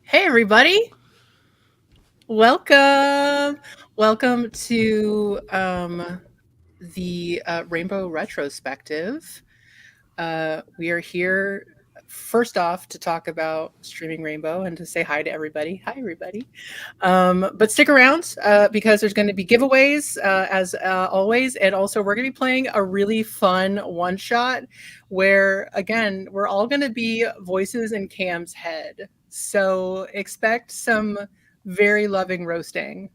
Hey, everybody. Welcome. Welcome to the Rainbow Retrospective. We are here first off to talk about streaming Rainbow and to say hi to everybody. Hi, everybody. But stick around because there's going to be giveaways as always. And also, we're going to be playing a really fun one shot where, again, we're all going to be voices in Cam's head. So expect some very loving roasting.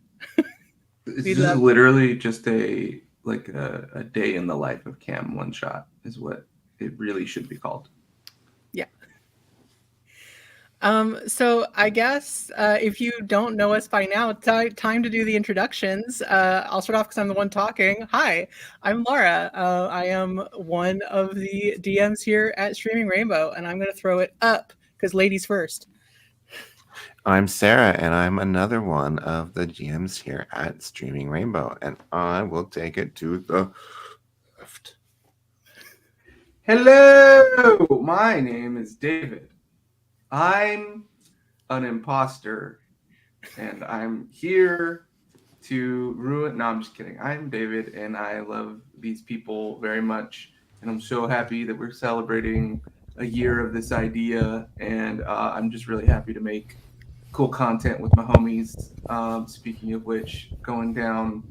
This We is love, literally just a day in the life of Cam one shot is what it really should be called. yeah. So I guess if you don't know us by now, it's time to do the introductions. I'll start off because I'm the one talking. Hi, I'm Laura. I am one of the DMs here at Streaming Rainbow, and I'm going to throw it up because ladies first. I'm Sarah, and I'm another one of the GMs here at Streaming Rainbow, and I will take it to the left. Hello, my name is David. I'm an imposter, and I'm here to ruin. No, I'm just kidding. I'm David, and I love these people very much, and I'm so happy that we're celebrating a year of this idea, and I'm just really happy to make cool content with my homies. Speaking of which, going down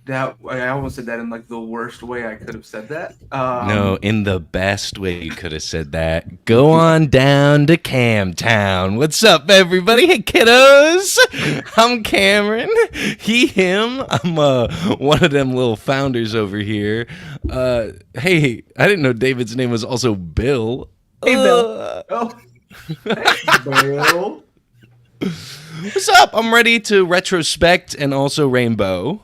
that I almost said that in like the worst way I could have said that. No, in the best way you could have said that. Go on down to Camtown. What's up, everybody? Hey, kiddos. I'm Cameron. He, him. I'm one of them little founders over here. Hey, I didn't know David's name was also Bill. Hey, Bill. Oh, hey, Bill. What's up? I'm ready to retrospect and also rainbow.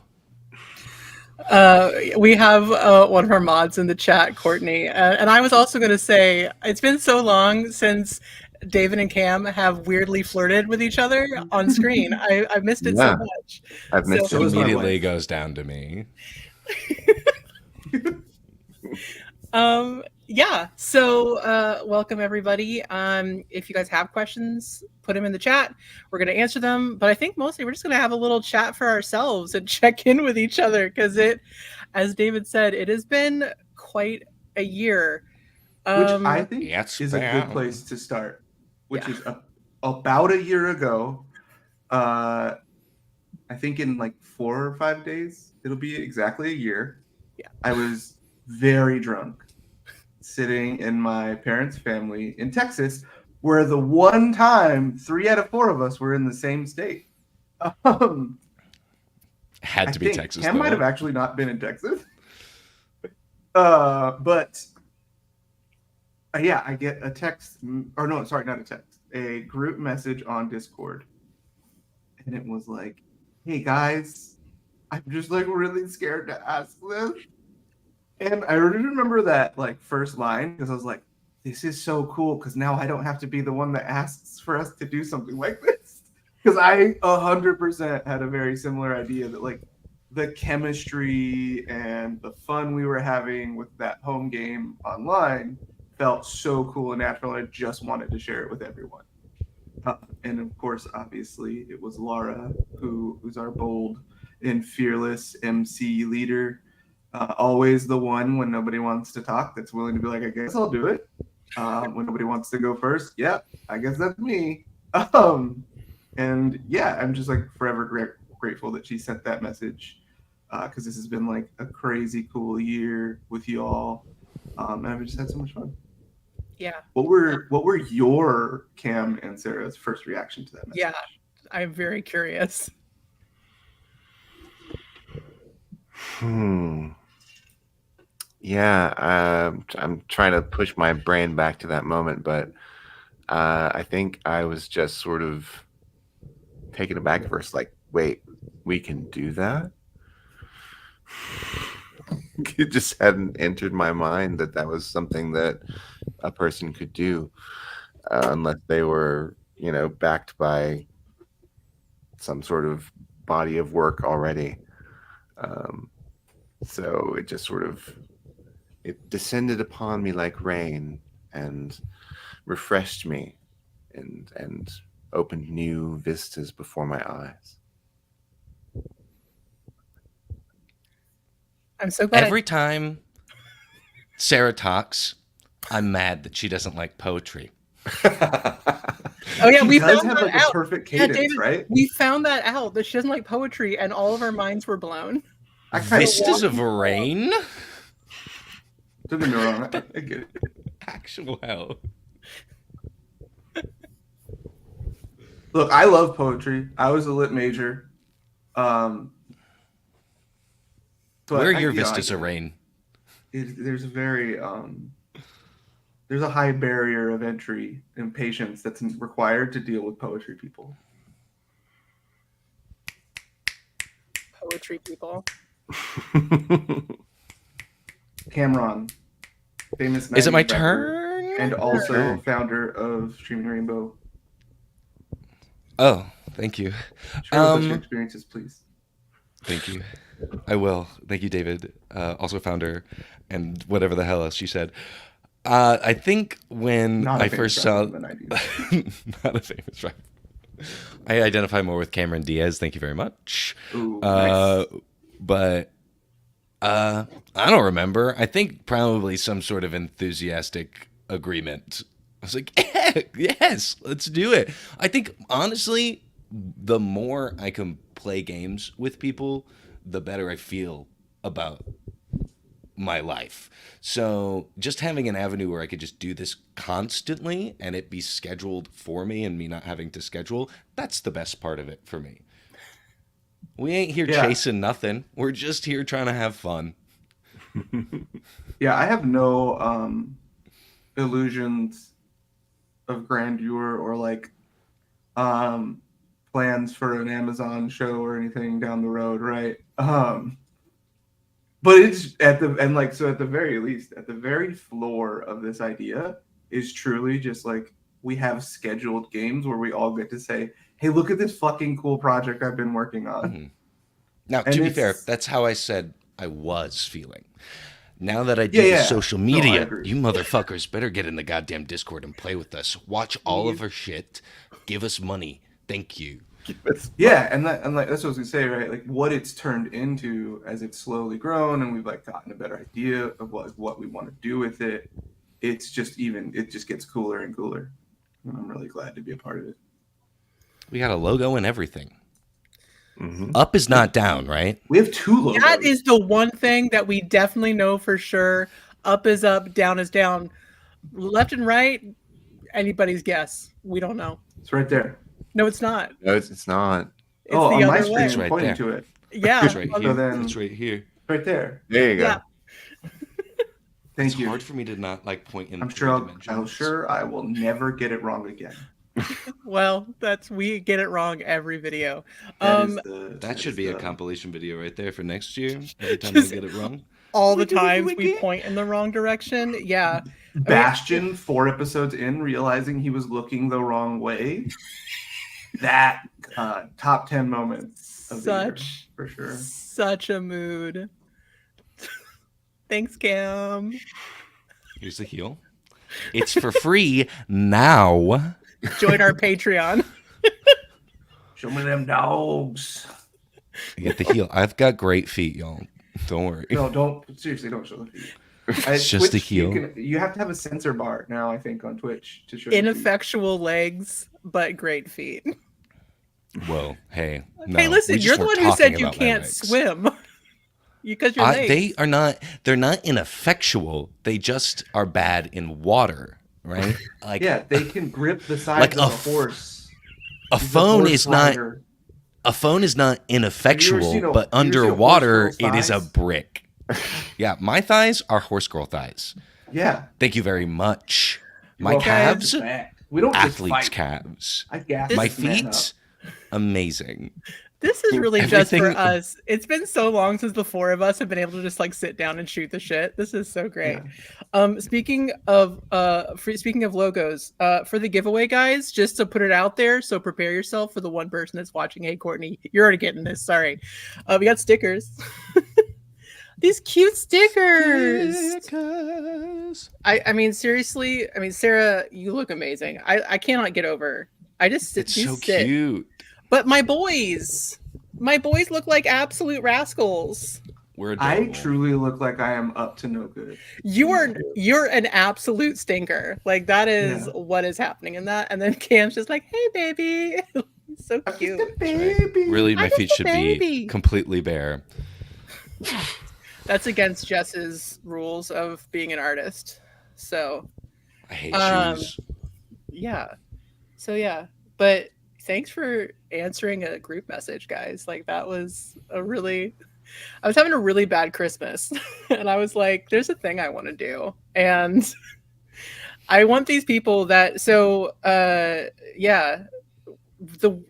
We have one of our mods in the chat, Courtney, and I was also going to say it's been so long since David and Cam have weirdly flirted with each other on screen. I missed it so Yeah, much. I've So, missed So it. is my Immediately wife. goes down to me. yeah. So, welcome everybody. If you guys have questions, put them in the chat. We're going to answer them, but I think mostly we're just going to have a little chat for ourselves and check in with each other because as David said, it has been quite a year. Which I Um, think Yes, is a good ma'am. place to start, which yeah. is about a year ago. Uh, I think in like 4 or 5 days, it'll be exactly a year. Yeah. I was very drunk sitting in my parents' family in Texas, where the one time 3 out of 4 of us were in the same state. Um, Had I to be think Texas, Cam might have though. actually not been in Texas. But yeah, I get a text, or no, sorry, not a text, a group message on Discord. And it was like, hey guys, I'm just like really scared to ask this. And I really remember that like first line because I was like, this is so cool because now I don't have to be the one that asks for us to do something like this. Because I 100% had a very similar idea that like the chemistry and the fun we were having with that home game online felt so cool and natural. I just wanted to share it with everyone. And of course, obviously, it was Laura who's our bold and fearless MC leader. Always the one when nobody wants to talk that's willing to be like, I guess I'll do it. When nobody wants to go first, yep, I guess that's me. Um, and yeah, I'm just like forever grateful that she sent that message because this has been like a crazy cool year with you all, and I've just had so much fun. Yeah. What were your Cam and Sarah's first reaction to that Yeah. message? I'm very curious. Hmm. Yeah, I'm trying to push my brain back to that moment, but I think I was just sort of taken aback first, like, wait, we can do that? It just hadn't entered my mind that that was something that a person could do unless they were, backed by some sort of body of work already. Um, so it just sort of it descended upon me like rain and refreshed me and opened new vistas before my eyes. I'm so glad. Every time Sarah talks, I'm mad that she doesn't like poetry. Oh yeah, She we does found have that like out. a perfect Yeah, cadence, David, right? we found that out that she doesn't like poetry, and all of our minds were blown. I kind of Vistas of rain? don't get me wrong, I get it. Actual hell. Look, I love poetry. I was a lit major. But Where are I- your you know, I vistas get of it. rain? There's a very there's a high barrier of entry and patience that's required to deal with poetry people. Poetry people. Cameron, famous Is it my 90s rapper, turn? and also Sure. founder of Streaming Rainbow. Oh, thank you. Share with us your experiences, please. Thank you. I will. Thank you, David. Also founder and whatever the hell else you said. I think when Not a I famous first rapper saw... in the 90s. Not a famous rapper. I identify more with Cameron Diaz. Thank you very much. Ooh, nice. But I don't remember. I think probably some sort of enthusiastic agreement. I was like, yes, let's do it. I think, honestly, the more I can play games with people, the better I feel about my life. So just having an avenue where I could just do this constantly and it be scheduled for me and me not having to schedule, that's the best part of it for me. We ain't here Yeah. chasing nothing. We're just here trying to have fun. Yeah, I have no illusions of grandeur or like plans for an Amazon show or anything down the road, right? But it's at the very least, at the very floor of this idea is truly just like we have scheduled games where we all get to say, "Hey, look at this fucking cool project I've been working on." Mm-hmm. Now, And to be it's- fair, that's how I said I was feeling. Now that I do Yeah, the yeah. social No, I media, agree. you motherfuckers better get in the goddamn Discord and play with us. Watch all of our shit. Give us money. Thank you. Yeah, and that's what I was gonna say, right? Like what it's turned into as it's slowly grown, and we've like gotten a better idea of what we want to do with it. It just gets cooler and cooler, and I'm really glad to be a part of it. We got a logo and everything. Mhm. Up is not down, right? We have 2 logos. That is the one thing that we definitely know for sure. Up is up, down is down. Left and right, anybody's guess. We don't know. It's right there. No, it's not. No, it's not. It's Oh, the on my other screen, way. It's I'm right pointing there. to it. Yeah. It's right So here. then- It's right here. Right there. There you go. Yeah. Thank It's you. hard for me to not like point in. I'm three dimensions. sure I will never get it wrong again. Well, we get it wrong every video. That should be a compilation video right there for next year. Every time I Just- get it wrong. All the Wiki, wiki, times we wiki. point in the wrong direction. Yeah. Bastion 4 episodes in, realizing he was looking the wrong way. That top 10 moments of the year, Such for sure. Such a mood. Thanks, Cam. Here's the heel. It's for free now. Join our Patreon. Show me them dogs. I get the heel. I've got great feet, y'all. Don't worry. No, don't seriously don't show the feet. It's just a heel. You have to have a censor bar now, I think, on Twitch to show the feet. Ineffectual legs, but great feet. Whoa, hey. No, Hey, listen, we just you're the weren't one who said talking you about my can't legs. swim. Because you're late. They are not. They're not ineffectual. They just are bad in water, right? Like Yeah, they can grip the sides Like of a a horse. a He's a phone horse is not. rider. A phone is not ineffectual, seen a- but have you ever seen a underwater horse girl's it is a thighs? brick. Yeah, my thighs are horse girl thighs. Yeah. Thank you very much. My Well, calves, we don't just athlete's fight. calves. I gas My this man up. feet, amazing. This is really just for Everything- us. It's been so long since the 4 of us have been able to just like sit down and shoot the shit. This is so great. Speaking of logos, for the giveaway, guys, just to put it out there, so prepare yourself for the one person that's watching. Hey, Courtney, you're already getting this. Sorry. We got stickers. These cute stickers. I mean, seriously. I mean, Sarah, you look amazing. I cannot get over. I just It's do so sit. cute. But my boys look like absolute rascals. We're I adorable. truly look like I am up to no good. You're an absolute stinker. Like that is Yeah. what is happening in that. And then Cam's just like, "Hey, baby." So I'm just cute. a That's right. baby. Really, I'm my feet just a should be baby. completely bare. That's against Jess's rules of being an artist. So, I hate um, shoes. yeah. So yeah. But thanks for answering a group message, guys. Like that was a really I was having a really bad Christmas and I was like, there's a thing I want to do. And I want these people that yeah, the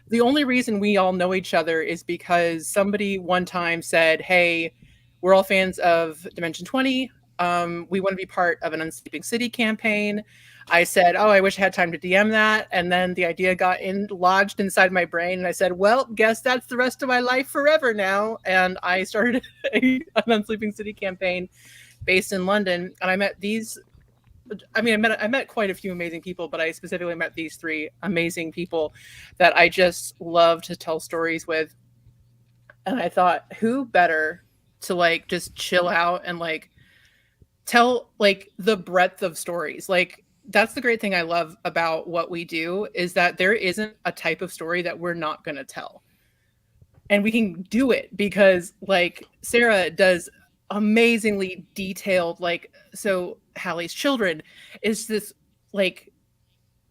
the only reason we all know each other is because somebody one time said, "Hey, we're all fans of Dimension 20. We want to be part of an Unsleeping City campaign." I said, "Oh, I wish I had time to DM that." And then the idea got lodged inside my brain, and I said, "Well, guess that's the rest of my life forever now." And I started an Unsleeping City campaign based in London, and I met these. I mean, I met quite a few amazing people, but I specifically met these three amazing people that I just love to tell stories with. And I thought, who better to like just chill out and like tell like the breadth of stories. Like that's the great thing I love about what we do is that there isn't a type of story that we're not going to tell. And we can do it because like Sarah does amazingly detailed like so Hallie's children is this like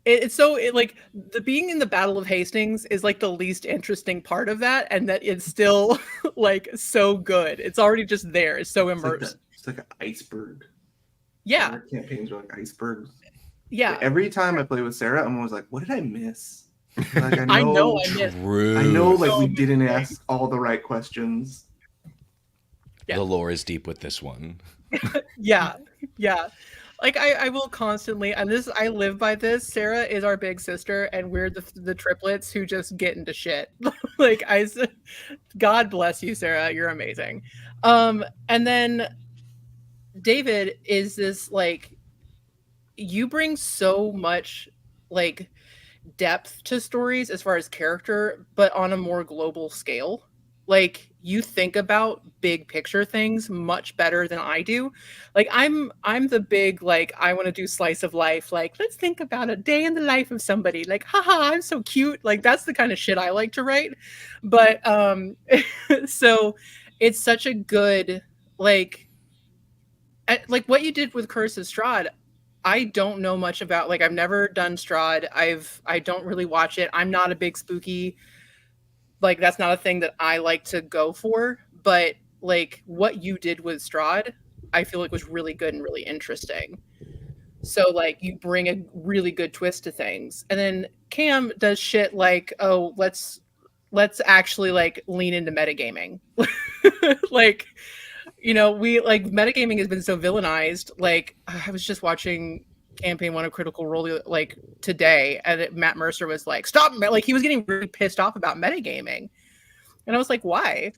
it's so like the being in the Battle of Hastings is like the least interesting part of that, and that it's still like so good. It's already just there. It's so immersed. It's like an iceberg. Yeah, Our campaigns are like icebergs. yeah. Every time I play with Sarah, I'm always like, what did I miss? Like I know I missed. I know Truth. like so we many didn't things. ask all the right questions. Yeah. The lore is deep with this one. Yeah, yeah. Like I will constantly, and this I live by this. Sarah is our big sister, and we're the triplets who just get into shit. Like God bless you, Sarah. You're amazing. And then David is this like you bring so much like depth to stories as far as character, but on a more global scale. Like you think about big picture things much better than I do. Like I'm the big like I want to do slice of life. Like let's think about a day in the life of somebody. Like haha, I'm so cute. Like that's the kind of shit I like to write. But so it's such a good like what you did with Curse of Strahd. I don't know much about like I've never done Strahd. I don't really watch it. I'm not a big spooky like that's not a thing that I like to go for, but like what you did with Strahd, I feel like was really good and really interesting. So like you bring a really good twist to things. And then Cam does shit like, "Oh, let's actually like lean into metagaming." Like we like metagaming has been so villainized. Like I was just watching campaign one of Critical Role like today, and Matt Mercer was like, "Stop!" Like he was getting really pissed off about metagaming, and I was like, "Why?"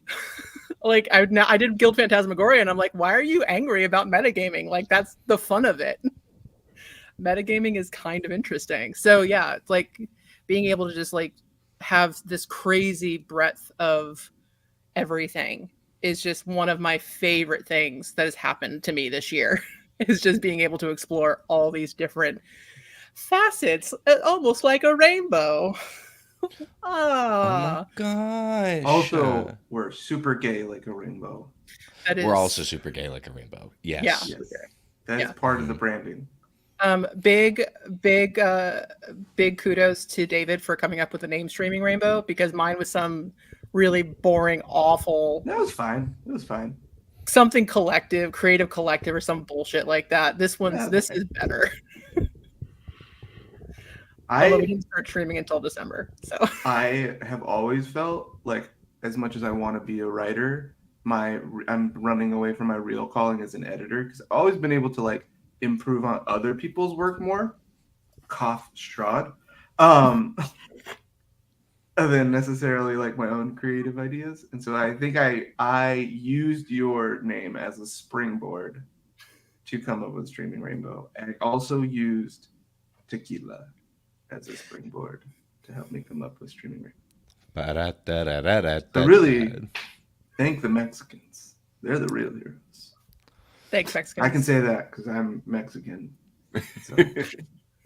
Like I did Guild Phantasmagoria, and I'm like, "Why are you angry about metagaming? Like that's the fun of it." Metagaming is kind of interesting. So yeah, it's like being able to just like have this crazy breadth of everything is just one of my favorite things that has happened to me this year is just being able to explore all these different facets almost like a rainbow. Oh my Ah, gosh. Also, we're super gay like a rainbow. that is We're also super gay like a rainbow. yeah. Yes. Yes. Okay. That is Yeah. part of the branding. Big big kudos to David for coming up with the name Streaming Rainbow because mine was some really boring, awful That was fine. It was fine. something collective, creative collective, or some bullshit like that. This Yeah. is better. Although we I didn't start streaming until December, so I have always felt like as much as I want to be a writer, I'm running away from my real calling as an editor because I've always been able to like improve on other people's work more. Cough Strahd. Than necessarily like my own creative ideas. And so I think I used your name as a springboard to come up with Streaming Rainbow. And I also used tequila. as a springboard to help me come up with streaming rate. So Ba-da-da-da-da-da-da. really, thank the Mexicans. They're the real heroes. Thanks, Mexicans. I can say that because I'm Mexican. So,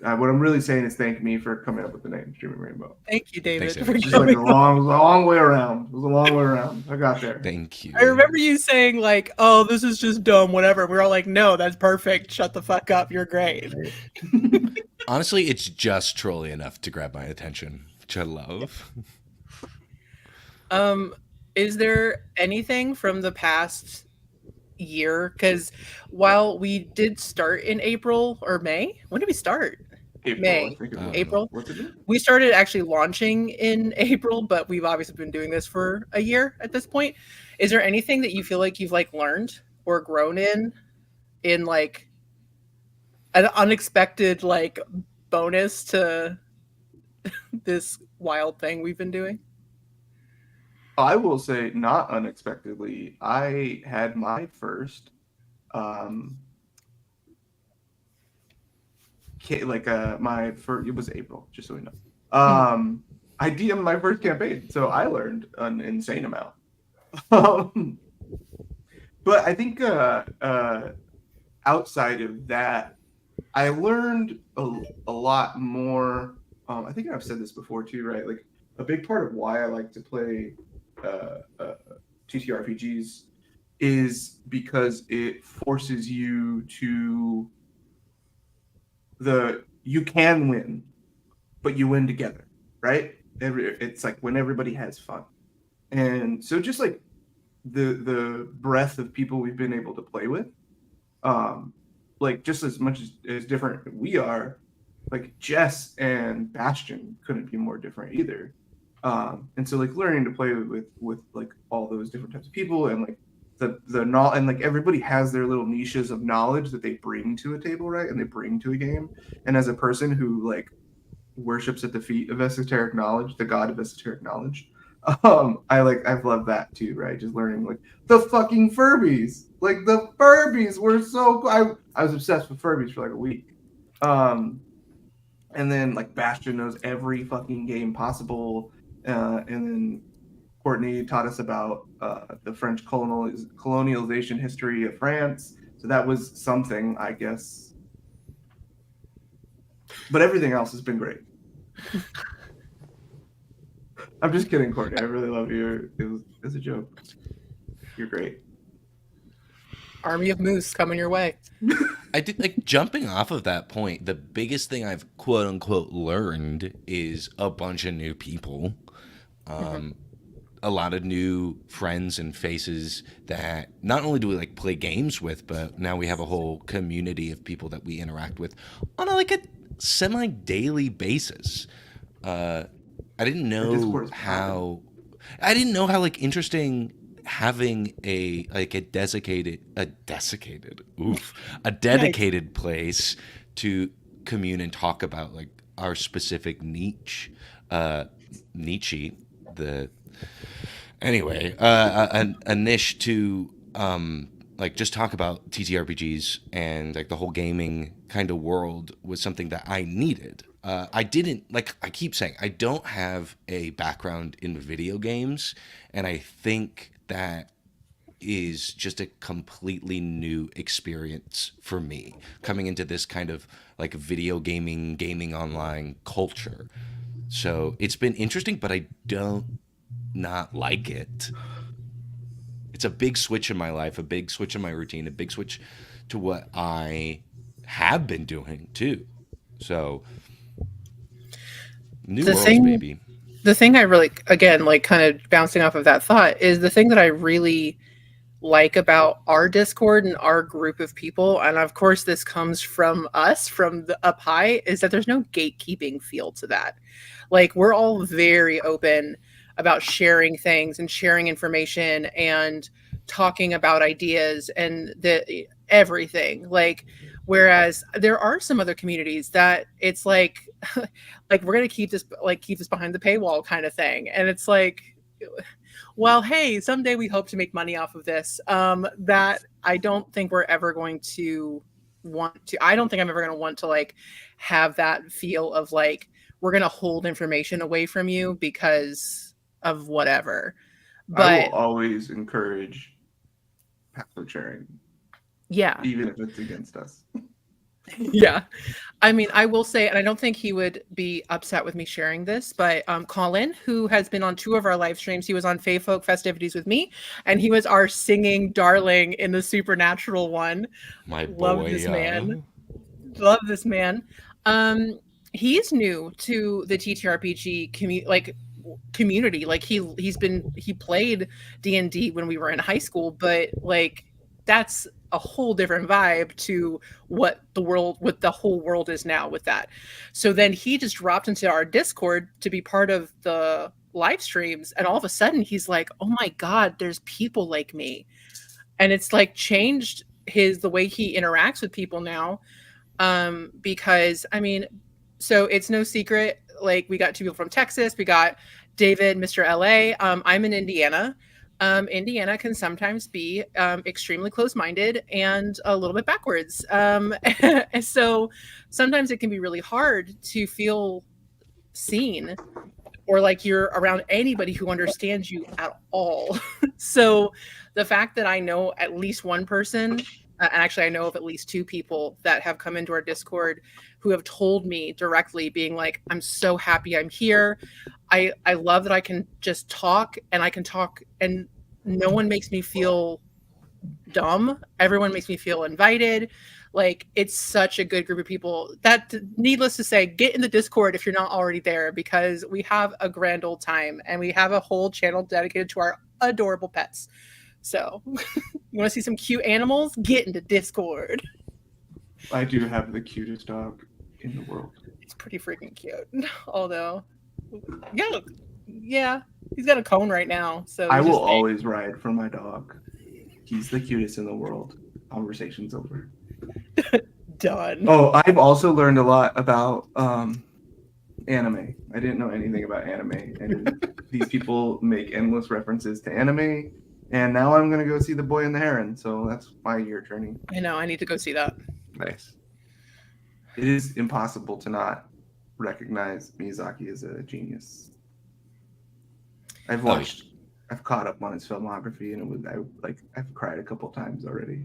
what I'm really saying is thank me for coming up with the name Streaming Rainbow. Thank you, David, Thanks, for David. Just like coming a long way around. It was a long way around. I got there. Thank you. I remember you saying like, "Oh, this is just dumb, whatever." We were all like, "No, that's perfect. Shut the fuck up. You're great." Honestly, it's just trolly enough to grab my attention, which I love. Is there anything from the past year? Because while we did start in April or May, when did we start? April, May. I think it was. April. What's it? We started actually launching in April, but we've obviously been doing this for a year at this point. Is there anything that you feel like you've like learned or grown in like an unexpected like bonus to this wild thing we've been doing? I will say, not unexpectedly, I had my first, my first. It was April, just so we know. I DM'd my first campaign, so I learned an insane amount. But I think outside of that, I learned a lot more. I think I've said this before too, right? Like a big part of why I like to play TTRPGs is because it forces you to you can win, but you win together, right? It's like when everybody has fun, and so just like the breadth of people we've been able to play with, like just as much as different we are, like Jess and Bastion couldn't be more different either. And so like learning to play with like all those different types of people and like the knowledge, and like everybody has their little niches of knowledge that they bring to a table, right? And they bring to a game. And as a person who like worships at the feet of esoteric knowledge, the god of esoteric knowledge, I've loved that too, right? Just learning like the fucking Furbies. Like the Furbies were so cool. I was obsessed with Furbies for like a week. And then like Bastion knows every fucking game possible. And then Courtney taught us about the French colonialization history of France. So that was something, I guess. But everything else has been great. I'm just kidding, Courtney. I really love you. It was a joke. You're great. Army of Moose coming your way. I did like jumping off of that point. The biggest thing I've quote unquote learned is a bunch of new people, a lot of new friends and faces that not only do we like play games with, but now we have a whole community of people that we interact with on a semi daily basis. I didn't know how. I didn't know how like interesting having a dedicated place to commune and talk about like our specific niche, niche, a niche to like just talk about TTRPGs and like the whole gaming kind of world was something that I needed. I didn't, like I keep saying, I don't have a background in video games, and I think that is just a completely new experience for me coming into this kind of like video gaming online culture. So it's been interesting, but I don't not like it. It's a big switch in my life, a big switch in my routine, a big switch to what I have been doing too. So new worlds, baby. The thing I really, again, like kind of bouncing off of that thought, is the thing that I really like about our Discord and our group of people, and of course this comes from us, from the up high, is that there's no gatekeeping feel to that. Like we're all very open about sharing things and sharing information and talking about ideas and everything. Like whereas there are some other communities that it's like like we're gonna keep this behind the paywall kind of thing, and it's like, well, hey, someday we hope to make money off of this. That I don't think we're ever going to want to. I don't think I'm ever going to want to like have that feel of like we're going to hold information away from you because of whatever. I But will always encourage password sharing, yeah, even if it's against us. yeah. I mean, I will say, and I don't think he would be upset with me sharing this, but Colin, who has been on 2 of our live streams, he was on Fae Folk Festivities with me, and he was our singing darling in the Supernatural one. My Love boy. this man. Love this man. He's new to the TTRPG community. Like he played D&D when we were in high school, but like that's a whole different vibe to what the whole world is now with that. So then he just dropped into our Discord to be part of the live streams, and all of a sudden he's like, "Oh my god, there's people like me." And it's like changed the way he interacts with people now. Because I mean, so it's no secret, like we got 2 people from Texas, we got David, Mr. LA. I'm in Indiana. Indiana can sometimes be extremely close-minded and a little bit backwards. And so sometimes it can be really hard to feel seen or like you're around anybody who understands you at all. So the fact that I know at least one person, and actually I know of at least 2 people that have come into our Discord who have told me directly, being like, "I'm so happy I'm here. I love that I can just talk, and I can talk, and no one makes me feel dumb. Everyone makes me feel invited." Like, it's such a good group of people. That, needless to say, get in the Discord if you're not already there, because we have a grand old time, and we have a whole channel dedicated to our adorable pets. So, you want to see some cute animals? Get into Discord. I do have the cutest dog in the world. It's pretty freaking cute. Although, yeah, he's got a cone right now. So I will always ride for my dog. He's the cutest in the world. Conversation's over. Done. Oh, I've also learned a lot about anime. I didn't know anything about anime, and these people make endless references to anime. And now I'm gonna go see The Boy and the Heron. So that's my year journey. I know. I need to go see that. Nice. It is impossible to not recognize Miyazaki as a genius. I've caught up on his filmography, and I've cried a couple times already.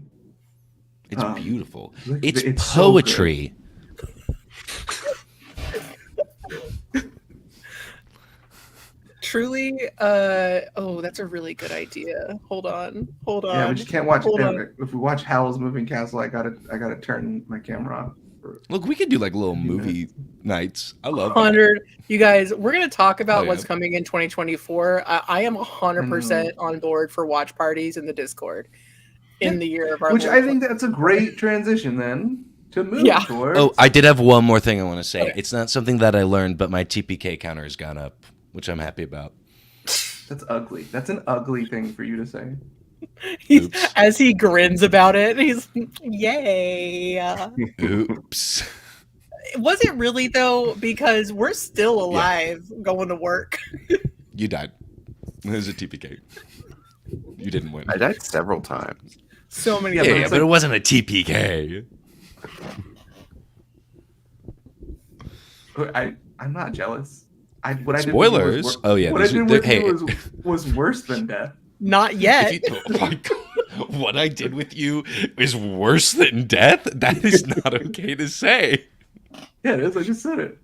It's beautiful. It's It's so poetry. Truly, that's a really good idea. Hold on. Yeah, we just can't watch. Hold on. If we watch Howl's Moving Castle, I gotta turn my camera off. Look, we could do like little movie nights. I love that. 100. You guys, we're going to talk about Oh, yeah. what's coming in 2024. I am 100% on board for watch parties in the Discord in the year of our Which Lord I think that's a great transition then to move Yeah. towards. Oh, I did have one more thing I want to say. Okay. It's not something that I learned, but my TPK counter has gone up, which I'm happy about. That's ugly. That's an ugly thing for you to say. Oops. As he grins about it, he's yay. Oops. Was it really though? Because we're still alive going to work. You died. There's a TPK. You didn't win. I died several times. So many Yeah, of but them. it's but it wasn't a TPK. I'm not jealous. What I did Spoilers. with you Oh, yeah, What I these are- did with hey. you was worse than death. Not yet. If you, oh my God. What I did with you is worse than death? That is not okay to say. Yeah, it is. I just said it.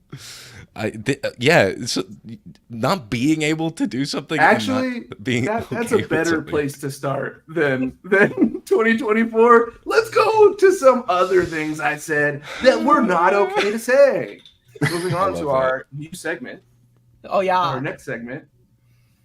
Yeah, so not being able to do something. and Actually, not being that's okay a with better something. place to start than 2024. Let's go to some other things I said that were not okay to say. Moving on love to that. our new segment, Oh yeah. our next segment,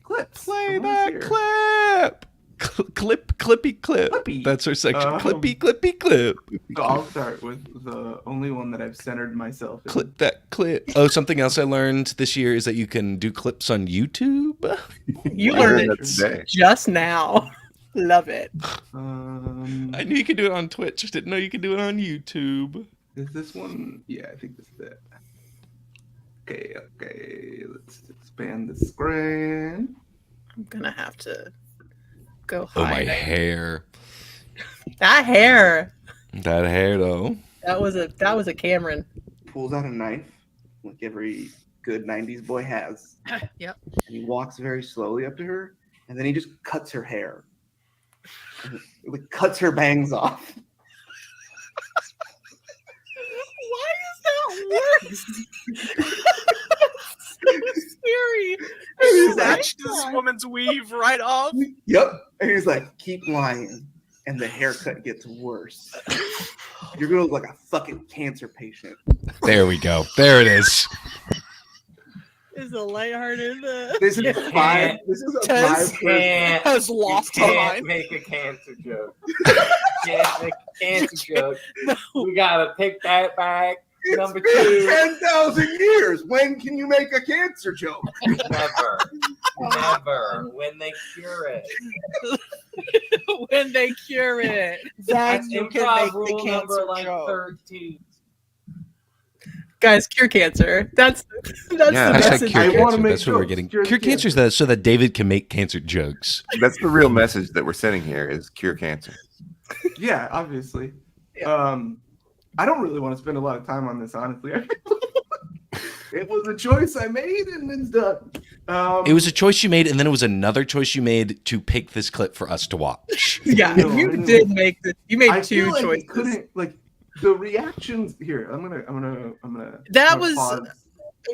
clips. Play from this that year. clip. Clippy clip. Clippy. That's our section. Um, Clippy clip. So I'll start with the only one that I've centered myself in. Clip that clip. Oh, something else I learned this year is that you can do clips on YouTube. You I learned learned it that today. just now. Love it. I knew you could do it on Twitch. Just didn't know you could do it on YouTube. Is this one? Yeah, I think this is it. Okay. Let's expand the screen. I'm gonna have to go Oh, my hide. hair. That hair. That hair, though. That was a Cameron. Pulls out a knife, like every good 90s boy has. Yep. And he walks very slowly up to her, and then he just cuts her hair. Like, cuts her bangs off. Why does that work? So scary. He's like, Snatched this woman's weave right off. yep. And he's like, keep lying. And the haircut gets worse. You're gonna look like a fucking cancer patient. There we go. There it is. Is a lighthearted. This is Yeah. five. This is a Tez five. Can't, has lost you her can't mind. make a cancer joke. Can't make a cancer joke. No. We gotta pick that back. It's Number been two. 10,000 years. When can you make a cancer joke? Never. Never. When they cure it. When they cure it, That's then you can improv make the rule number cancer like joke. 13. Guys, cure cancer. That's Yeah, the hashtag message. cure I wanna cancer. make That's what we're jokes. getting. Cure Cure cancer is so that David can make cancer jokes. That's the real message that we're sending here is cure cancer. Yeah, obviously. Yeah. I don't really want to spend a lot of time on this, honestly. It was a choice I made, and it's done. It was a choice you made, and then it was another choice you made to pick this clip for us to watch. Yeah, No, you no. did make the. You made I two feel like choices. it couldn't like the reactions here. I'm gonna. That I'm gonna was- pause.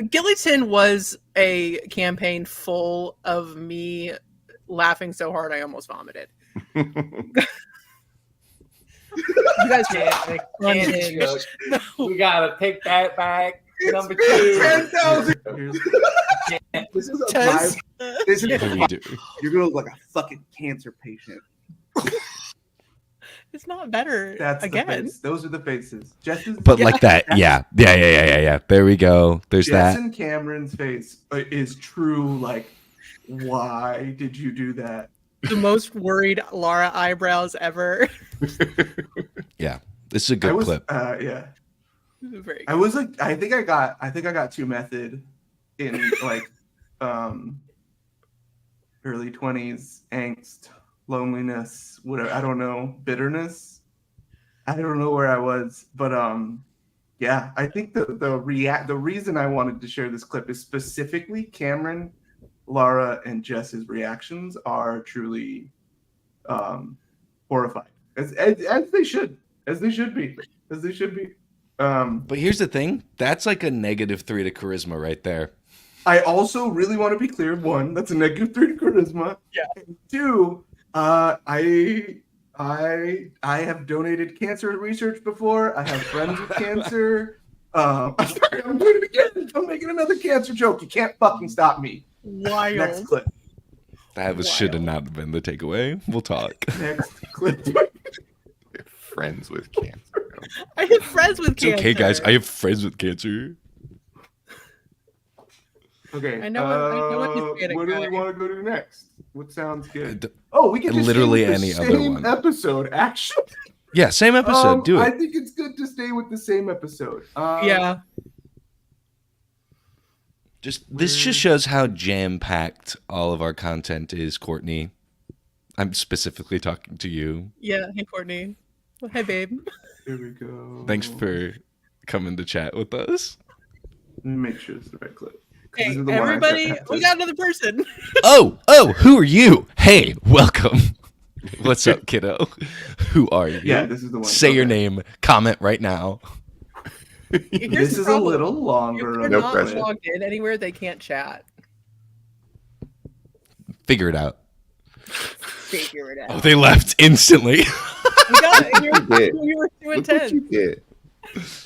Gillyton was a campaign full of me laughing so hard I almost vomited. You guys Can't make a were cancer unhinged. joke. No. We gotta pick that back. Number It's two. been 10,000 years. This is a Tez. five. This is What do we do? You're gonna look like a fucking cancer patient. It's not better. That's again. the face. Those are the faces. Jess's, But like that, yeah. There we go. There's Jess that. and Cameron's face is true. Like, why did you do that? The most worried Laura eyebrows ever. Yeah, this is a I good was, clip. yeah. Very I was like, I think I got too method in like early 20s, angst, loneliness, whatever. I don't know, bitterness. I don't know where I was, but yeah, I think the reason I wanted to share this clip is specifically Cameron, Laura, and Jess's reactions are truly horrified, as they should be. But here's the thing. That's like a -3 to charisma right there. I also really want to be clear. One, that's a -3 to charisma. Yeah. And two, I have donated cancer research before. I have friends with cancer. I'm sorry, I'm doing it again. I'm making another cancer joke. You can't fucking stop me. wild. Next clip. That should have not been the takeaway. We'll talk. Next clip. Friends with cancer. I have friends with It's cancer. okay, guys. I have friends with cancer. Okay. I know what he's getting What do we at. want to go to next? What sounds good? D- Oh, we can just literally stay with the any other same one. episode. Actually, Yeah, same episode. Do I it. think it's good to stay with the same episode. Yeah. This just shows how jam-packed all of our content is, Courtney. I'm specifically talking to you. Yeah. Hey, Courtney. Well, hey, babe. Here we go. Thanks for coming to chat with us. Let me make sure it's the right clip. 'Cause Hey, this is the one I everybody. have to- We got another person. Oh, who are you? Hey, welcome. What's up, kiddo? Who are you? Yeah, this is the one. Say your Okay. name. Comment right now. Here's This the is problem. a little longer. If they're No not pressure. logged in anywhere, they can't chat. Figure it out. Figure it Oh, out. they left instantly. We got it. did. You were too Look what you intense. did.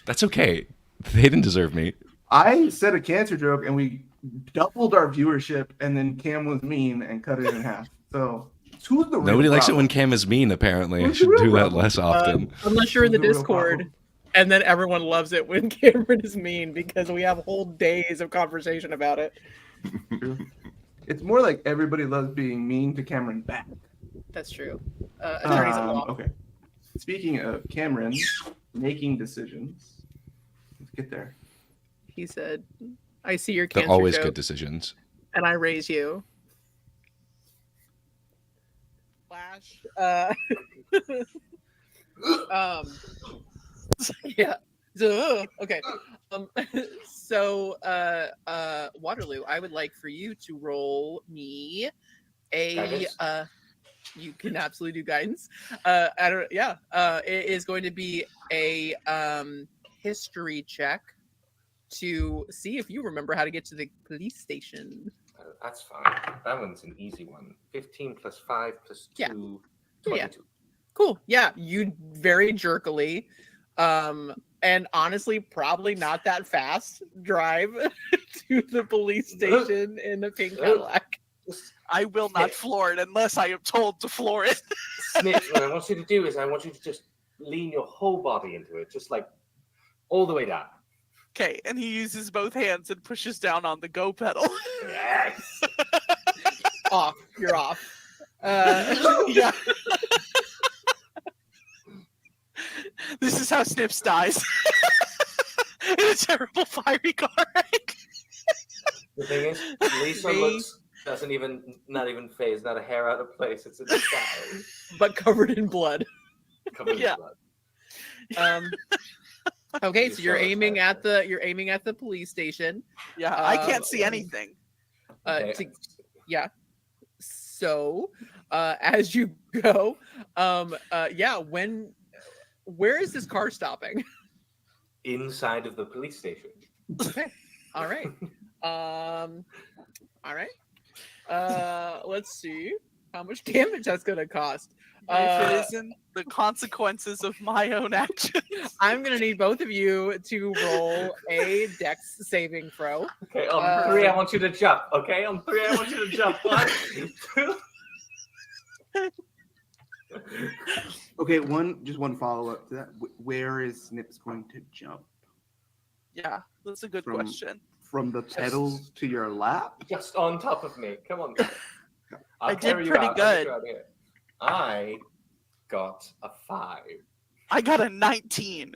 That's okay. They didn't deserve me. I said a cancer joke and we doubled our viewership, and then Cam was mean and cut it in half. So who's the real Nobody likes it problem? when Cam is mean, apparently. I Who's the should real do that problem? less often. Unless you're in the Who's the real Discord, problem? and then everyone loves it when Cameron is mean because we have whole days of conversation about it. It's more like everybody loves being mean to Cameron back. That's true. Attorneys at law. Okay. Speaking of Cameron making decisions, let's get there. He said, "I see your They're cancer always joke, good decisions. and I raise you." Flash. Um. Yeah. Okay. Um, so, Waterloo, I would like for you to roll me a. Guidance? You can absolutely do guidance. I don't. Yeah. It is going to be a history check to see if you remember how to get to the police station. That's fine. That one's an easy one. 15 plus 5 plus 2, Yeah. 22. Cool. Yeah, you very jerkily, and honestly, probably not that fast drive to the police station in a pink Cadillac. I will not floor it unless I am told to floor it. Snips, what I want you to do is I want you to just lean your whole body into it, just like all the way down. Okay, and he uses both hands and pushes down on the go pedal. Yes. Off. You're off. Yeah. This is how Snips dies. In a terrible fiery car wreck. The thing is, Lisa looks not even phased, not a hair out of place. It's a disguise. But covered in blood. Covered Yeah. in blood. Okay, You so you're show us aiming how at the police station. Yeah, I can't see anything. Okay. Yeah. So, as you go, yeah, where is this car stopping? Inside of the police station. Okay. All right. All right. Let's see how much damage that's gonna cost. If it isn't the consequences of my own actions. I'm gonna need both of you to roll a Dex saving throw. Okay, on 3, I want you to jump. Okay, on 3, I want you to jump. 1, 2. Okay, just one follow up to that. Where is Snips going to jump? Yeah, that's a good question. From the pedals to your lap? Just on top of me. Come on, guys. I did pretty good. I got a 5. I got a 19.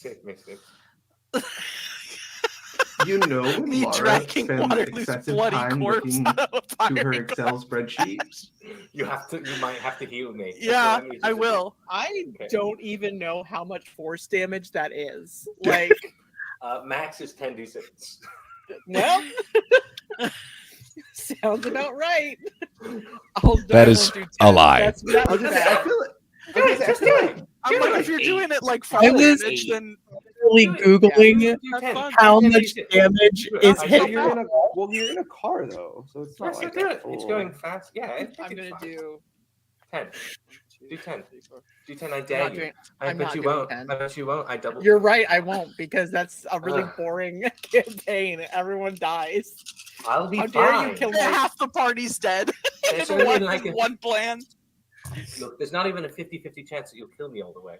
Shit, missed it. You know, Me Laura dragging spends Waterloo's excessive bloody time corpse looking out of a to her fiery Excel spreadsheet. You might have to heal me. That's Yeah, what need you I to do. will. I Okay. don't even know how much force damage that is. Like, Max is 10d6. no. Sounds about right. That is a lie. That's I was gonna say, I feel it. Just do it. I'm Do like, it. if you're doing it like I fall was- damage, then really Googling Do have 10. fun. how Do 10 much D6. damage Do it. is I So know hitting. you're in a car though, so it's not Yes, like do a it. It's full- going fast. Yeah, I'm gonna do 10. Do 10. Do 10. I I'm dare not you. doing- I I'm bet not you doing won't. 10. I bet you won't. I double. You're right, I won't, because that's a really Ugh. boring campaign. Everyone dies. I'll be How dare fine. you kill me? half the party's dead. It's in only one, like in a- one plan. Look, there's not even a 50-50 chance that you'll kill me all the way.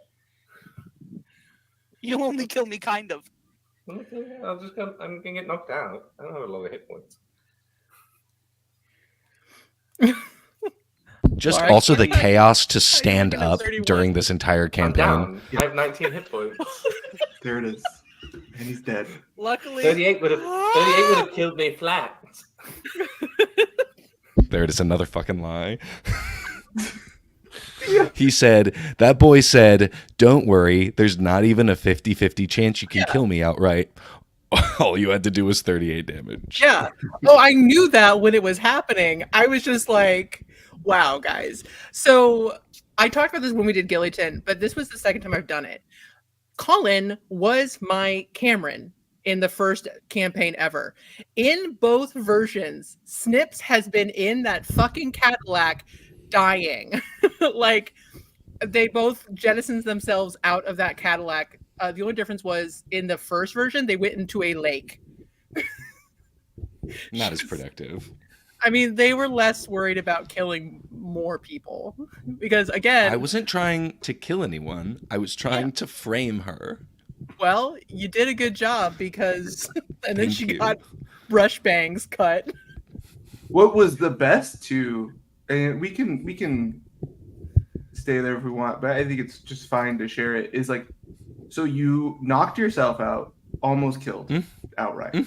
You'll only kill me kind of. Okay, I'm gonna get knocked out. I don't have a lot of hit points. Just Well, I also the can't- chaos to stand even at up 31. during this entire I'm campaign. down. I have 19 hit points. There it is. And he's dead. Luckily, 38 would have killed me flat. There it is, another fucking lie. He said, that boy said, don't worry, there's not even a 50-50 chance you can kill me outright. All you had to do was 38 damage. yeah. Oh, I knew that when it was happening. I was just like, wow, guys. So I talked about this when we did Gillyton, but this was the second time I've done it. Colin was my Cameron in the first campaign ever. In both versions, Snips has been in that fucking Cadillac dying. Like, they both jettisoned themselves out of that Cadillac. The only difference was in the first version, they went into a lake. Not as productive. I mean, they were less worried about killing more people. Because, again, I wasn't trying to kill anyone. I was trying to frame her. well, you did a good job because, and then Thank she you. got brush bangs cut. What was the best to, and we can stay there if we want, but I think it's just fine to share it, is like, so you knocked yourself out, almost killed outright.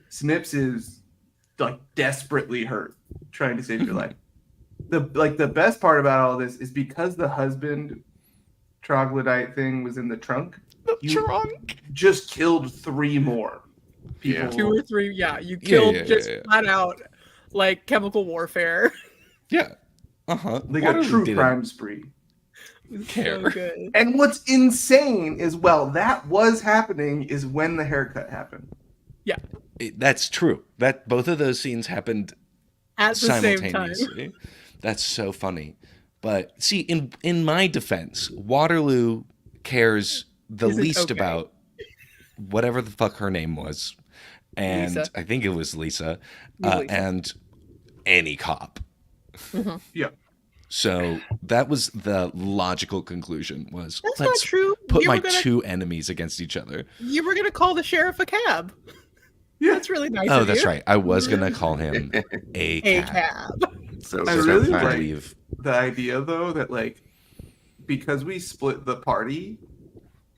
Snips is like desperately hurt, trying to save your life. the best part about all this is because the husband troglodyte thing was in the trunk. Trunk. Just killed 3 more people. Yeah. 2 or 3. Yeah, you killed just yeah. flat out like chemical warfare. Yeah. Uh-huh. Like a Waterloo true didn't crime spree. care. So good. And what's insane is while that was happening is when the haircut happened. Yeah, That's true. That both of those scenes happened at the same time. simultaneously. That's so funny. But see, in my defense, Waterloo cares the Isn't least okay. about whatever the fuck her name was, and Lisa. I think it was Lisa, Lisa. and any cop. Yeah. So that was the logical conclusion. Was That's not let's true. put You my were gonna- two enemies against each other. You were gonna call the sheriff a cab. Yeah. That's really nice. Oh, of that's you. right. I was gonna call him a A cab. cab. So I so really kind. I like- believe. The idea though that like because we split the party,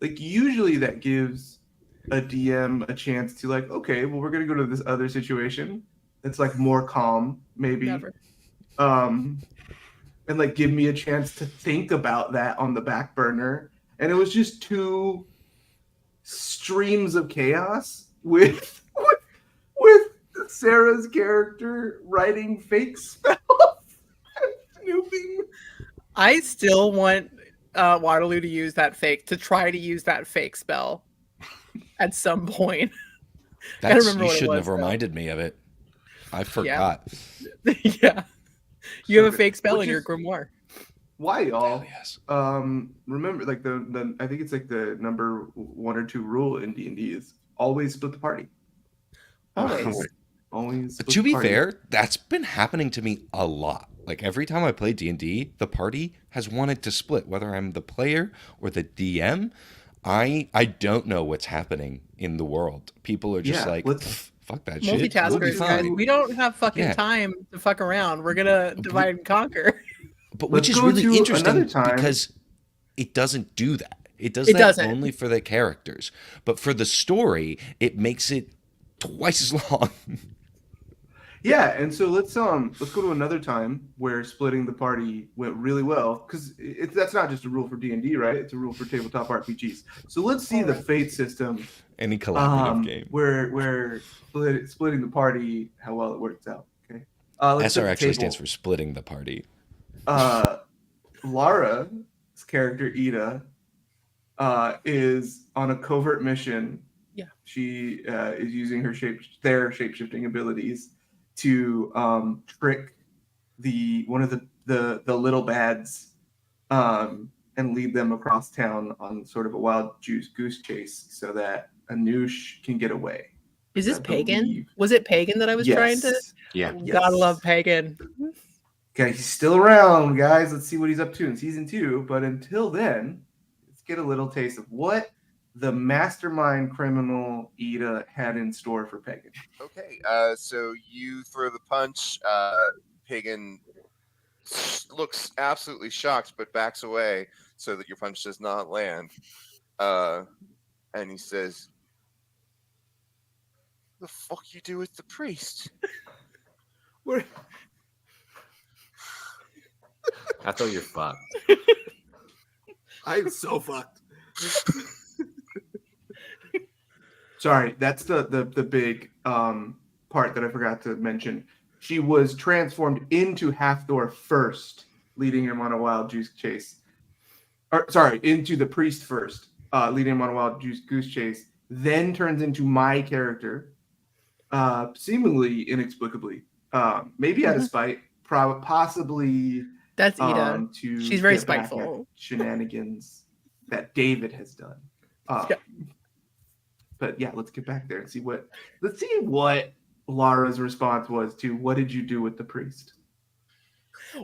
like usually that gives a DM a chance to like, okay, well we're gonna go to this other situation that's like more calm, maybe. Never. And like give me a chance to think about that on the back burner. And it was just 2 streams of chaos with Sarah's character writing fake spells and snooping. I still want Waterloo to use that fake spell at some point. That's, remember you what it shouldn't was, have reminded me of it. I forgot. Yeah, you have a fake spell Which in your is- grimoire. Why y'all? Oh, yes. Remember like the I think it's like the number 1 or 2 rule in D&D is always split the party. Always. Always. But split to the be party. fair, that's been happening to me a lot. Like every time I play D&D, the party has wanted to split, whether I'm the player or the DM. I don't know what's happening in the world. People are just Yeah, like, let's- fuck that shit. We'll be Multitaskers, guys. fine. We don't have fucking Yeah. time to fuck around. We're gonna divide and conquer. But Let's which is go really to interesting another time. because it doesn't do that. It does It that doesn't. only for the characters. But for the story, it makes it twice as long. Yeah, and so let's go to another time where splitting the party went really well because that's not just a rule for D&D, right? It's a rule for tabletop RPGs. So let's see the Alright. fate system Any collaborative game. where splitting the party, how well it works out. Okay, let's SR set the actually table. stands for splitting the party. Lara's character Ida is on a covert mission. Yeah. She is using their shape-shifting abilities to trick one of the little bads and lead them across town on sort of a wild goose chase so that Anoush can get away. Is this I pagan? believe. Was it pagan that I was trying to? Yeah. Gotta love pagan. Okay, he's still around, guys. Let's see what he's up to in season 2. But until then, let's get a little taste of what the mastermind criminal Ida had in store for Pagan. Okay, so you throw the punch. Pagan looks absolutely shocked, but backs away so that your punch does not land. And he says, "The fuck you do with the priest?" Where- I thought you're fucked. I'm so fucked. Sorry, that's the big part that I forgot to mention. She was transformed into Halfdor first, leading him on a wild goose chase. Into the priest first, leading him on a wild goose chase. Then turns into my character, seemingly inexplicably, maybe out of spite, possibly That's Ida. to She's very get back at spiteful. shenanigans that David has done. Yeah. But yeah, let's get back there and see what Lara's response was to what did you do with the priest?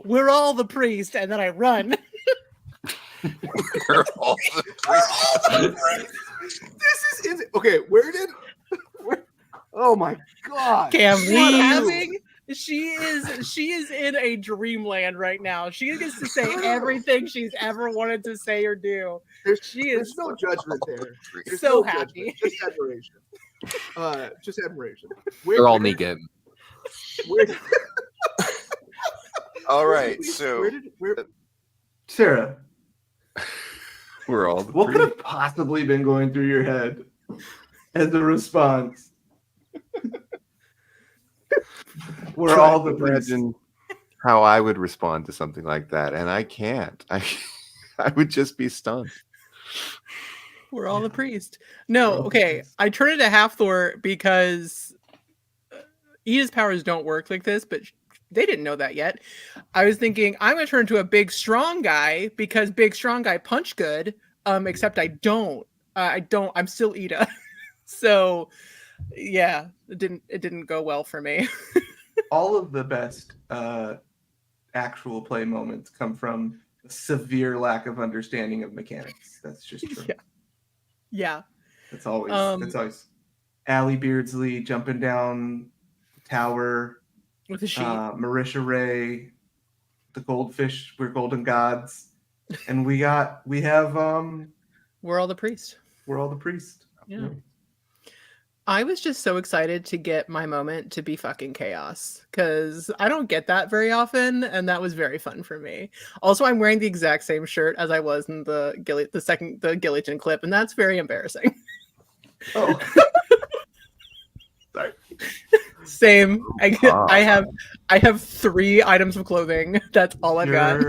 We're all the priest, and then I run. We're all the This is okay. Oh my god! Cam, What having she is in a dreamland right now. She gets to say everything she's ever wanted to say or do. She is no judgment there. There's so no happy. judgment, just admiration. Just admiration. They're all naked. All right, Where so did where? Sarah, we're all the what could pre- have possibly been going through your head as a response? We're trying all to the priests. imagine how I would respond to something like that, and I can't. I would just be stunned. We're all the Yeah. priest. We're No, all the okay. priest. I turned into half Thor because Ida's powers don't work like this, but they didn't know that yet. I was thinking I'm gonna turn into a big strong guy because big strong guy punch good. Except I don't. I don't. I'm still Ida. So yeah, it didn't go well for me. All of the best actual play moments come from a severe lack of understanding of mechanics. That's just true. Yeah. Yeah. That's always Um, Allie Beardsley jumping down the tower, with a sheet. Marisha Ray, the goldfish, we're golden gods. And we have We're all the priest. we're all the priest. Yeah. I was just so excited to get my moment to be fucking chaos because I don't get that very often, and that was very fun for me. Also, I'm wearing the exact same shirt as I was in the Gilligan clip, and that's very embarrassing. Oh. Sorry. Same. Ah. I have 3 items of clothing. That's all I've got.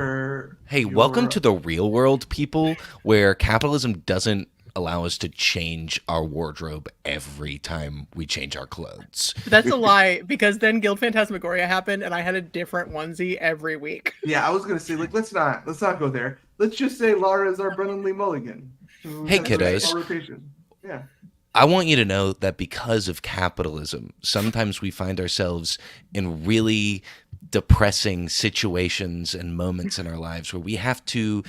Hey, welcome to the real world, people, where capitalism doesn't allow us to change our wardrobe every time we change our clothes. That's a lie because then Guild Phantasmagoria happened, and I had a different onesie every week. Yeah, I was gonna say, like, let's not go there. Let's just say Laura is our Brennan Lee Mulligan. Hey, That's kiddos. our rotation. Yeah. I want you to know that because of capitalism, sometimes we find ourselves in really depressing situations and moments in our lives where we have to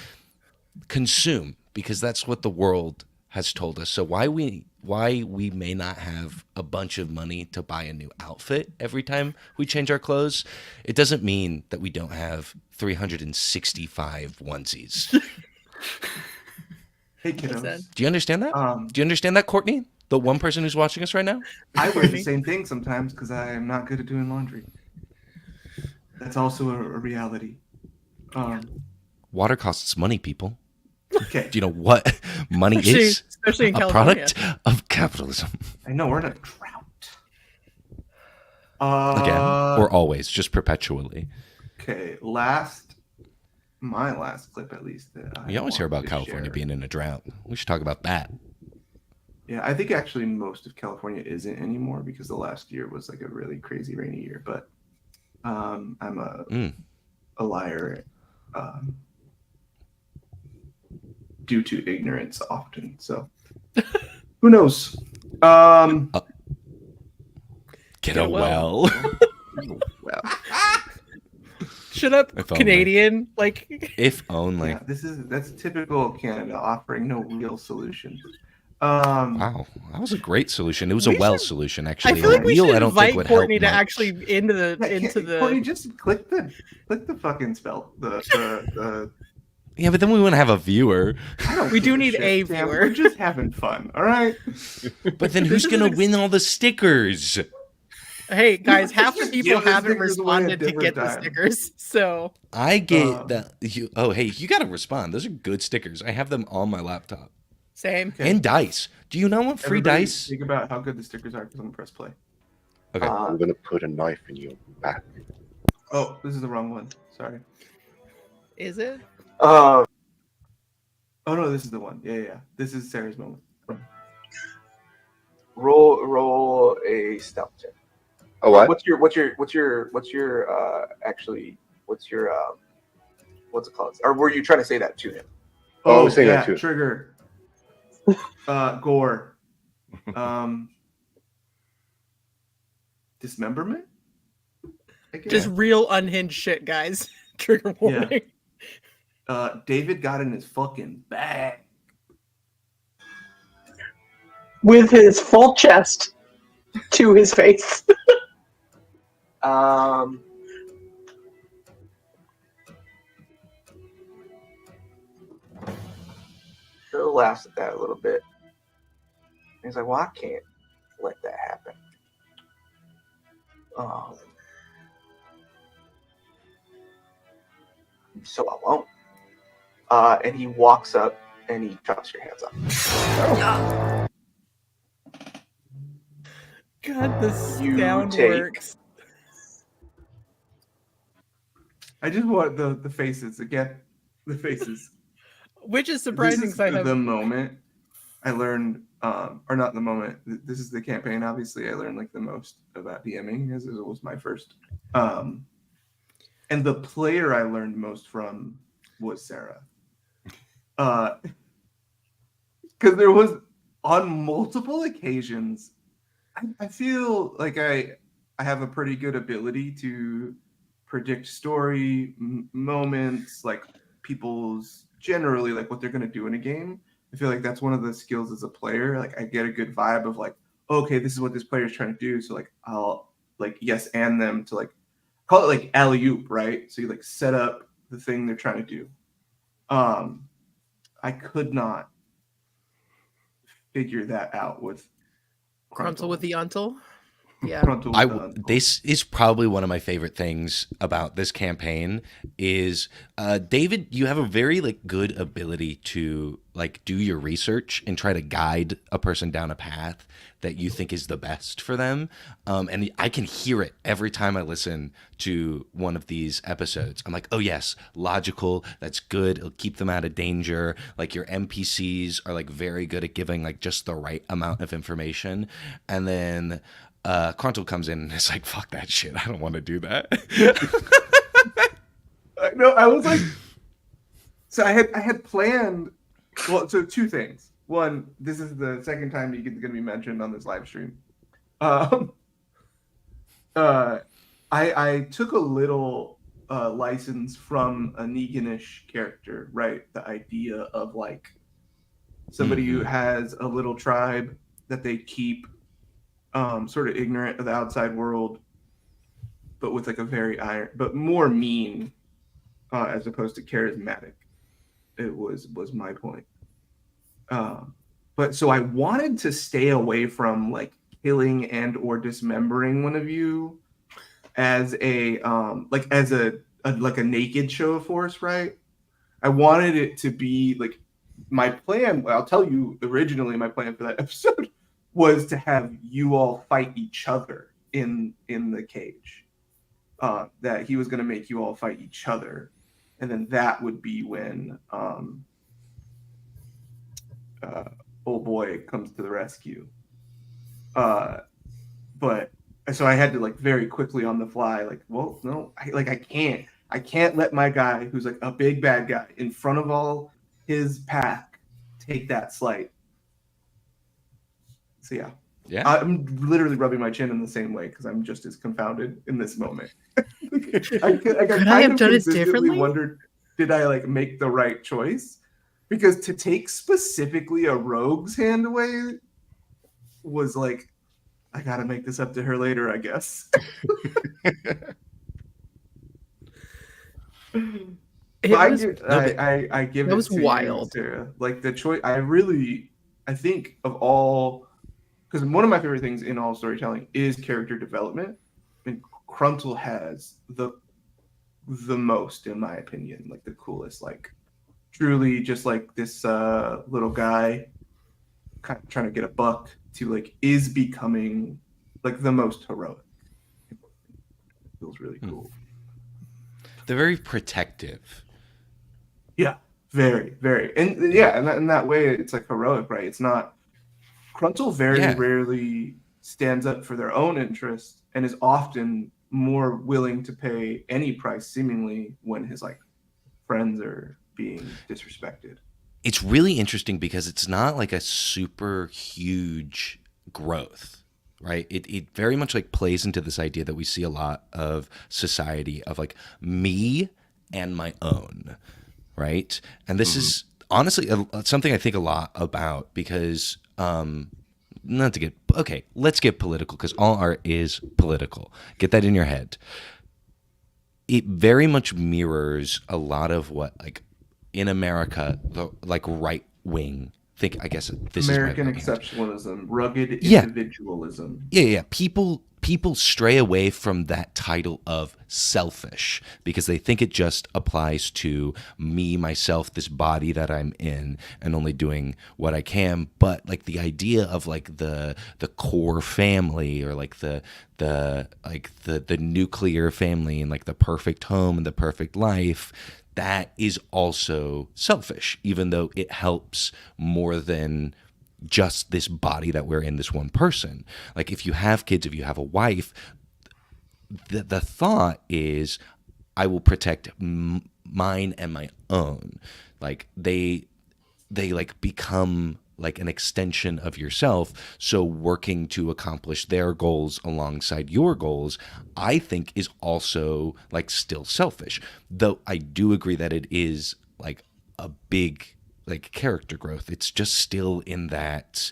consume because that's what the world has told us. So why we may not have a bunch of money to buy a new outfit every time we change our clothes, it doesn't mean that we don't have 365 onesies. Hey, kiddos. Do you understand that? Do you understand that, Courtney? The one person who's watching us right now? I wear the same thing sometimes because I am not good at doing laundry. That's also a reality. Water costs money, people. Okay. Do you know what money is? Especially in a California. product of capitalism. I know we're in a drought. Again, or always, just perpetually. Okay, my last clip at least. We always hear about California being in a drought. We should talk about that. Yeah, I think actually most of California isn't anymore because the last year was like a really crazy rainy year. But I'm a liar due to ignorance often. So who knows? Get a well. Well, Shut up, If only. Canadian. Like, If only. Yeah, that's typical Canada offering no real solutions. Wow, that was a great solution. It was a We well should- solution, I actually. feel like A we wheel, should I don't think invite would Courtney help to much. actually into Courtney, the. just click the fucking spell the Yeah, but then we wouldn't have a viewer. I don't We do give need shit, a Sam. viewer. We're just having fun, all right? But then who's This is gonna an win all the stickers? Hey guys, Yeah, half the just people give the haven't stickers away at responded to different get the times. stickers. So I get that. Oh, hey, you gotta respond. Those are good stickers. I have them on my laptop. same. Okay. And dice. Do you know what free Everybody dice? Think about how good the stickers are because I'm gonna press play. Okay. I'm gonna put a knife in your back. Oh, this is the wrong one. Sorry. Is it? Oh no, this is the one. Yeah. This is Sarah's moment. Roll a stealth check. Oh, what? What's your what's it called? Or were you trying to say that to him? Oh, I was saying yeah, that too. Trigger. Gore. Dismemberment? I guess. Just real unhinged shit, guys. Trigger warning. David got in his fucking bag. With his full chest to his face. Phil laughs at that a little bit. He's like, "Well, I can't let that happen." so I won't. And he walks up and he chops your hands off. God, the You sound take- works. I just want the faces again. The faces. Which is This surprising is because I have. the moment I learned, or not the moment. This is the campaign. Obviously, I learned like the most about DMing, as it was my first. And the player I learned most from was Sarah. Because there was on multiple occasions, I feel like I have a pretty good ability to predict story moments, like people's generally like what they're going to do in a game. I feel like that's one of the skills as a player. Like I get a good vibe of like, okay, this is what this player is trying to do. So like I'll like yes and them to like call it like alley-oop, right? So you like set up the thing they're trying to do. I could not figure that out with Gruntle with the untle. Yeah. Gruntle with the uncle. This is probably one of my favorite things about this campaign is David, you have a very like good ability to like do your research and try to guide a person down a path that you think is the best for them. And I can hear it every time I listen to one of these episodes. I'm like, oh yes, logical. That's good. It'll keep them out of danger. Like your NPCs are like very good at giving like just the right amount of information. And then Cruntle comes in and it's like, fuck that shit. I don't want to do that. No, I was like, so I had planned. Well, so two things. One, this is the second time you're going to be mentioned on this live stream. I took a little license from a Neganish character, right? The idea of like somebody who has a little tribe that they keep sort of ignorant of the outside world, but with like a very iron, but more mean as opposed to charismatic. It was my point. But so I wanted to stay away from like killing and or dismembering one of you as a like as a like a naked show of force, right? I wanted it to be like my plan. I'll tell you originally my plan for that episode was to have you all fight each other in the cage. That he was going to make you all fight each other, and then that would be when old boy comes to the rescue. But so I had to like very quickly on the fly, like, well, no, I can't let my guy who's like a big bad guy in front of all his pack take that slight. So yeah. I'm literally rubbing my chin in the same way because I'm just as confounded in this moment. I kind of consistently wondered, did I like make the right choice? Because to take specifically a rogue's hand away was like, I gotta make this up to her later, I guess. I give it to wild. you, Sarah. Like the choice, I think of all, because one of my favorite things in all storytelling is character development, and Cruntle has the most, in my opinion, like the coolest, like truly just like this little guy kind of trying to get a buck to like is becoming like the most heroic. It feels really cool. They're very protective. Yeah, very, very. And yeah, in that way it's like heroic, right? It's not Cruntle very rarely stands up for their own interests and is often more willing to pay any price seemingly when his like friends are being disrespected. It's really interesting because it's not like a super huge growth, right? It very much like plays into this idea that we see a lot of society of like me and my own, right? And this is honestly something I think a lot about because not to get okay, let's get political because all art is political. Get that in your head. It very much mirrors a lot of what like in America, the like right wing. Think I guess this American is my exceptionalism, rugged Yeah. individualism. Yeah. People people stray away from that title of selfish because they think it just applies to me, myself, this body that I'm in, and only doing what I can. But like the idea of like the core family, or like the nuclear family, and like the perfect home and the perfect life, that is also selfish, even though it helps more than just this body that we're in, this one person. Like if you have kids, if you have a wife, the thought is, I will protect mine and my own. Like they like become like an extension of yourself. So working to accomplish their goals alongside your goals, I think is also like still selfish. Though I do agree that it is like a big like character growth. It's just still in that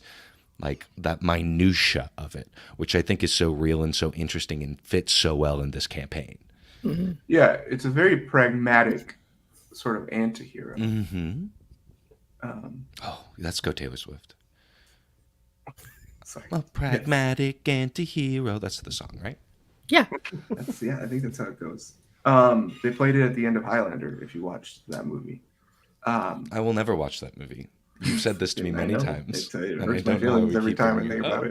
like that minutia of it, which I think is so real and so interesting and fits so well in this campaign. Mm-hmm. Yeah, it's a very pragmatic sort of anti-hero. Mm-hmm. Oh, let's go Taylor Swift. Sorry. A pragmatic anti-hero. That's the song, right? Yeah. I think that's how it goes. They played it at the end of Highlander, if you watched that movie. I will never watch that movie. You've said this to me many times. It and I hurts my don't know why feelings we every keep time I bringing think it about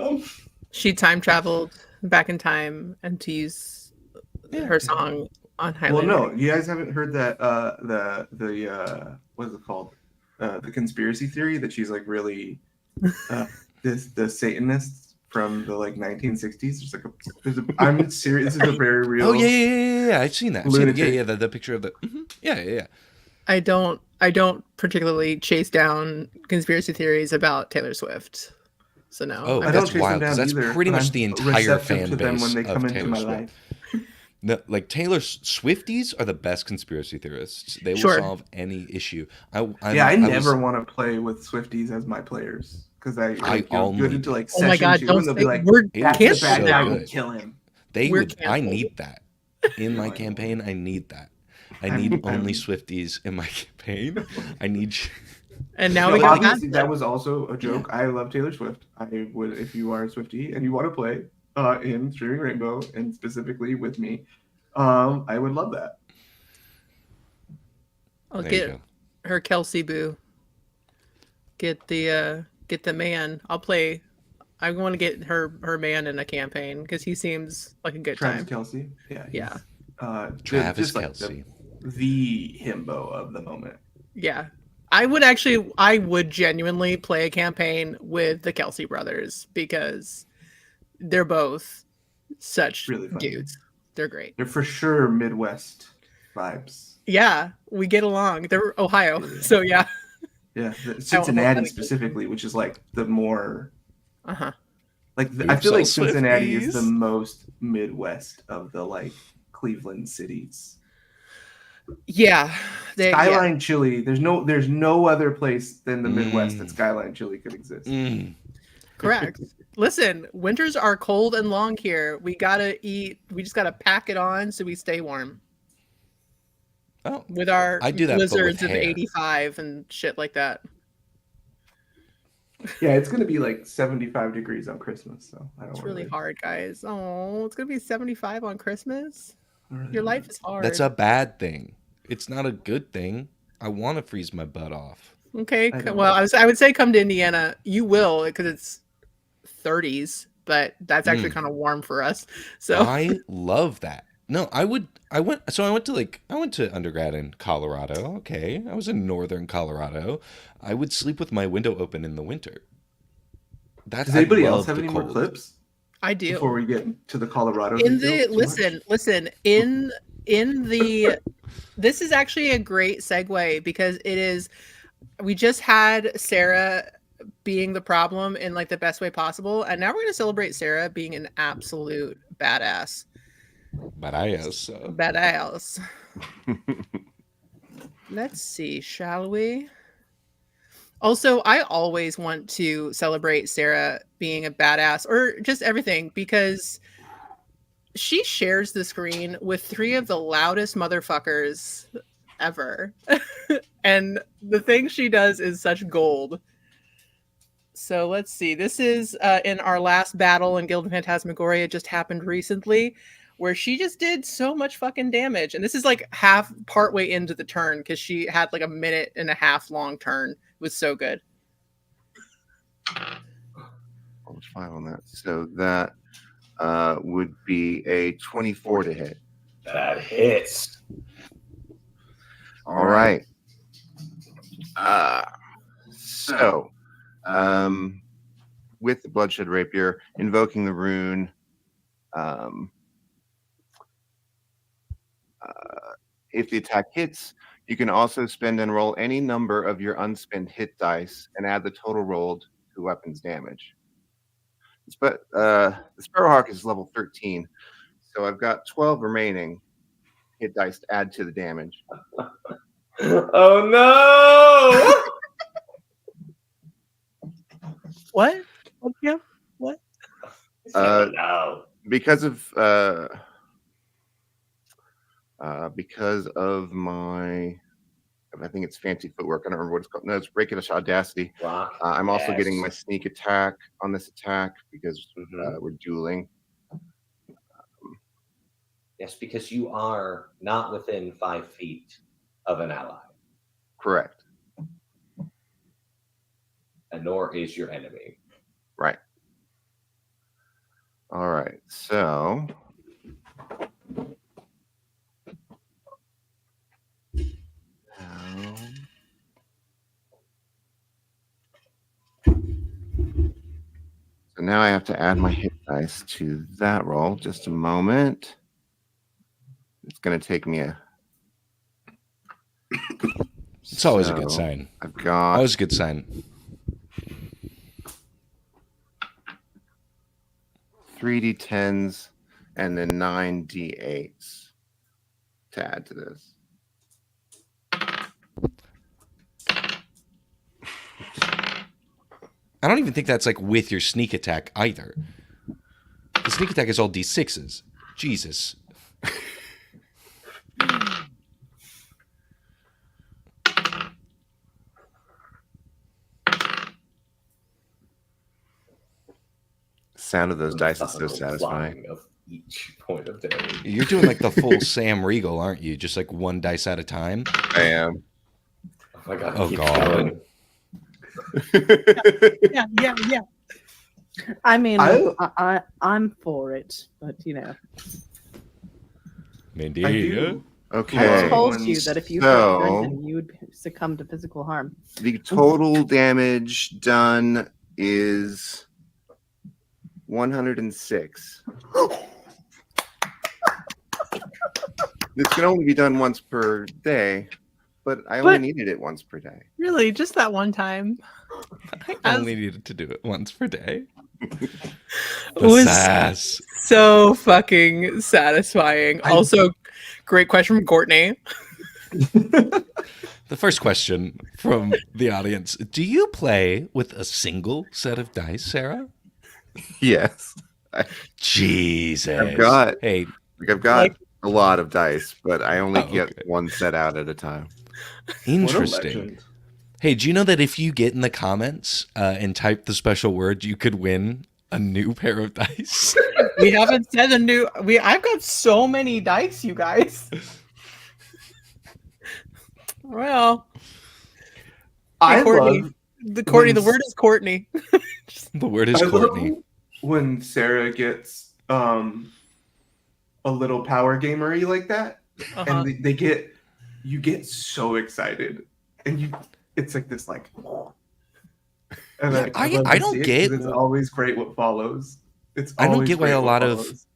up. it. She time traveled back in time and to use her song on Highlander. Well, no, you guys haven't heard that the what is it called? The conspiracy theory that she's like really the Satanists from the like 1960s. I'm serious. This is a very real. Oh yeah. I've seen that. I've seen it. Lunatic. Yeah. The picture of the. Yeah. I don't particularly chase down conspiracy theories about Taylor Swift. So no. Oh, I don't that's chase wild them because down that's either, pretty but much I'm the entire receptive fan to them base when they of come into Taylor my Swift. life. No, like Taylor Swifties are the best conspiracy theorists. They will Sure. solve any issue. I never want to play with Swifties as my players because I get only into like Oh my session God! 2 Don't and they'll say be like, we're It "That's the is bad so guy. canceled. We'll good. kill him." We're I canceled. need that in my No, I know. campaign. I need that. I I'm- need only I'm- Swifties in my campaign. I need. And now No, we got obviously, that. that was also a joke. I love Taylor Swift. I would, if you are a Swiftie and you want to play in Streaming Rainbow and specifically with me, I would love that. I'll There you get go. her Kelsey boo. Get the man. I'll play. I want to get her man in a campaign because he seems like a good Travis time. Kelce. Yeah. Yeah. Travis just like Kelce. the himbo of the moment. Yeah. I would genuinely play a campaign with the Kelsey brothers because they're both such Really funny. dudes. They're great. They're for sure Midwest vibes. Yeah, we get along. They're Ohio, so yeah. Yeah, I Cincinnati won't- specifically, which is like the more Uh-huh. like I feel like Oops, all Cincinnati is the Swifties. most Midwest of the like Cleveland cities. Yeah. Skyline Chili. There's no other place than the Midwest that Mm. Skyline Chili could exist. Correct. Listen, winters are cold and long here. We gotta eat. We just gotta pack it on so we stay warm. Oh, With our I do that, but with blizzards of hair. 85 and shit like that. Yeah, it's gonna be like 75 degrees on Christmas, so I don't. It's wanna really wait. hard, guys. Oh, it's gonna be 75 on Christmas. I really Your don't life know. is hard. that's a bad thing. It's not a good thing. I want to freeze my butt off. Okay. I don't Well, know. I would say come to Indiana. You will because it's 30s, but that's actually kind of warm for us. So I love that. No, I went to undergrad in Colorado. Okay. I was in northern Colorado. I would sleep with my window open in the winter. Does anybody I else love have the any more cold. clips I do. before we get to the Colorado? In details the too much? listen in the this is actually a great segue because it is we just had Sarah being the problem in like the best way possible, and now we're going to celebrate Sarah being an absolute badass. But I guess Badass. Let's see, shall we? Also, I always want to celebrate Sarah being a badass or just everything because she shares the screen with 3 of the loudest motherfuckers ever. And the thing she does is such gold. So let's see. This is in our last battle in Guild of Phantasmagoria. It just happened recently, where she just did so much fucking damage. And this is like partway into the turn because she had like a minute and a half long turn. It was so good. Almost 5 on that. So that would be a 24 to hit. That hits. All right. So, with the Bloodshed Rapier, invoking the rune, if the attack hits, you can also spend and roll any number of your unspent hit dice and add the total rolled to weapons damage. But the Sparrowhawk is level 13, so I've got 12 remaining hit dice to add to the damage. Oh no! What? Okay. What? No. Because of my, I think it's fancy footwork. I don't remember what it's called. No, it's Rakish Audacity. Rock. I'm also Yes. getting my sneak attack on this attack because we're dueling. Yes, because you are not within 5 feet of an ally, Correct. and nor is your enemy. Right. All right. So. So now I have to add my hit dice to that roll. Just a moment. It's going to take me a. It's always a good sign. I've got. Always a good sign. 3d10s and then 9d8s to add to this. I don't even think that's like with your sneak attack either. The sneak attack is all d6s. Jesus. Sound of those dice is so satisfying. Of each point of damage. You're doing like the full Sam Riegel, aren't you? Just like one dice at a time. I am. Oh my god! Oh, keep God. going. Yeah. I mean, I- I'm for it, but you know, Mindy. I do. Okay. I Okay. told you that if you So- hurt Brendan, you would succumb to physical harm. The total damage done is 106. This can only be done once per day, but I only But- needed it once per day. Really, just that one time. I only needed to do it once per day. It The was sass. so fucking satisfying. Also, great question from Courtney. The first question from the audience: do you play with a single set of dice, Sarah? Yes. Jesus. I've got Hey, I've got Like- a lot of dice, but I only Oh, get okay. one set out at a time. interesting. Hey, do you know that if you get in the comments and type the special word, you could win a new pair of dice? We haven't said a new. I've got so many dice, you guys. Well, I Courtney. love Courtney. The when- word is Courtney. The word is I Courtney. love when Sarah gets a little power gamery like that, Uh-huh. and you get so excited, and it's like this like. And Yeah, love I to don't see it get- 'cause it's always great what follows. It's I don't always get why great a what lot of- follows.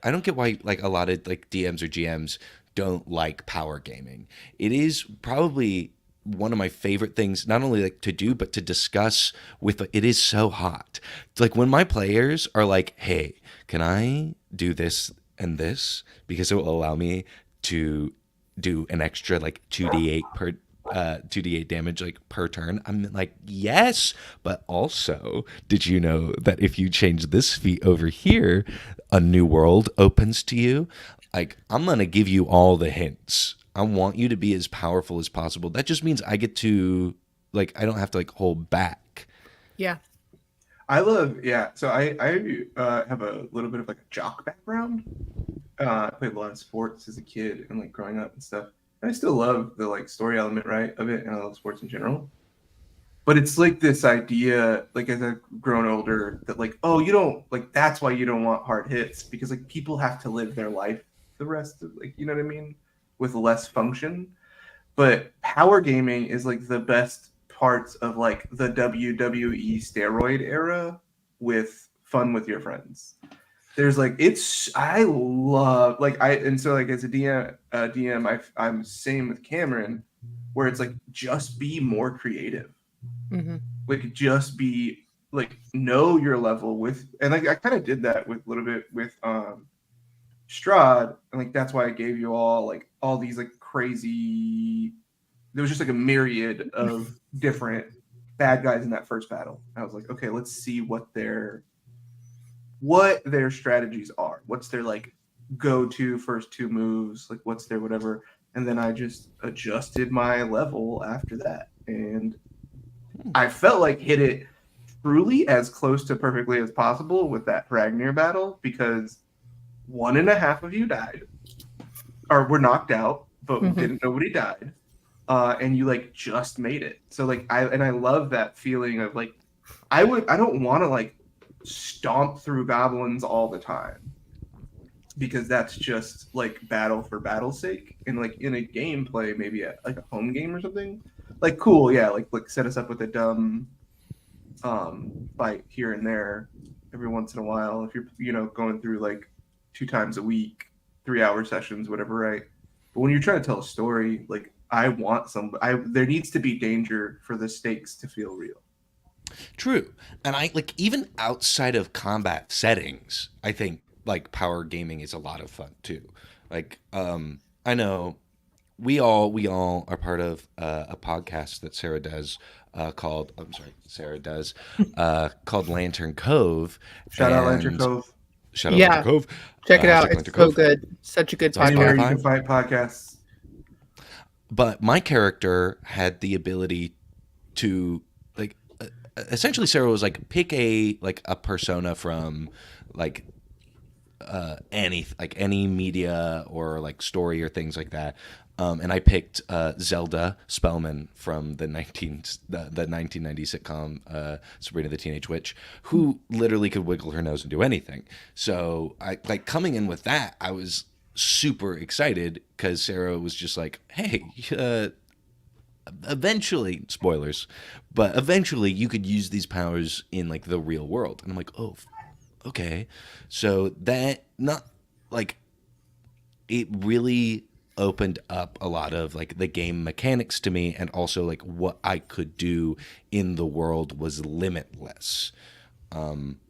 I don't get why like a lot of like DMs or GMs don't like power gaming. It is probably one of my favorite things, not only like to do, but to discuss with. It is so hot. It's like when my players are like, "Hey, can I do this and this because it will allow me to do an extra like 2d8 per 2d8 damage like per turn." I'm like, yes, but also, did you know that if you change this feat over here, a new world opens to you? Like, I'm gonna give you all the hints. I want you to be as powerful as possible. That just means I get to like, I don't have to like hold back. Yeah. I love, yeah. So I have a little bit of like a jock background. I played a lot of sports as a kid and like growing up and stuff. And I still love the like story element, right, of it, and I love sports in general. But it's like this idea, like as I've grown older, that like, oh, you don't like that's why you don't want hard hits because like people have to live their life the rest of like you know what I mean with less function. But power gaming is like the best parts of like the WWE steroid era with fun with your friends. There's like it's I love like I and so like as a DM I'm same with Cameron where it's like just be more creative, Mm-hmm. like just be like know your level with and like I kind of did that with a little bit with Strahd and like that's why I gave you all these like crazy there was just like a myriad of different bad guys in that first battle. I was like, okay, let's see what their strategies are. What's their like go to first two moves? Like what's their whatever. And then I just adjusted my level after that. And I felt like hit it truly as close to perfectly as possible with that Ragnir battle because 1.5 of you died or were knocked out, but nobody died. And you like just made it. So like I love that feeling of like I don't want to like stomp through goblins all the time because that's just like battle for battle's sake. And like in a gameplay, maybe like a home game or something, like cool, yeah, like set us up with a dumb fight here and there every once in a while if you're going through like 2 times a week, 3-hour sessions, whatever, right? But when you're trying to tell a story, like there needs to be danger for the stakes to feel real. True. And I like even outside of combat settings, I think like power gaming is a lot of fun too. Like I know we all are part of a podcast that Sarah does called Sarah does called Lantern Cove. Shout out Lantern Cove. Shout out Yeah. Lantern Cove. Check it out. Lantern It's so Cove. good. Such a good It's on Anywhere podcast. you Spotify. can find podcasts. But my character had the ability to like essentially Sarah was like pick a persona from like any media or like story or things like that. And I picked Zelda Spellman from the 1990 sitcom Sabrina the Teenage Witch, who literally could wiggle her nose and do anything. So I like coming in with that, I was super excited because Sarah was just like, "Hey, eventually, spoilers, but eventually you could use these powers in like the real world." And I'm like, "Oh, okay." So that not like it really opened up a lot of like the game mechanics to me, and also like what I could do in the world was limitless.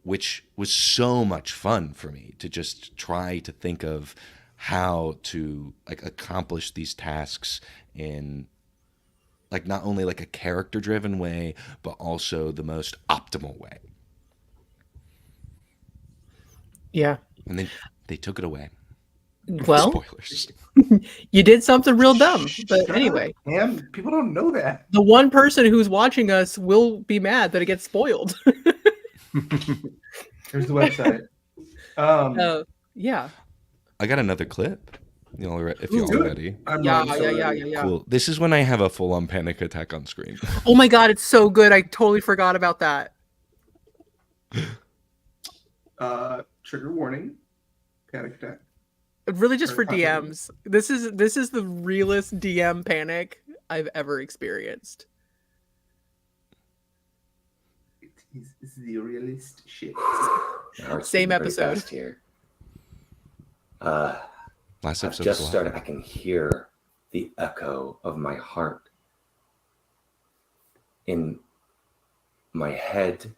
Which was so much fun for me to just try to think of how to like accomplish these tasks in like not only like a character driven way but also the most optimal way. Yeah. And then they took it away. Well, Spoilers. you did something real dumb. But Shut anyway, up, man. People don't know that. the one person who's watching us will be mad that it gets spoiled. Here's the website. Yeah. I got another clip. If Ooh, y'all do are it. ready. I'm Yeah, so ready. yeah. Cool. This is when I have a full on panic attack on screen. Oh my god, it's so good. I totally forgot about that. Trigger warning. Panic attack. Really just for Or possibly. DMs. This is the realest DM panic I've ever experienced. It's the realist shit. Same episode. Here. Last I've episode just was started. I can hear the echo of my heart in my head.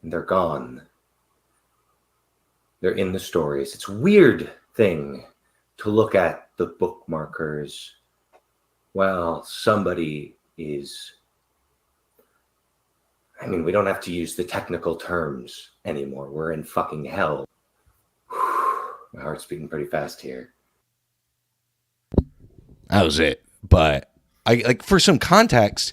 And they're gone. They're in the stories. It's a weird thing to look at the bookmarkers while somebody is. I mean, we don't have to use the technical terms anymore. We're in fucking hell. My heart's beating pretty fast here. That was it. But I like for some context,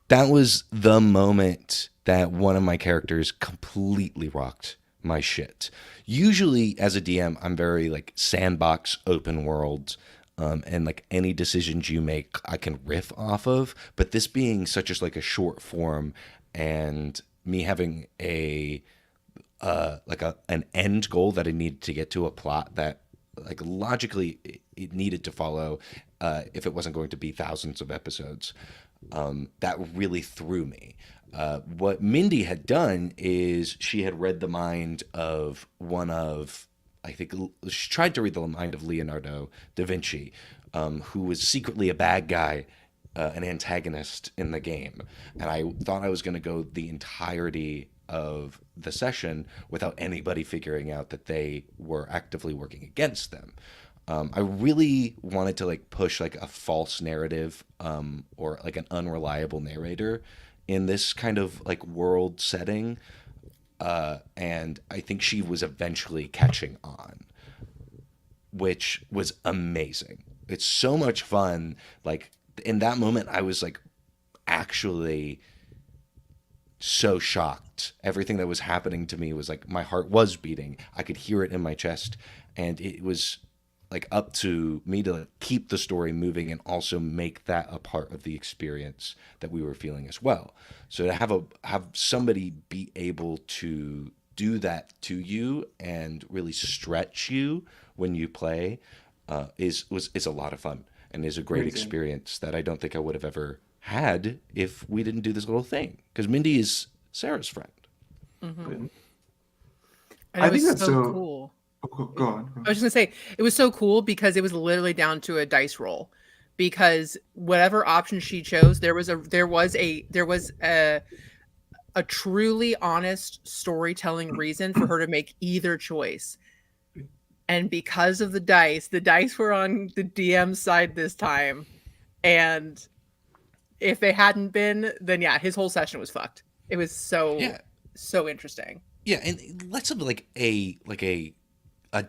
that was the moment that one of my characters completely rocked my shit. Usually, as a DM, I'm very like sandbox, open world, and like any decisions you make, I can riff off of. But this being such as like a short form, and me having a like an end goal that I needed to get to, a plot that like logically it needed to follow, if it wasn't going to be thousands of episodes. That really threw me. What Mindy had done is she had read the mind of one of, I think she tried to read the mind of Leonardo da Vinci, who was secretly a bad guy, an antagonist in the game. And I thought I was going to go the entirety of the session without anybody figuring out that they were actively working against them. I really wanted to like push like a false narrative, or like an unreliable narrator in this kind of like world setting, and I think she was eventually catching on, which was amazing. It's so much fun. Like in that moment, I was like actually so shocked. Everything that was happening to me was like my heart was beating. I could hear it in my chest, and it was like up to me to like keep the story moving and also make that a part of the experience that we were feeling as well. So to have somebody be able to do that to you and really stretch you when you play, is a lot of fun and is a great Amazing. experience that I don't think I would have ever had if we didn't do this little thing. Because Mindy is Sarah's friend. And I it think was that's so so. cool. Go on. I was just gonna say it was so cool because it was literally down to a dice roll. Because whatever option she chose, there was a truly honest storytelling reason for her to make either choice. And because of the dice were on the DM side this time. And if they hadn't been, then yeah, his whole session was fucked. It was Yeah, so interesting. yeah, and less of like a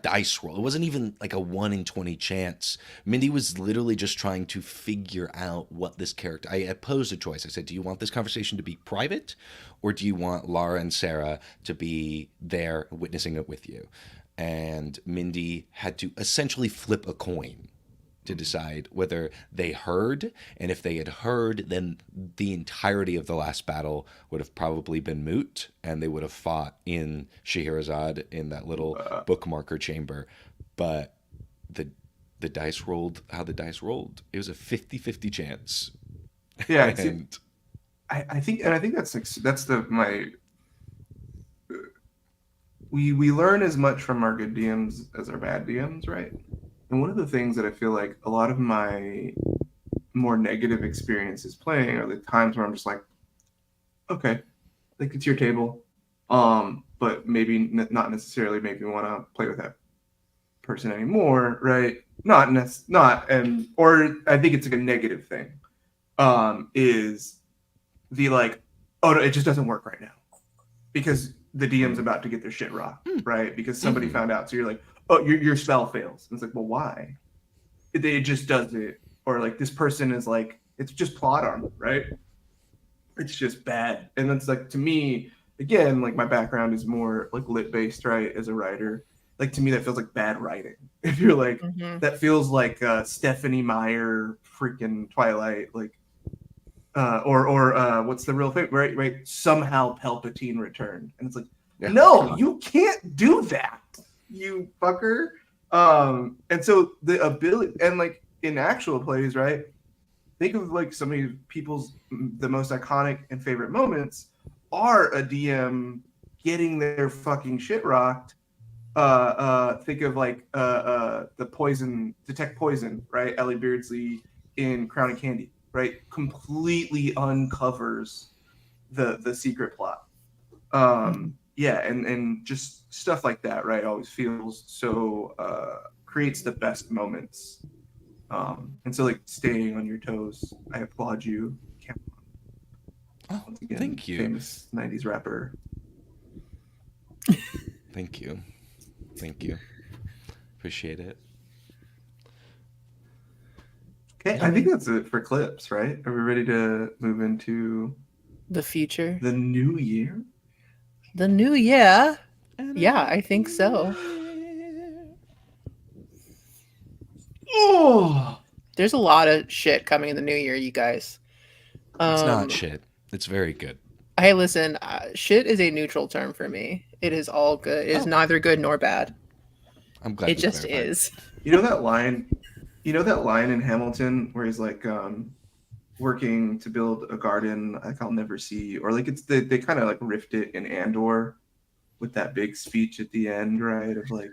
dice roll. It wasn't even like a 1 in 20 chance. Mindy was literally just trying to figure out what this character. I posed a choice. I said, "Do you want this conversation to be private, or do you want Lara and Sarah to be there witnessing it with you?" And Mindy had to essentially flip a coin to decide whether they heard, and if they had heard, then the entirety of the last battle would have probably been moot, and they would have fought in Scheherazade in that little bookmarker chamber. But the the dice rolled how the dice rolled. It was a 50-50 chance. Yeah, And I think, and I think that's like, that's the my. We learn as much from our good DMs as our bad DMs, right? And one of the things that I feel like a lot of my more negative experiences playing are the times where I'm just like, okay, like it's your table, but maybe not necessarily make me want to play with that person anymore, right? Not, and or I think it's like a negative thing. Is the like, oh no, it just doesn't work right now because the DM's about to get their shit rocked, right? Because somebody found out, so you're like, oh, your spell fails. And it's like, well, why? It just does it, or like this person is like, it's just plot armor, right? It's just bad, and it's like, to me, again, like my background is more like lit based, right? As a writer, like to me that feels like bad writing. If you're like, that feels like Stephanie Meyer, freaking Twilight, like. Or what's the real thing? Right. Somehow Palpatine returned, and it's like, Yeah. no, you can't do that, you fucker. And so the ability, and like in actual plays, right? Think of like some of people's the most iconic and favorite moments are a DM getting their fucking shit rocked. Think of like the poison, detect poison, right? Ellie Beardsley in Crown and Candy, right? Completely uncovers the secret plot. Yeah, and just stuff like that, right? Always feels so creates the best moments. And so like staying on your toes, I applaud you. oh, Once again, thank you. famous 90s rapper. Thank you. Thank you. Appreciate it. Okay, I think that's it for clips, right? Are we ready to move into The future. the new year? The new year. Yeah, I think so. Oh, There's a lot of shit coming in the new year, you guys. It's not shit. It's very good. Hey, listen, shit is a neutral term for me. It is all good. It is neither good nor bad. I'm glad It we just clarified. is. you know that line? You know that line in Hamilton where he's like working to build a garden like I'll never see, or like it's they kind of like riffed it in Andor with that big speech at the end, right? Of like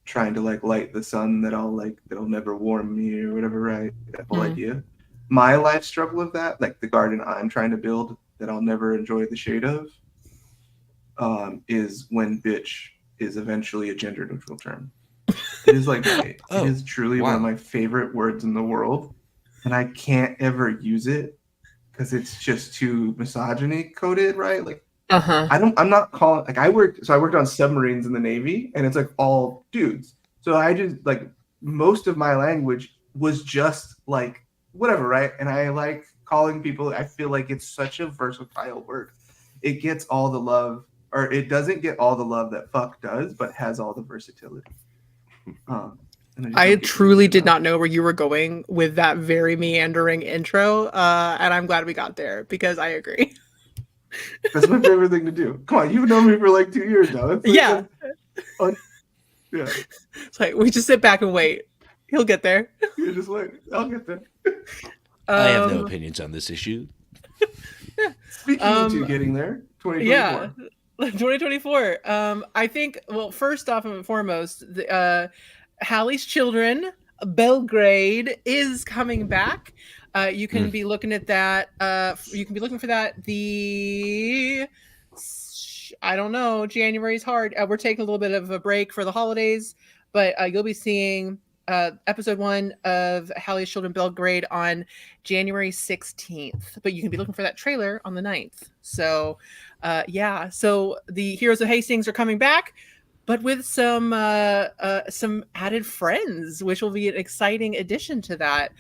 trying to like light the sun that'll never warm me or whatever, right? That whole idea. My life struggle of that, like the garden I'm trying to build that I'll never enjoy the shade of, is when bitch is eventually a gender neutral term. It is like it is truly one of my favorite words in the world, and I can't ever use it because it's just too misogyny coded, right? Like I'm not calling like I worked on submarines in the Navy, and it's like all dudes. So I just like most of my language was just like whatever, right? And I like calling people. I feel like it's such a versatile word. It gets all the love, or it doesn't get all the love that fuck does, but has all the versatility. I truly did not know where you were going with that very meandering intro, and I'm glad we got there because I agree. That's my favorite thing to do. Come on, you've known me for like 2 years now. It's like yeah. Yeah. It's like we just sit back and wait. He'll get there. You just wait. I'll get there. I have no opinions on this issue. Speaking of you getting there, 2024. Yeah. 2024. I think, well, first off and foremost, Hallie's Children, Belgrade is coming back. You can be looking at that. You can be looking for that. I don't know. January's hard. We're taking a little bit of a break for the holidays, but you'll be seeing episode 1 of Hallie's Children Belgrade on January 16th. But you can be looking for that trailer on the 9th. So, yeah. So the Heroes of Hastings are coming back, but with some added friends, which will be an exciting addition to that.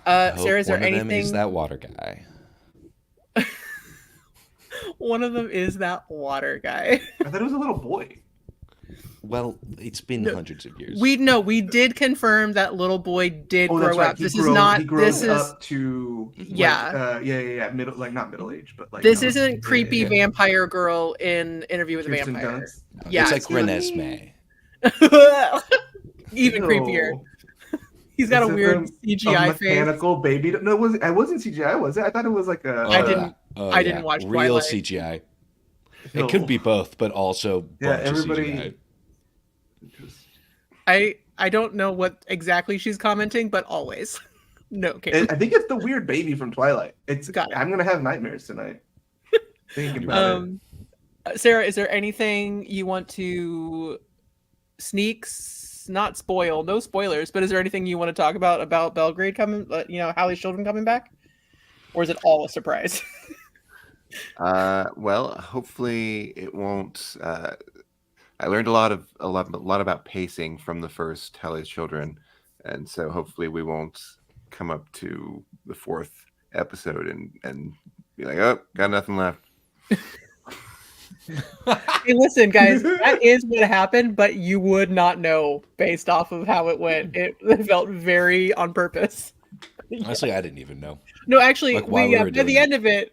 Sarah, is there anything? One of them is that water guy. One of them is that water guy. I thought it was a little boy. Well, it's been hundreds of years. We did confirm that little boy did grow up. He grows up to middle, like not middle age, but like this isn't creepy vampire girl in Interview with a Vampire. Dunst. Yeah, it's like Renesmee. Even creepier. He's got a weird CGI face. Mechanical baby. No, I wasn't CGI, was it? I thought it was like a. I didn't watch real Twilight. CGI. It could be both, but also everybody. I don't know what exactly she's commenting, but always. No, okay. I think it's the weird baby from Twilight. I'm gonna have nightmares tonight. Thinking about it. Sarah, is there anything you want to not spoil, no spoilers, but is there anything you want to talk about Belgrade coming, Hallie's Children coming back? Or is it all a surprise? Well, hopefully it won't. I learned a lot about pacing from the first Hallie's Children, and so hopefully we won't come up to the 4th episode and be like, oh, got nothing left. Hey, listen, guys, that is what happened, but you would not know based off of how it went. It felt very on purpose. Honestly, I didn't even know. No, actually, like, by the end of it,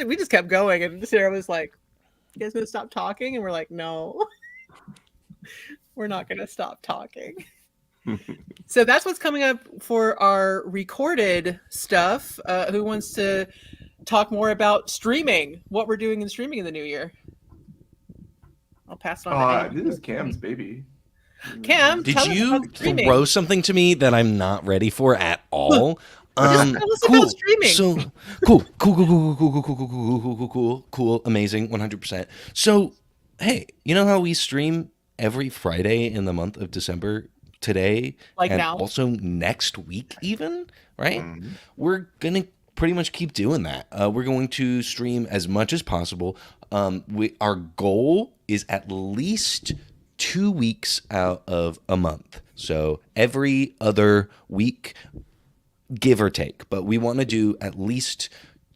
we just kept going, and Sarah was like, "You guys gonna stop talking?" And we're like, "No, we're not gonna stop talking." So that's what's coming up for our recorded stuff. Who wants to talk more about streaming? What we're doing in streaming in the new year? I'll pass it on. This is Cam's baby. Cam, did you throw something to me that I'm not ready for at all? Cool. So cool, amazing, 100%. So, hey, you know how we stream every Friday in the month of December? Today, like and now, also next week, even, right? We're gonna pretty much keep doing that. We're going to stream as much as possible. Our goal is at least 2 weeks out of a month. So every other week, give or take. But we want to do at least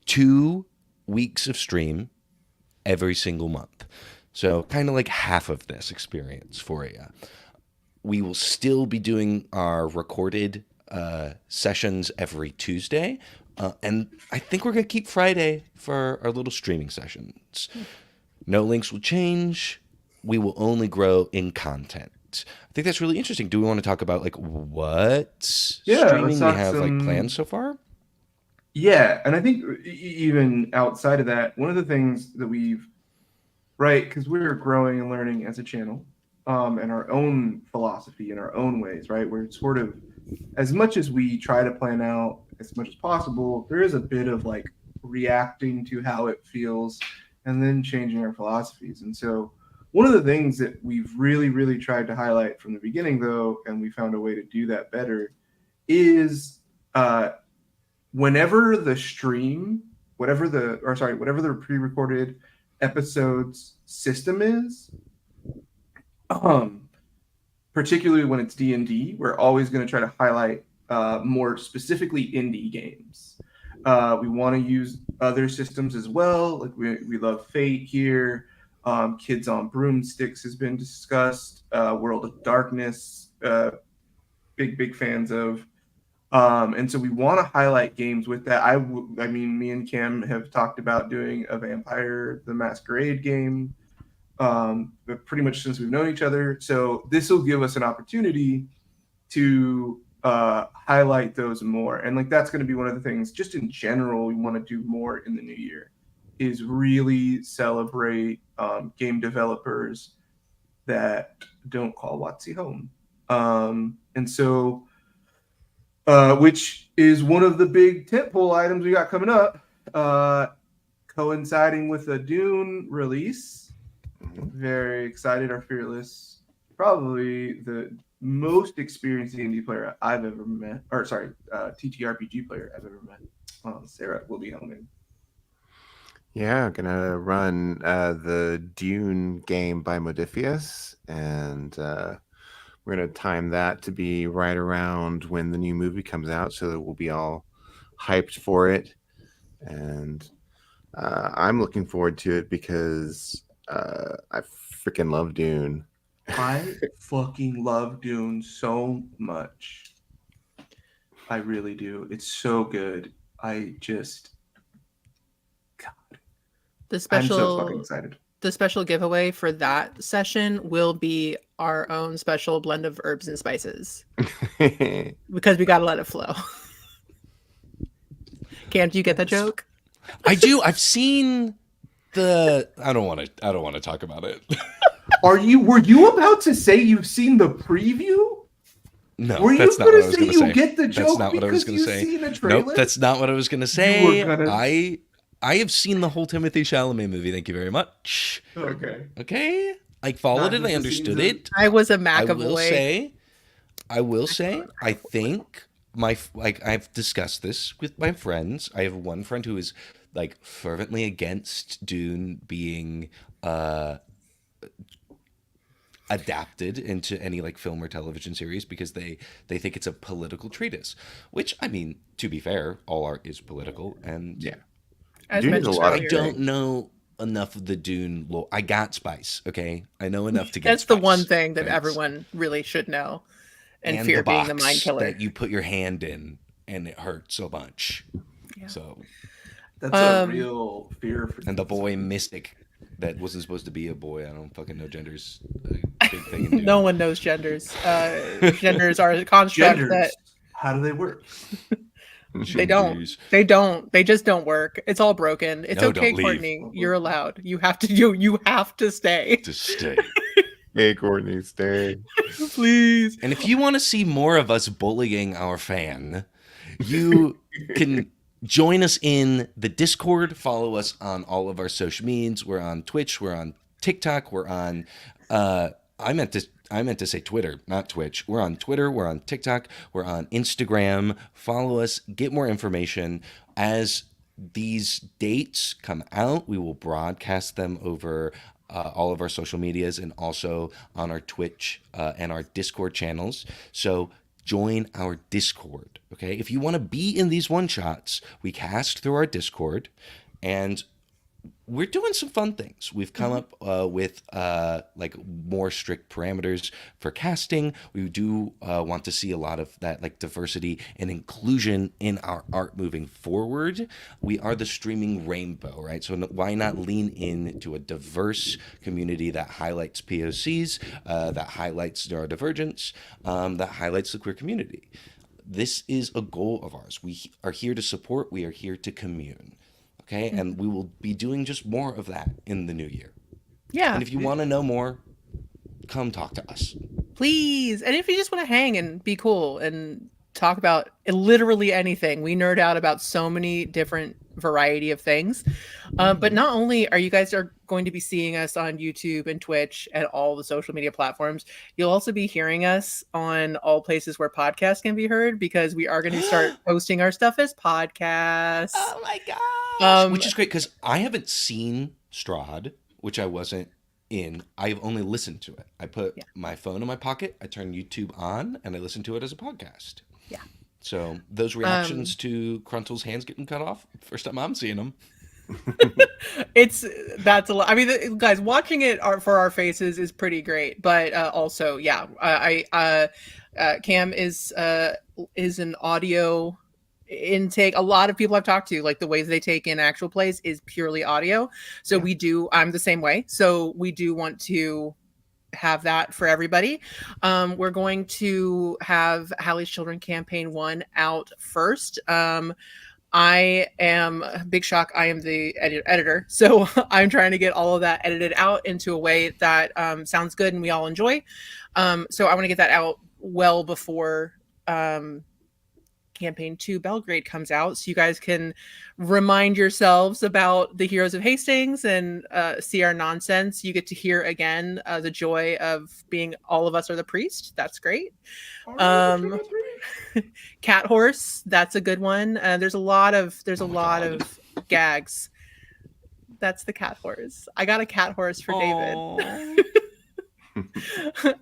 2 weeks of stream every single month. So kind of like half of this experience for you. We will still be doing our recorded sessions every Tuesday. And I think we're going to keep Friday for our little streaming sessions. No links will change. We will only grow in content. I think that's really interesting. Do we want to talk about like what Yeah, let's streaming we talk have like some- planned so far? Yeah, and I think even outside of that, one of the things that we've, right, because we're growing and learning as a channel, and our own philosophy in our own ways, right? We're sort of, as much as we try to plan out as much as possible, there is a bit of like reacting to how it feels and then changing our philosophies. And so one of the things that we've really tried to highlight from the beginning, though, and we found a way to do that better, is whenever the stream, whatever the pre-recorded episodes system is, particularly when it's D&D, we're always going to try to highlight more specifically indie games. We want to use other systems as well. Like we love Fate here. Kids on Broomsticks has been discussed. World of Darkness, big fans of. And so we want to highlight games with that. I mean, me and Cam have talked about doing a Vampire the Masquerade game, but pretty much since we've known each other. So this will give us an opportunity to highlight those more. And like that's going to be one of the things, just in general, we want to do more in the new year, is really celebrate game developers that don't call WotC home. And so, which is one of the big tentpole items we got coming up, coinciding with a Dune release. Very excited. Our Fearless, probably the most experienced D&D player I've ever met, or sorry, TTRPG player I've ever met. Sarah will be helming. Yeah, gonna run the Dune game by Modiphius, and we're gonna time that to be right around when the new movie comes out, so that we'll be all hyped for it. And I'm looking forward to it because I freaking love Dune. I fucking love Dune so much. I really do. It's so good. I just, God, The I'm so fucking special excited. the special giveaway for that session will be our own special blend of herbs and spices because we gotta let it flow. Cam, do you get that joke? I do. I've seen the. I don't want to talk about it. Were you about to say you've seen the preview? No, Were you that's not what I was say going to you say. get the That's joke not what I was because going to you've say. seen a trailer? Nope, that's not what I was going to You were say. gonna- I have seen the whole Timothy Chalamet movie. Thank you very much. Okay. Okay, I followed Not it. just I the understood scenes it. I was a I McAvoy. will say, I think I've discussed this with my friends. I have one friend who is like fervently against Dune being adapted into any like film or television series because they think it's a political treatise. Which, I mean, to be fair, all art is political, and Yeah. As Dune is a mentioned lot of I earlier. don't know enough of the Dune lore. I got spice, okay? I know enough to get That's the spice. one thing that Thanks. everyone really should know. And, And fear the being box the mind killer. that you put your hand in and it hurts so much. Yeah. So, That's a Um, real fear for and the boy me. Mystic that wasn't supposed to be a boy. I don't fucking know genders. A big thing in Dune. No one knows genders. Genders are a construct Genders. that How do they work? they don't. Genders. They don't. They just don't work. It's all broken. It's No, okay, don't leave. Courtney. You're allowed. You have to. You have to stay. To stay. Hey, Courtney, stay. Please. And if you want to see more of us bullying our fan, you can join us in the Discord. Follow us on all of our social medias. We're on Twitch. We're on TikTok. We're on. I meant to say Twitter, not Twitch. We're on Twitter. We're on TikTok. We're on Instagram. Follow us. Get more information as these dates come out. We will broadcast them over all of our social medias and also on our Twitch and our Discord channels. So join our Discord, okay? If you want to be in these one shots, we cast through our Discord, and we're doing some fun things. We've come up with like more strict parameters for casting. We do want to see a lot of that like diversity and inclusion in our art moving forward. We are the streaming rainbow, right? So why not lean into a diverse community that highlights POCs, that highlights neurodivergence, that highlights the queer community. This is a goal of ours. We are here to support. We are here to commune. Okay, and we will be doing just more of that in the new year. Yeah. And if you want to know more, come talk to us. Please. And if you just want to hang and be cool and talk about literally anything, we nerd out about so many different variety of things. But not only are you guys are going to be seeing us on YouTube and Twitch and all the social media platforms, you'll also be hearing us on all places where podcasts can be heard, because we are going to start posting our stuff as podcasts. Oh my gosh! Which is great because I haven't seen Strahd, which I wasn't in. I've only listened to it. I put my phone in my pocket, I turn YouTube on, and I listen to it as a podcast. Yeah. So those reactions to Cruntle's hands getting cut off, first time I'm seeing them. That's a lot. I mean, guys, watching it for our faces is pretty great, but also, yeah, Cam is an audio intake. A lot of people I've talked to, like the ways they take in actual plays is purely audio. So I'm the same way. So we do want to have that for everybody. We're going to have Hallie's Children Campaign 1 out first. I am big shock. I am the editor, so I'm trying to get all of that edited out into a way that sounds good and we all enjoy. So I want to get that out well before Campaign 2 Belgrade comes out, so you guys can remind yourselves about the Heroes of Hastings and see our nonsense. You get to hear again the joy of being all of us are the priest. That's great. Cat Horse, that's a good one. There's a lot of gags. That's the Cat Horse. I got a Cat Horse for David.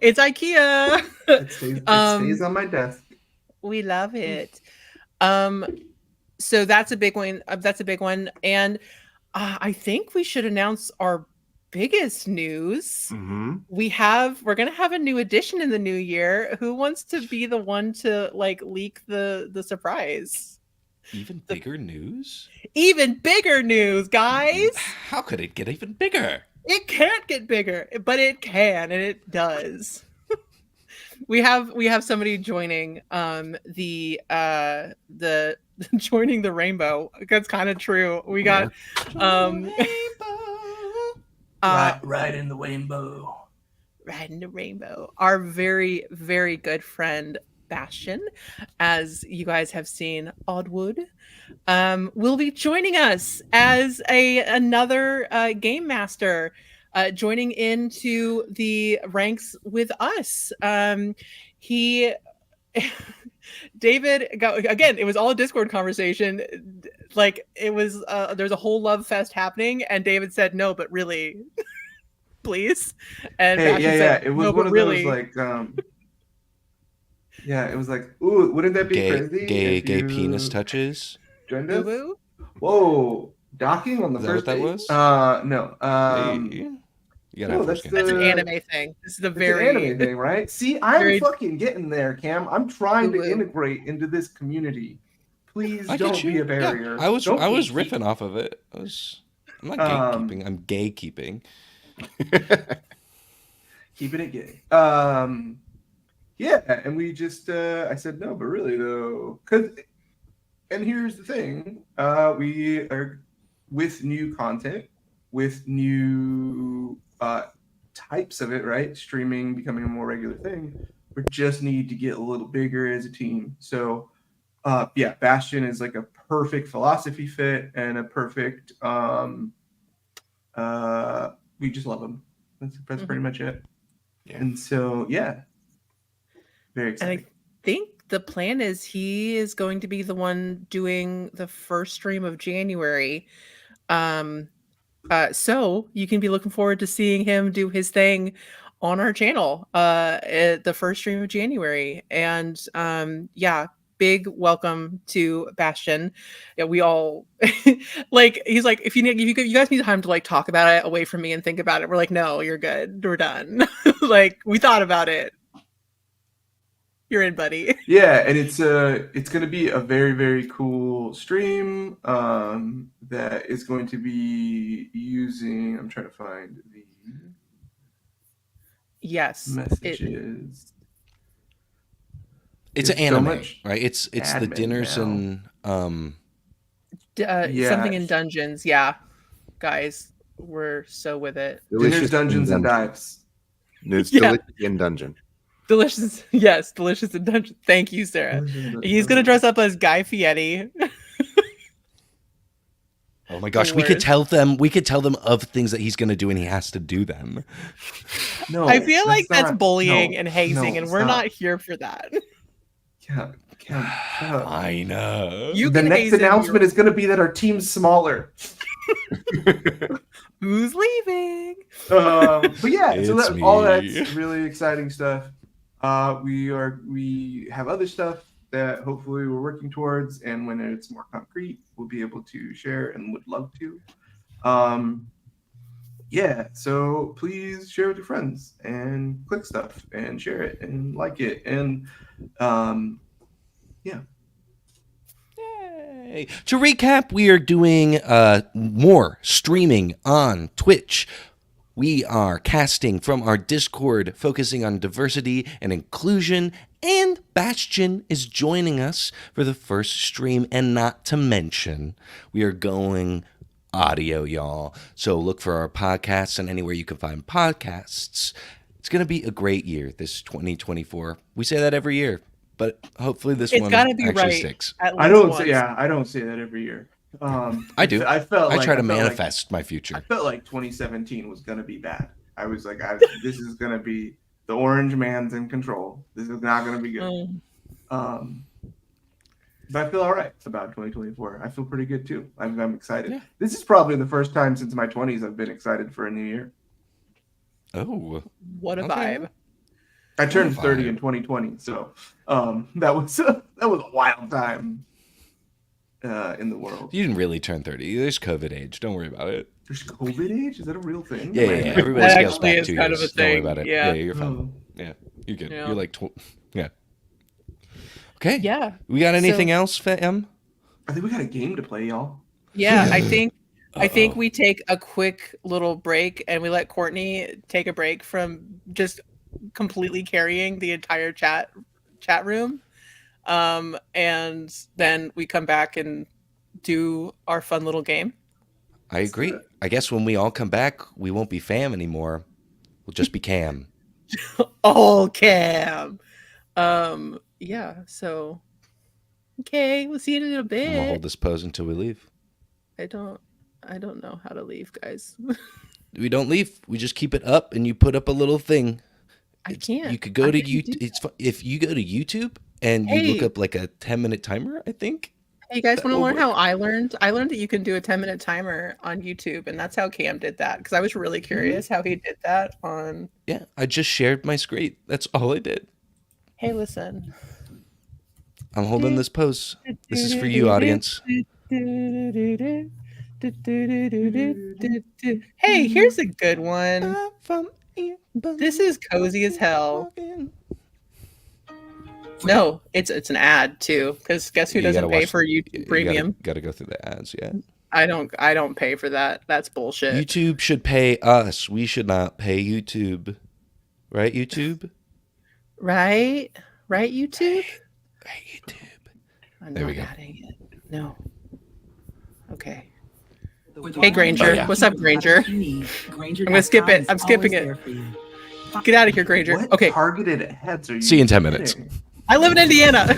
It's IKEA. It stays on my desk. We love it. So that's a big one. And I think we should announce our biggest news. We're gonna have a new edition in the new year. Who wants to be the one to like leak the surprise? Even bigger news? Even bigger news, guys. How could it get even bigger? It can't get bigger, but it can, and it does. We have somebody joining the joining the rainbow. That's kind of true. We got Ride in the rainbow. Riding the rainbow. Our very, very good friend Bastion, as you guys have seen, Oddwood, will be joining us as another game master. Joining into the ranks with us. He David again, it was all a Discord conversation. Like it was there's a whole love fest happening, and David said no, but really please. And said, it was no, one of really. those like it was like, ooh, wouldn't that be crazy? Gay penis touches. Joined us? Boo-boo? Whoa, docking on the Is first that what date? that was? No. You gotta have that's first That's the- an anime thing. This is the It's very an anime thing, right? See, I'm very- fucking getting there, Cam. I'm trying to Boo-boo. integrate into this community. Please I get don't you. be a barrier. Yeah, I was Don't riffing off of it. I'm not gatekeeping. I'm gay keeping. Keeping it gay. Yeah, and we just I said no, but really though, and here's the thing, we are with new content, with new types of it, right? Streaming becoming a more regular thing. We just need to get a little bigger as a team. So Bastion is like a perfect philosophy fit and a perfect we just love him. That's pretty much it. Yeah. And so very exciting. And I think the plan is he is going to be the one doing the first stream of January. So you can be looking forward to seeing him do his thing on our channel at the first stream of January. And yeah, big welcome to Bastion. Yeah, we all like he's like, if you guys need time to like talk about it away from me and think about it, we're like, no, you're good. We're done. Like we thought about it. You're in, buddy. Yeah, and it's gonna be a very, very cool stream that is going to be using. I'm trying to find the Yes. messages. It's an There's so anime, much right? It's the admin dinners now. and Yeah. Something in dungeons. Yeah. Guys, we're so with it. Dinners, Dungeons, and Dives. It's Yeah. delicious in dungeon. Delicious. Yes, delicious in dungeon. Thank you, Sarah. He's going to dress up as Guy Fieri. oh my gosh, we could tell them of things that he's going to do and he has to do them. No, I feel like that's not- bullying no, and hazing, no, and we're stop. not here for that. Yeah, shut up. I know. You The can next haze him, announcement is going to be that our team's smaller. who's leaving? But yeah, so It's all me. that's really exciting stuff. We have other stuff that hopefully we're working towards, and when it's more concrete, we'll be able to share and would love to. Yeah, so please share with your friends and click stuff and share it and like it and yeah. Yay. To recap, we are doing more streaming on Twitch. We are casting from our Discord, focusing on diversity and inclusion, and Bastion is joining us for the first stream. And not to mention, we are going audio, y'all. So look for our podcasts and anywhere you can find podcasts. It's going to be a great year, this 2024. We say that every year, but hopefully this It's one got to be actually right. sticks. At least I don't once. say I don't say that every year. I do. I felt I like try to I felt like- manifest my I future. felt like 2017 was gonna be bad. I was like, this is gonna be the orange man's in control. This is not gonna be good. But I feel all right about 2024. I feel pretty good too. I'm excited. Yeah. This is probably the first time since my 20s I've been excited for a new year. Oh, What a Okay. vibe. I turned Fine. 30 in 2020, so that was a wild time in the world. you didn't really turn 30. There's COVID age. Don't worry about it. There's COVID age? Is that a real thing? Yeah, Am I- yeah, yeah. Everybody That scales actually back is 2 kind of years. a Don't worry thing. about it. Yeah. You're fine. Oh. Yeah, you're good. Yeah. You're like, yeah. Okay. Yeah. We got anything else, fam? I think we got a game to play, y'all. Yeah, I think Uh-oh. we take a quick little break and we let Courtney take a break from just completely carrying the entire chat room. And then we come back and do our fun little game. I agree. I guess when we all come back, we won't be fam anymore. We'll just be Cam. All Cam. Yeah, so okay, we'll see you in a I'm gonna hold bit. this pose until we leave. I don't know how to leave, guys. We don't leave. We just keep it up, and you put up a little thing. I can't. You could go I to couldn't do YouTube. If you go to YouTube and you look Hey. up like a 10-minute timer, I think. Hey, you guys That want to will learn work. how I learned? I learned that you can do a 10-minute timer on YouTube, and that's how Cam did that. Because I was really curious how he did that on. Yeah, I just shared my screen. That's all I did. Hey, listen. I'm holding this pose. This is for you, audience. Hey, here's a good one. This is cozy as hell. No, it's an ad too. Because guess who You gotta doesn't pay watch- for YouTube Premium? Gotta go through the ads, yeah. I don't pay for that. That's bullshit. YouTube should pay us. We should not pay YouTube. Right, YouTube? Right, YouTube. Right, YouTube. I'm There not we go. adding it. No. Okay. Hey, Granger. Oh, yeah. What's up, Granger? I'm gonna skip it. I'm skipping it. Get out of here, Granger. What Okay. targeted ads are you See you in 10 minutes. getting? I live in Indiana.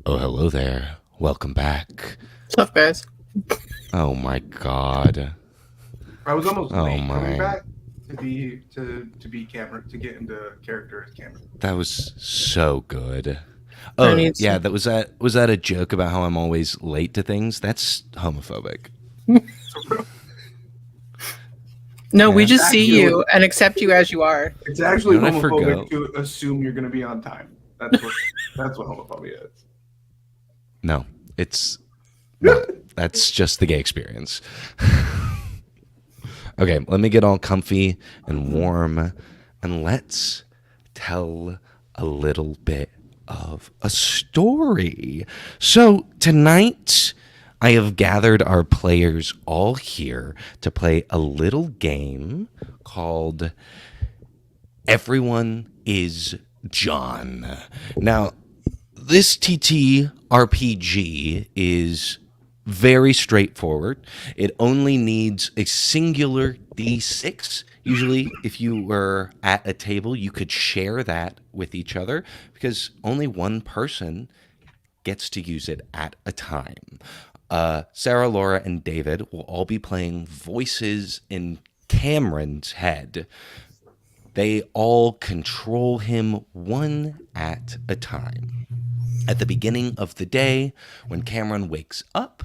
Oh, hello there. Welcome back. What's up, guys? Oh my god. I was almost Oh late coming my. back to be Cameron, to get into character as Cameron. That was so good. Who Oh, needs yeah, to- that was that a joke about how I'm always late to things? That's homophobic. No, we Yeah. just see Actually- you and accept you as you are. It's actually You know what I homophobic forgot? to assume you're going to be on time. That's what homophobia is. No, it's not. That's just the gay experience. Okay, let me get all comfy and warm and let's tell a little bit of a story. So, tonight I have gathered our players all here to play a little game called Everyone is John. Now, this TT RPG is very straightforward. It only needs a singular D6. Usually, if you were at a table, you could share that with each other because only one person gets to use it at a time. Sarah, Laura, and David will all be playing voices in Cameron's head. They all control him one at a time. At the beginning of the day, when Cameron wakes up,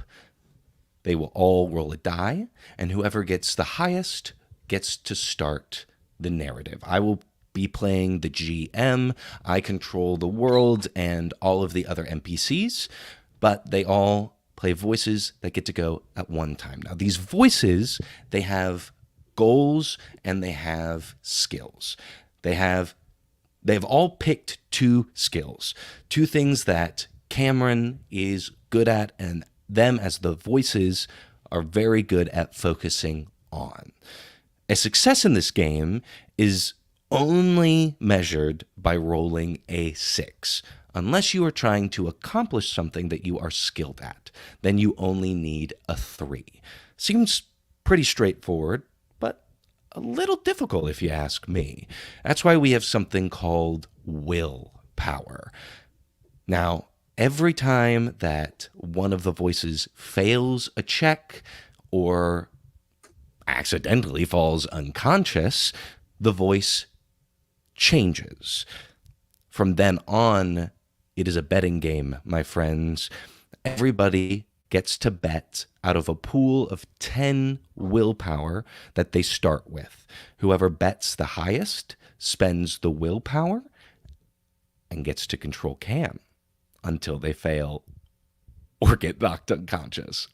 they will all roll a die, and whoever gets the highest gets to start the narrative. I will be playing the GM. I control the world and all of the other NPCs, but they all play voices that get to go at one time. Now, these voices, they have goals and they have skills. They've all picked two skills, two things that Cameron is good at, and them as the voices are very good at focusing on. A success in this game is only measured by rolling a 6. Unless you are trying to accomplish something that you are skilled at, then you only need a 3. Seems pretty straightforward, but a little difficult if you ask me. That's why we have something called willpower. Now, every time that one of the voices fails a check or accidentally falls unconscious, the voice changes. From then on, it is a betting game, my friends. Everybody gets to bet out of a pool of 10 willpower that they start with. Whoever bets the highest spends the willpower and gets to control Cam. until they fail or get knocked unconscious.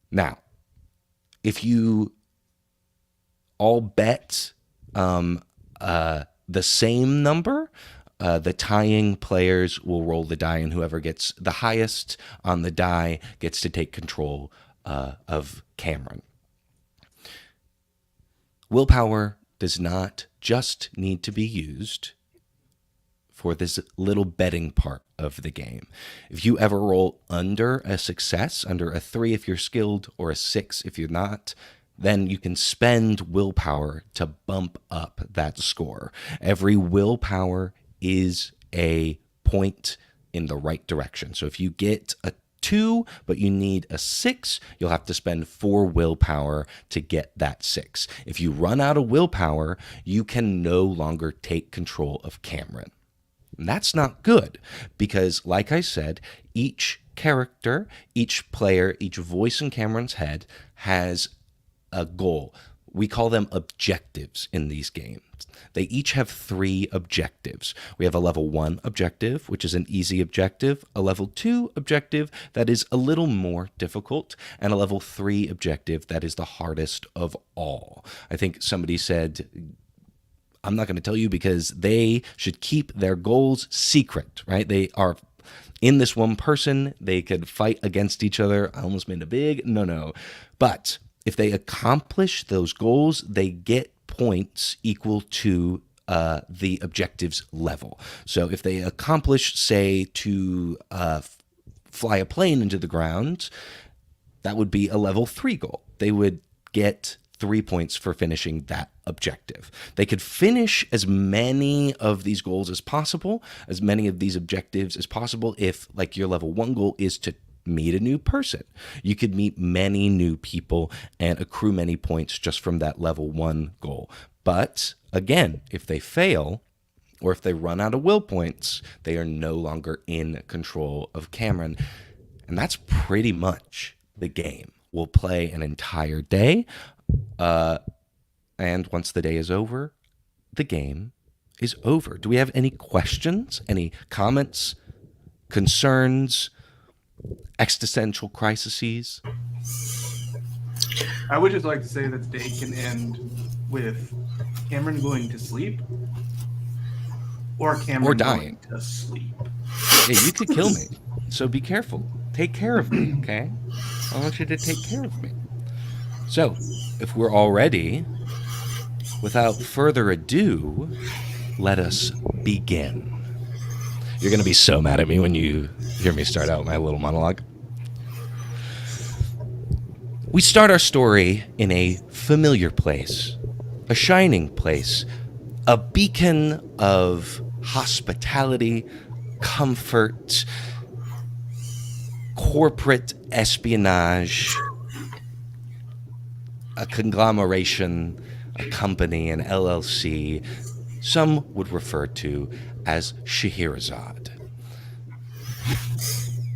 Now, if you all bet the same number, the tying players will roll the die, and whoever gets the highest on the die gets to take control of Cameron. Willpower does not just need to be used for this little betting part of the game. If you ever roll under a success, under a 3 if you're skilled, or a 6 if you're not, then you can spend willpower to bump up that score. Every willpower is a point in the right direction. So if you get a 2, but you need a 6, you'll have to spend 4 willpower to get that 6. If you run out of willpower, you can no longer take control of Cameron. And that's not good because, like I said, each character, each player, each voice in Cameron's head has a goal. We call them objectives in these games. They each have 3 objectives. We have a level 1 objective, which is an easy objective, a level 2 objective that is a little more difficult, and a level 3 objective that is the hardest of all. I think somebody said, I'm not going to tell you because they should keep their goals secret, right? They are in this one person. They could fight against each other. I almost made a big no. But if they accomplish those goals, they get points equal to the objective's level. So if they accomplish, say, to fly a plane into the ground, that would be a level 3 goal. They would get 3 points for finishing that objective. They could finish as many of these goals as possible, as many of these objectives as possible, if, like, your level 1 goal is to meet a new person. You could meet many new people and accrue many points just from that level 1 goal. But again, if they fail, or if they run out of will points, they are no longer in control of Cameron. And that's pretty much the game. We'll play an entire day, and once the day is over, the game is over. Do we have any questions, any comments, concerns, existential crises? I would just like to say that the day can end with Cameron going to sleep or Cameron Or dying. going to sleep. Hey, you could kill me, so be careful. Take care of me, okay? I want you to take care of me. So, if we're all ready, without further ado, let us begin. You're going to be so mad at me when you hear me start out my little monologue. We start our story in a familiar place, a shining place, a beacon of hospitality, comfort, corporate espionage, a conglomeration, a company, an LLC, some would refer to as Scheherazade.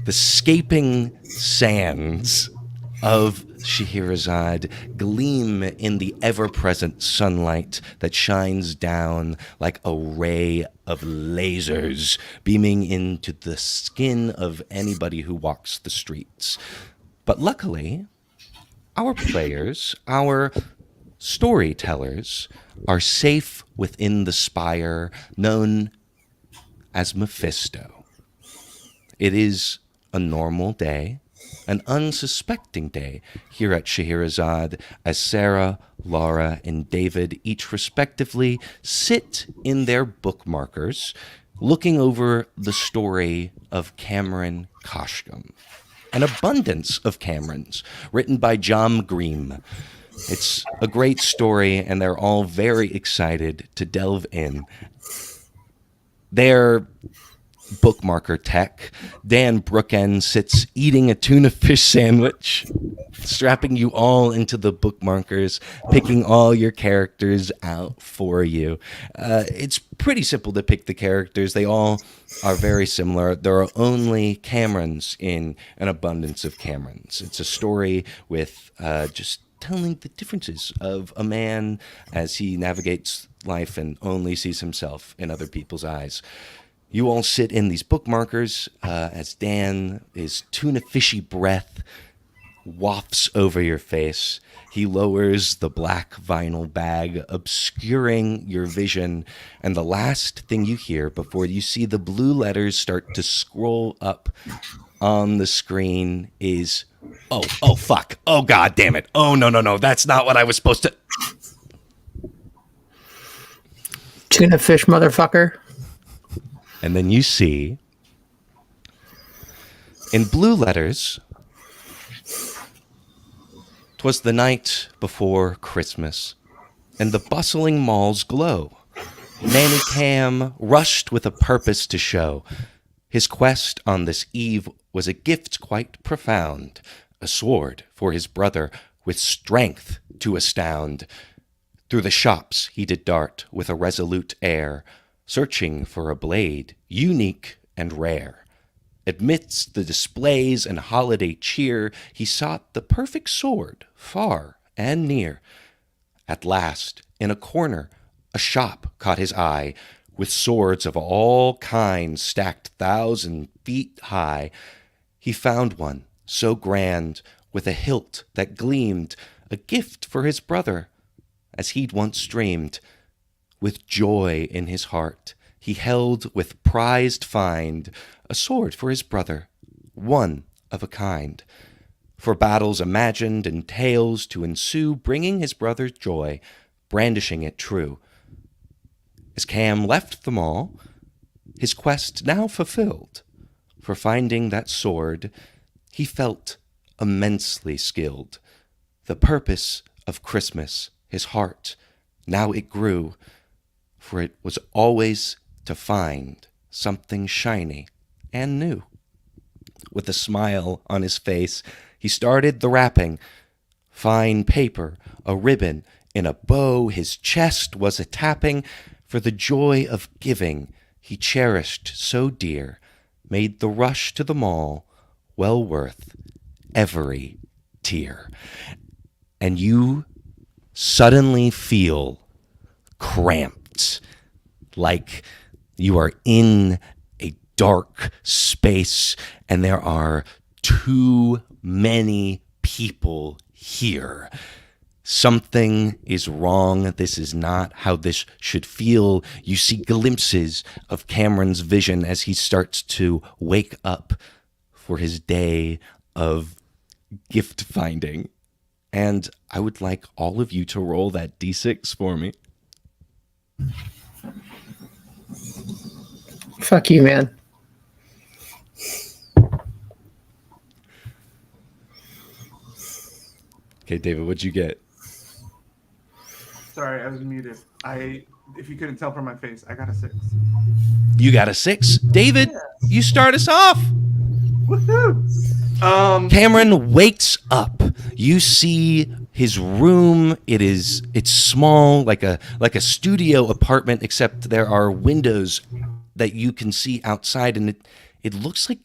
The scaping sands of Scheherazade gleam in the ever-present sunlight that shines down like a ray of lasers beaming into the skin of anybody who walks the streets. But luckily, our players, our storytellers, are safe within the spire known as Mephisto. It is a normal day, an unsuspecting day here at Scheherazade as Sarah, Laura, and David each respectively sit in their bookmarkers looking over the story of Cameron Koshkum. An abundance of Camerons, written by John Green. It's a great story, and they're all very excited to delve in. Their bookmarker tech, Dan Brookend, sits eating a tuna fish sandwich, strapping you all into the bookmarkers, picking all your characters out for you. It's pretty simple to pick the characters. They all are very similar. There are only Camerons in an abundance of Camerons. It's a story with just telling the differences of a man as he navigates life and only sees himself in other people's eyes. You all sit in these bookmarkers as Dan, his tuna fishy breath wafts over your face. He lowers the black vinyl bag, obscuring your vision, and the last thing you hear before you see the blue letters start to scroll up on the screen is, oh, fuck. Oh, god damn it. Oh, no. That's not what I was supposed to. Tuna fish, motherfucker. And then you see, in blue letters, "'Twas the night before Christmas, and the bustling malls glow. Manny Cam rushed with a purpose to show. His quest on this eve was a gift quite profound, a sword for his brother with strength to astound. Through the shops he did dart with a resolute air, searching for a blade unique and rare. Amidst the displays and holiday cheer, he sought the perfect sword far and near. At last, in a corner, a shop caught his eye, with swords of all kinds stacked 1,000 feet high. He found one so grand, with a hilt that gleamed, a gift for his brother, as he'd once dreamed. With joy in his heart, he held with prized find a sword for his brother, one of a kind. For battles imagined and tales to ensue, bringing his brother joy, brandishing it true. As Cam left the mall, his quest now fulfilled, for finding that sword, he felt immensely skilled. The purpose of Christmas, his heart, now it grew, for it was always to find something shiny and new. With a smile on his face, he started the wrapping. Fine paper, a ribbon, in a bow, his chest was a tapping. For the joy of giving he cherished so dear, made the rush to the mall well worth every tear. And you suddenly feel cramped, like you are in a dark space and there are too many people here. Something is wrong. This is not how this should feel. You see glimpses of Cameron's vision as he starts to wake up for his day of gift finding. And I would like all of you to roll that d6 for me. Fuck you, man. Okay, David, what'd you get? Sorry, I was muted. If you couldn't tell from my face, I got a 6. You got a 6. David, you start us off. Woohoo! Cameron wakes up. You see his room. It's small, like a studio apartment, except there are windows that you can see outside, and it looks like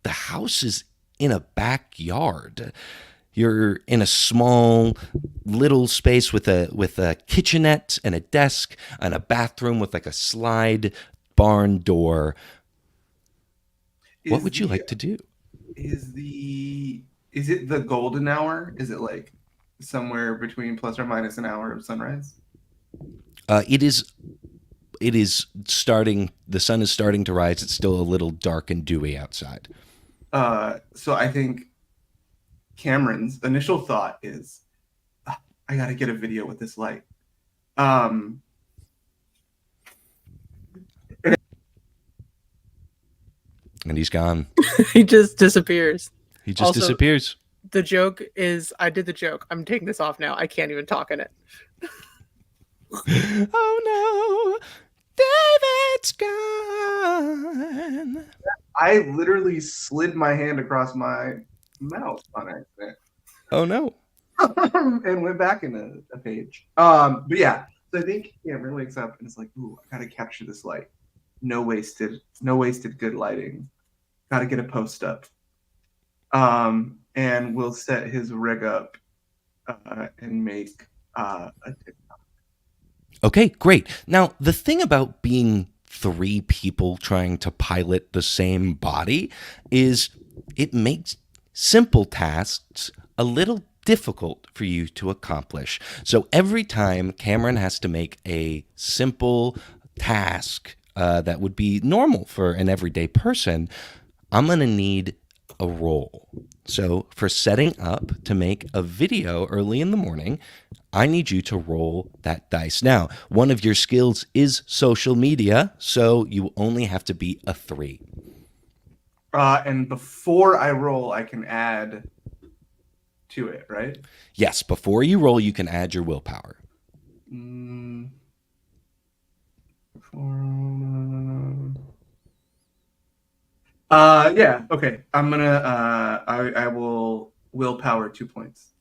the house is in a backyard. You're in a small little space with a kitchenette and a desk and a bathroom with like a slide barn door. What would you like to do? Is it the golden hour? Is it like somewhere between plus or minus an hour of sunrise? It is starting. The sun is starting to rise. It's still a little dark and dewy outside. So I think Cameron's initial thought is, I got to get a video with this light. And he's gone. He just disappears. He just Also- disappears. The joke is, I did the joke. I'm taking this off now. I can't even talk in it. Oh no, David's gone. I literally slid my hand across my mouth on accident. Oh no. And went back in a page. But yeah, so I think Cameron wakes up and is like, ooh, I gotta capture this light. No wasted good lighting. Gotta get a post up. And we'll set his rig up and make a TikTok. Okay, great. Now, the thing about being three people trying to pilot the same body is it makes simple tasks a little difficult for you to accomplish. So every time Cameron has to make a simple task that would be normal for an everyday person, I'm going to need a roll. So for setting up to make a video early in the morning, I need you to roll that dice. Now, one of your skills is social media, so you only have to be a 3. And before I roll, I can add to it, right? Yes, before you roll, you can add your willpower. Yeah, okay. I'm gonna I will willpower 2 points.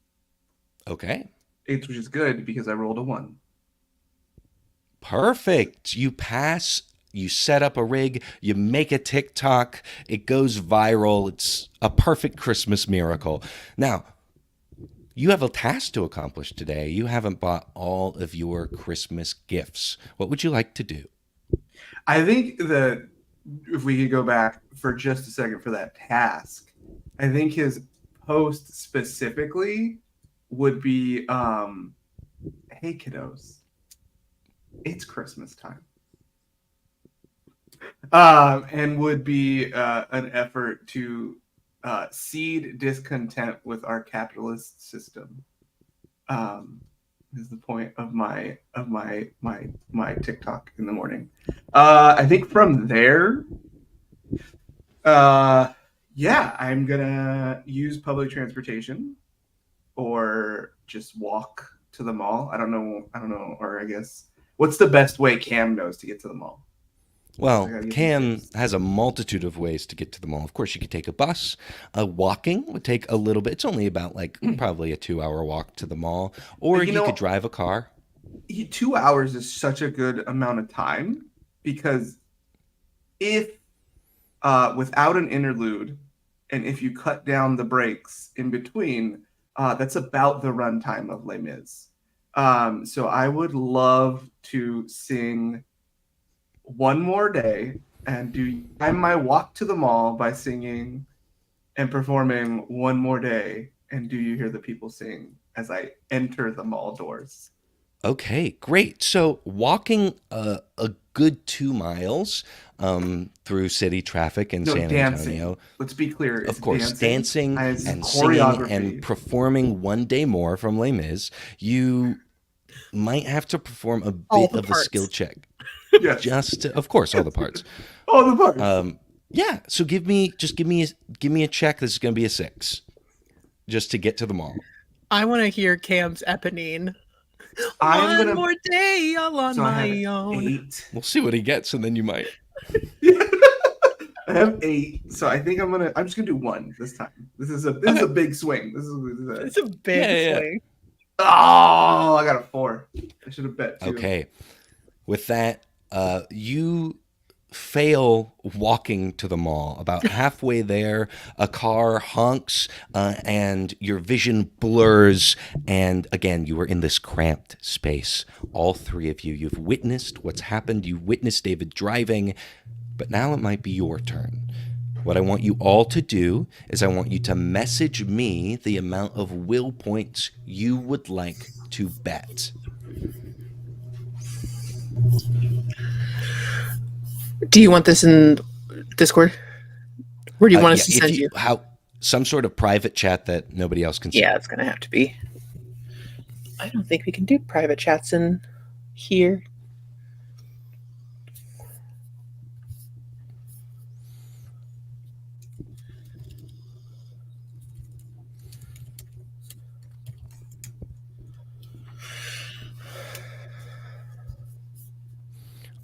Okay. Which is good because I rolled a 1. Perfect. You pass, you set up a rig, you make a TikTok, it goes viral. It's a perfect Christmas miracle. Now, you have a task to accomplish today. You haven't bought all of your Christmas gifts. What would you like to do? I think that if we could go back for just a second for that task, I think his post specifically would be, hey kiddos, it's Christmas time. And would be an effort to seed discontent with our capitalist system. Is the point of my TikTok in the morning. I think from there, yeah, I'm gonna use public transportation or just walk to the mall. I don't know, or I guess what's the best way Cam knows to get to the mall? Well, Cam has a multitude of ways to get to the mall. Of course, you could take a bus. Walking would take a little bit. It's only about probably a 2-hour walk to the mall. Or you could drive a car. 2 hours is such a good amount of time because if without an interlude and if you cut down the breaks in between, that's about the runtime of Les Mis. So I would love to sing One More Day and do my walk to the mall by singing and performing One More Day and Do You Hear the People Sing as I enter the mall doors. Okay, great. So walking a good 2 miles through city traffic in San Antonio. Let's be clear. Of course, dancing and choreography. Singing and performing One Day More from Les Mis. You might have to perform a bit of a skill check. Yes. Just to, of course, all the parts. All the parts. Yeah. So give me a check. This is going to be a 6, just to get to the mall. I want to hear Cam's Eponine. One more day all on my own. 8. We'll see what he gets, and then you might. I have 8, so I think I'm just gonna do 1 this time. This is a big swing. It's a big swing. Oh, I got a 4. I should have bet 2. Okay. With that, you fail walking to the mall. About halfway there, a car honks and your vision blurs. And again, you are in this cramped space. All 3 of you, you've witnessed what's happened. You witnessed David driving, but now it might be your turn. What I want you all to do is I want you to message me the amount of will points you would like to bet. Do you want this in Discord? Or do you want us to send you? Some sort of private chat that nobody else can see. Yeah, it's going to have to be. I don't think we can do private chats in here.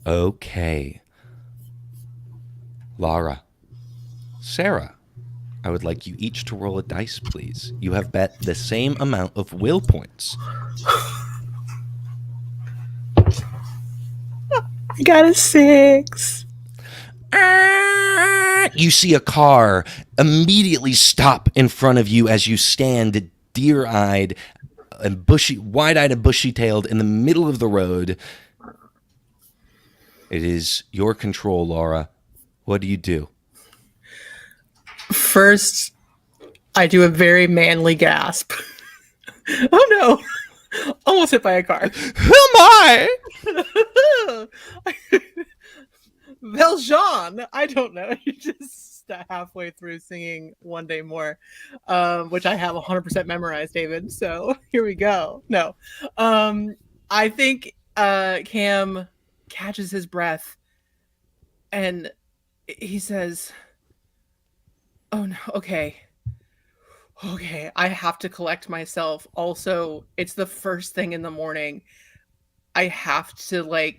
Okay. Laura, Sarah, I would like you each to roll a dice, please. You have bet the same amount of will points. I got a 6. You see a car immediately stop in front of you as you stand deer-eyed and wide-eyed and bushy-tailed in the middle of the road. It is your control, Laura. What do you do? First, I do a very manly gasp. Oh no! Almost hit by a car. Who am I? Valjean, I don't know. You just halfway through singing "One Day More," which I have 100% memorized, David. So here we go. No, I think Cam catches his breath and he says, "Oh no, okay." Okay, I have to collect myself. Also, it's the first thing in the morning. I have to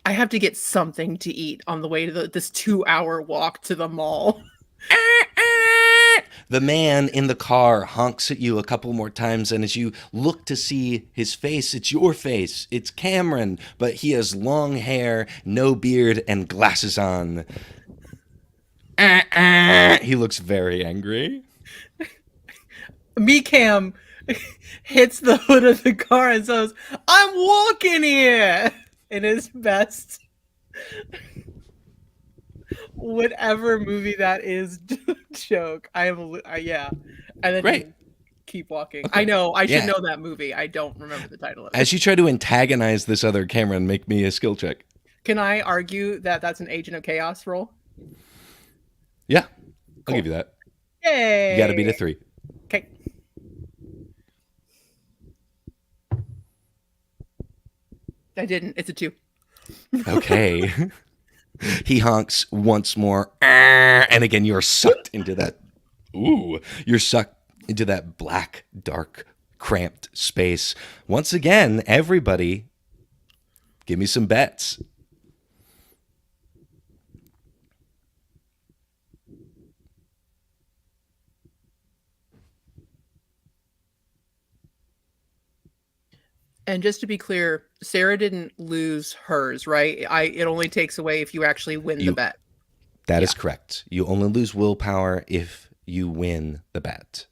I have to get something to eat on the way to this 2-hour walk to the mall. The man in the car honks at you a couple more times, and as you look to see his face, it's your face. It's Cameron, but he has long hair, no beard, and glasses on. He looks very angry. Me Cam hits the hood of the car and says, "I'm walking here," in his best whatever movie that is joke. I am yeah, and then Great. keep walking. Okay. I know I should Yeah. know that movie. I don't remember the title of it. As you try to antagonize this other Cameron, make me a skill check. Can I argue that that's an Agent of Chaos role? Yeah, I'll Cool. give you that. Yay! You got to beat a 3. Okay. I didn't. It's a 2. Okay. He honks once more, and again you're sucked into that. Ooh, you're sucked into that black, dark, cramped space. Once again, everybody, give me some bets. And just to be clear, Sarah didn't lose hers, right? It only takes away if you actually win the bet. That is correct. You only lose willpower if you win the bet.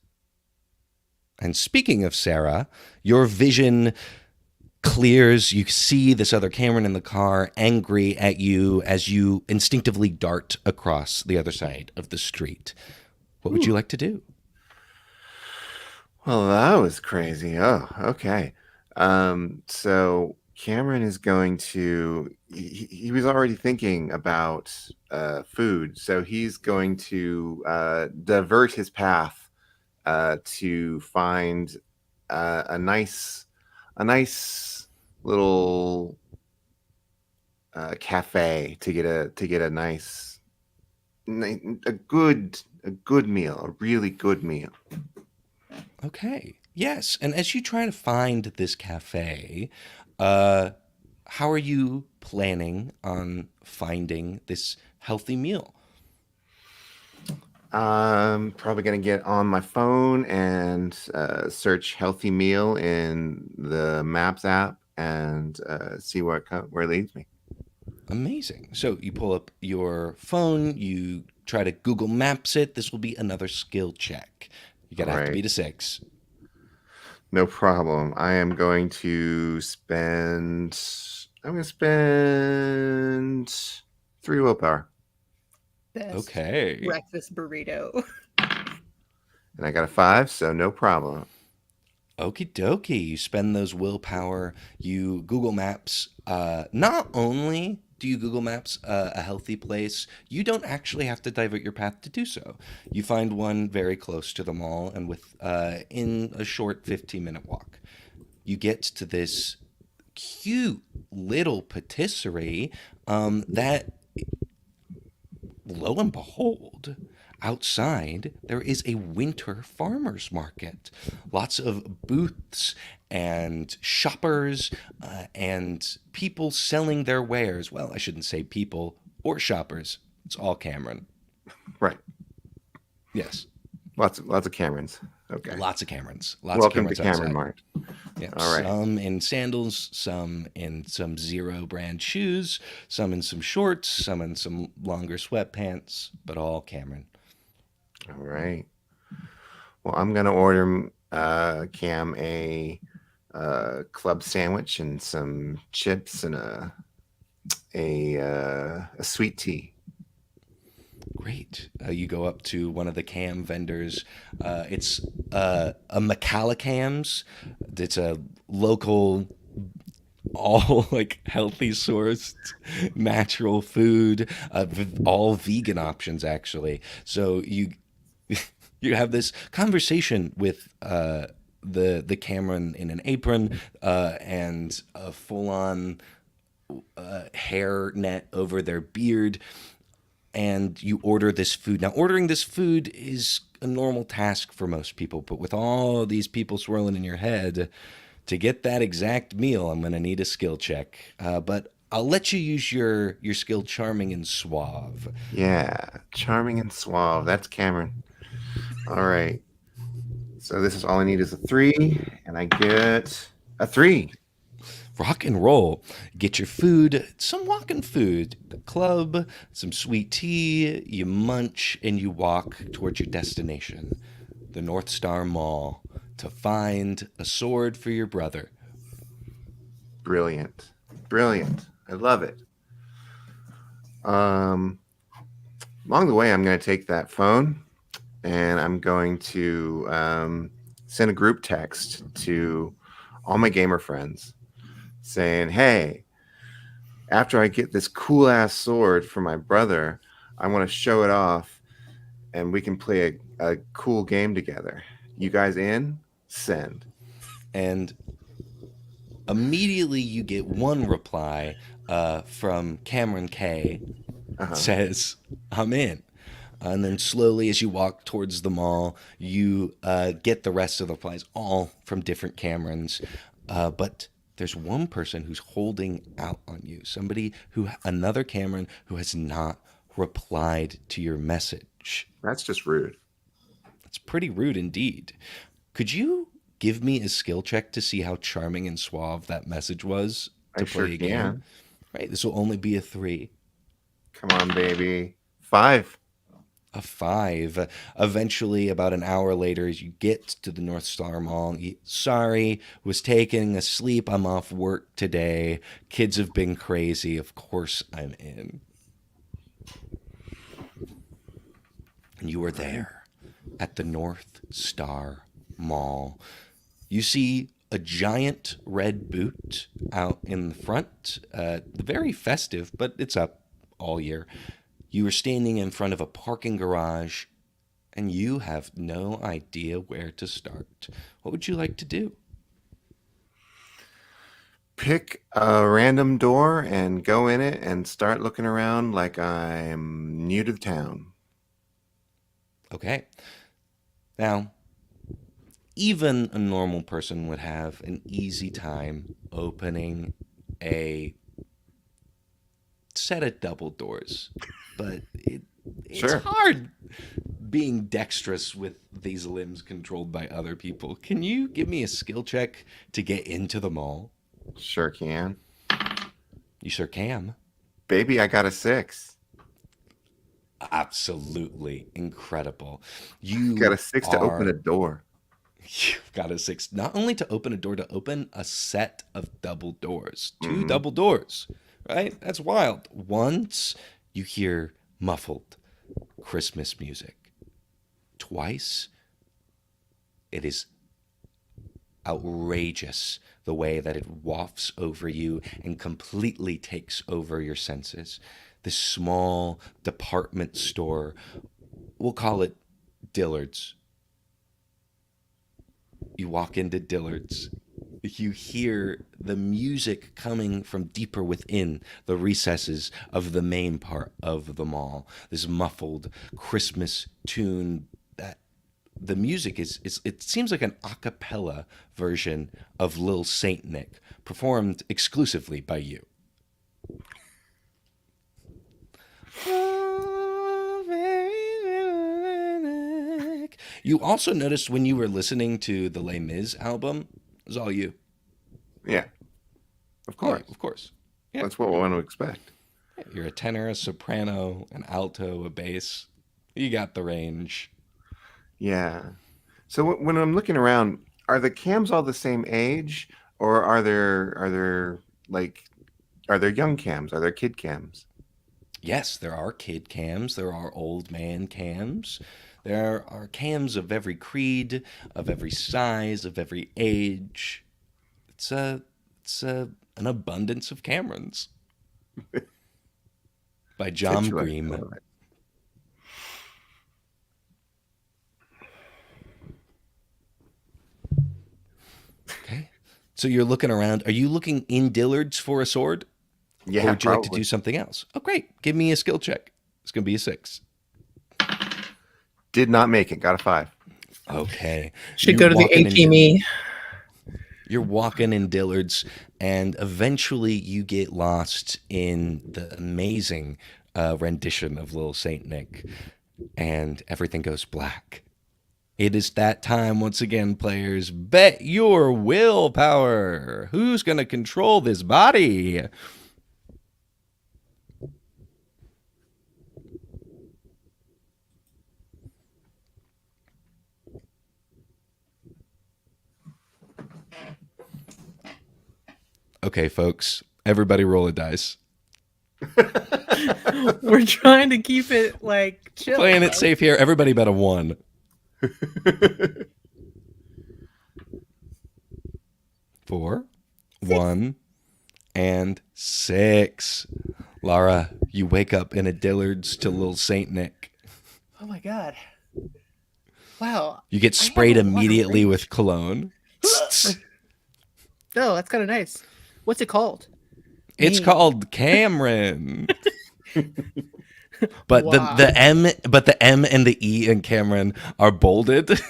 And speaking of Sarah, your vision clears. You see this other Cameron in the car, angry at you as you instinctively dart across the other side of the street. What would you like to do? Well, that was crazy. Oh, okay. So Cameron is going to. He was already thinking about food, so he's going to divert his path to find a nice little cafe to get a nice, a good meal, a really good meal. Okay. Yes. And as you try to find this cafe, how are you planning on finding this healthy meal? I'm probably going to get on my phone and search healthy meal in the Maps app and see where it leads me. Amazing. So you pull up your phone, you try to Google Maps it. This will be another skill check. You got to have to beat a 6. No problem. I'm going to spend 3 willpower. Best Okay. breakfast burrito. And I got a 5, so no problem. Okie dokie. You spend those willpower. You Google Maps. Not only do you Google Maps a healthy place, you don't actually have to divert your path to do so. You find one very close to the mall and in a short 15-minute walk. You get to this cute little patisserie that, lo and behold, outside there is a winter farmers market. Lots of booths and shoppers and people selling their wares. Well, I shouldn't say people or shoppers. It's all Cameron. Right. Yes. Lots of Camerons. Okay. Lots of Camerons. Welcome of Camerons to Cameron outside. Mart. Yep. All right. Some in sandals, some in some Zero brand shoes, some in some shorts, some in some longer sweatpants, but all Cameron. All right. Well, I'm gonna order Cam a club sandwich and some chips and a a sweet tea. Great. You go up to one of the cam vendors. It's a McCallacams. It's a local, all like healthy sourced, natural food. All vegan options actually. So you have this conversation with the Cameron in an apron and a full on hair net over their beard, and you order this food. Now, ordering this food is a normal task for most people, but with all these people swirling in your head, to get that exact meal, I'm going to need a skill check. But I'll let you use your skill charming and suave. Yeah, charming and suave. That's Cameron. All right. So this is all I need is a 3, and I get a 3. Rock and roll. Get your food, some walking food, the club, some sweet tea. You munch and you walk towards your destination, the North Star Mall, to find a sword for your brother. Brilliant. Brilliant. I love it. Um, Along the way, I'm going to take that phone and I'm going to send a group text to all my gamer friends saying, hey, after I get this cool ass sword for my brother, I want to show it off and we can play a cool game together. You guys in? Send. And immediately you get one reply from Cameron K. Says, I'm in. And then slowly, as you walk towards the mall, you get the rest of the replies, all from different Camerons. But there's one person who's holding out on you. Another Cameron who has not replied to your message. That's just rude. It's pretty rude indeed. Could you give me a skill check to see how charming and suave that message was to I play sure a game? can. Right, this will only be a 3. Come on, baby. 5. A 5. Eventually, about an hour later, as you get to the North Star Mall, sorry, was taking a sleep. I'm off work today. Kids have been crazy. Of course, I'm in. And you are there at the North Star Mall. You see a giant red boot out in the front. Very festive, but it's up all year. You are standing in front of a parking garage and you have no idea where to start. What would you like to do? Pick a random door and go in it and start looking around like I'm new to the town. Okay. Now, even a normal person would have an easy time opening a set of double doors, but it's Sure. hard being dexterous with these limbs controlled by other people. Can you give me a skill check to get into the mall? Sure can. You sure can. Baby, I got a 6. Absolutely incredible. You Got a 6 to open a door. You've got a 6, not only to open a door, to open a set of double doors. 2 Mhm. double doors, right? That's wild. Once you hear muffled Christmas music. Twice, it is outrageous the way that it wafts over you and completely takes over your senses. This small department store, we'll call it Dillard's. You walk into Dillard's. You hear the music coming from deeper within the recesses of the main part of the mall. This muffled Christmas tune that the music is it seems like an a cappella version of Lil Saint Nick, performed exclusively by you. You also noticed when you were listening to the Les Mis album, it was all you. Yeah. Of course. Of course. Yeah. That's what we want to expect. You're a tenor, a soprano, an alto, a bass. You got the range. Yeah. So when I'm looking around, are the cams all the same age, or are there like Are there young cams? Are there kid cams? Yes, there are kid cams, there are old man cams, there are cams of every creed, of every size, of every age. It's a an abundance of Camerons by John Situation. Green. Okay. So you're looking around. Are you looking in Dillard's for a sword? Yeah, Or would you like to probably. do something else? Oh, great. Give me a skill check. It's going to be a 6. Did not make it. Got a 5. Okay. Should go to the HME. You're walking in Dillard's, and eventually you get lost in the amazing rendition of Little Saint Nick, and everything goes black. It is that time once again, players. Bet your willpower. Who's going to control this body? Okay, folks, everybody roll a dice. We're trying to keep it like chill. Playing it safe here. Everybody bet a 1. 4, 1, and 6. Laura, you wake up in a Dillard's to Little Saint Nick. Oh my god. Wow. You get I have sprayed a lot of immediately rage. with cologne. Oh, that's kind of nice. What's it called? It's Name. called Cameron. But Wow. the M and the E in Cameron are bolded.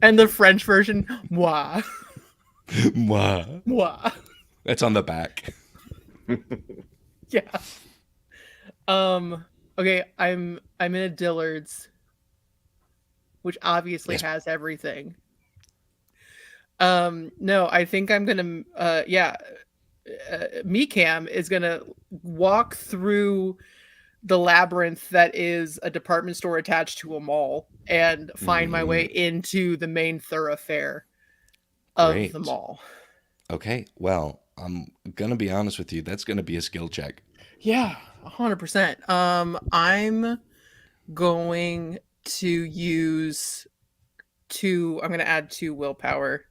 And the French version, moi. Mwah. Moi. That's on the back. Yeah. Okay, I'm in a Dillard's, which obviously Yes. has everything. No, I think I'm gonna Mecam is gonna walk through the labyrinth that is a department store attached to a mall and find my way into the main thoroughfare of Great. the mall. Okay, well, I'm gonna be honest with you. That's gonna be a skill check. Yeah, 100%. I'm going to use I'm going to add 2 willpower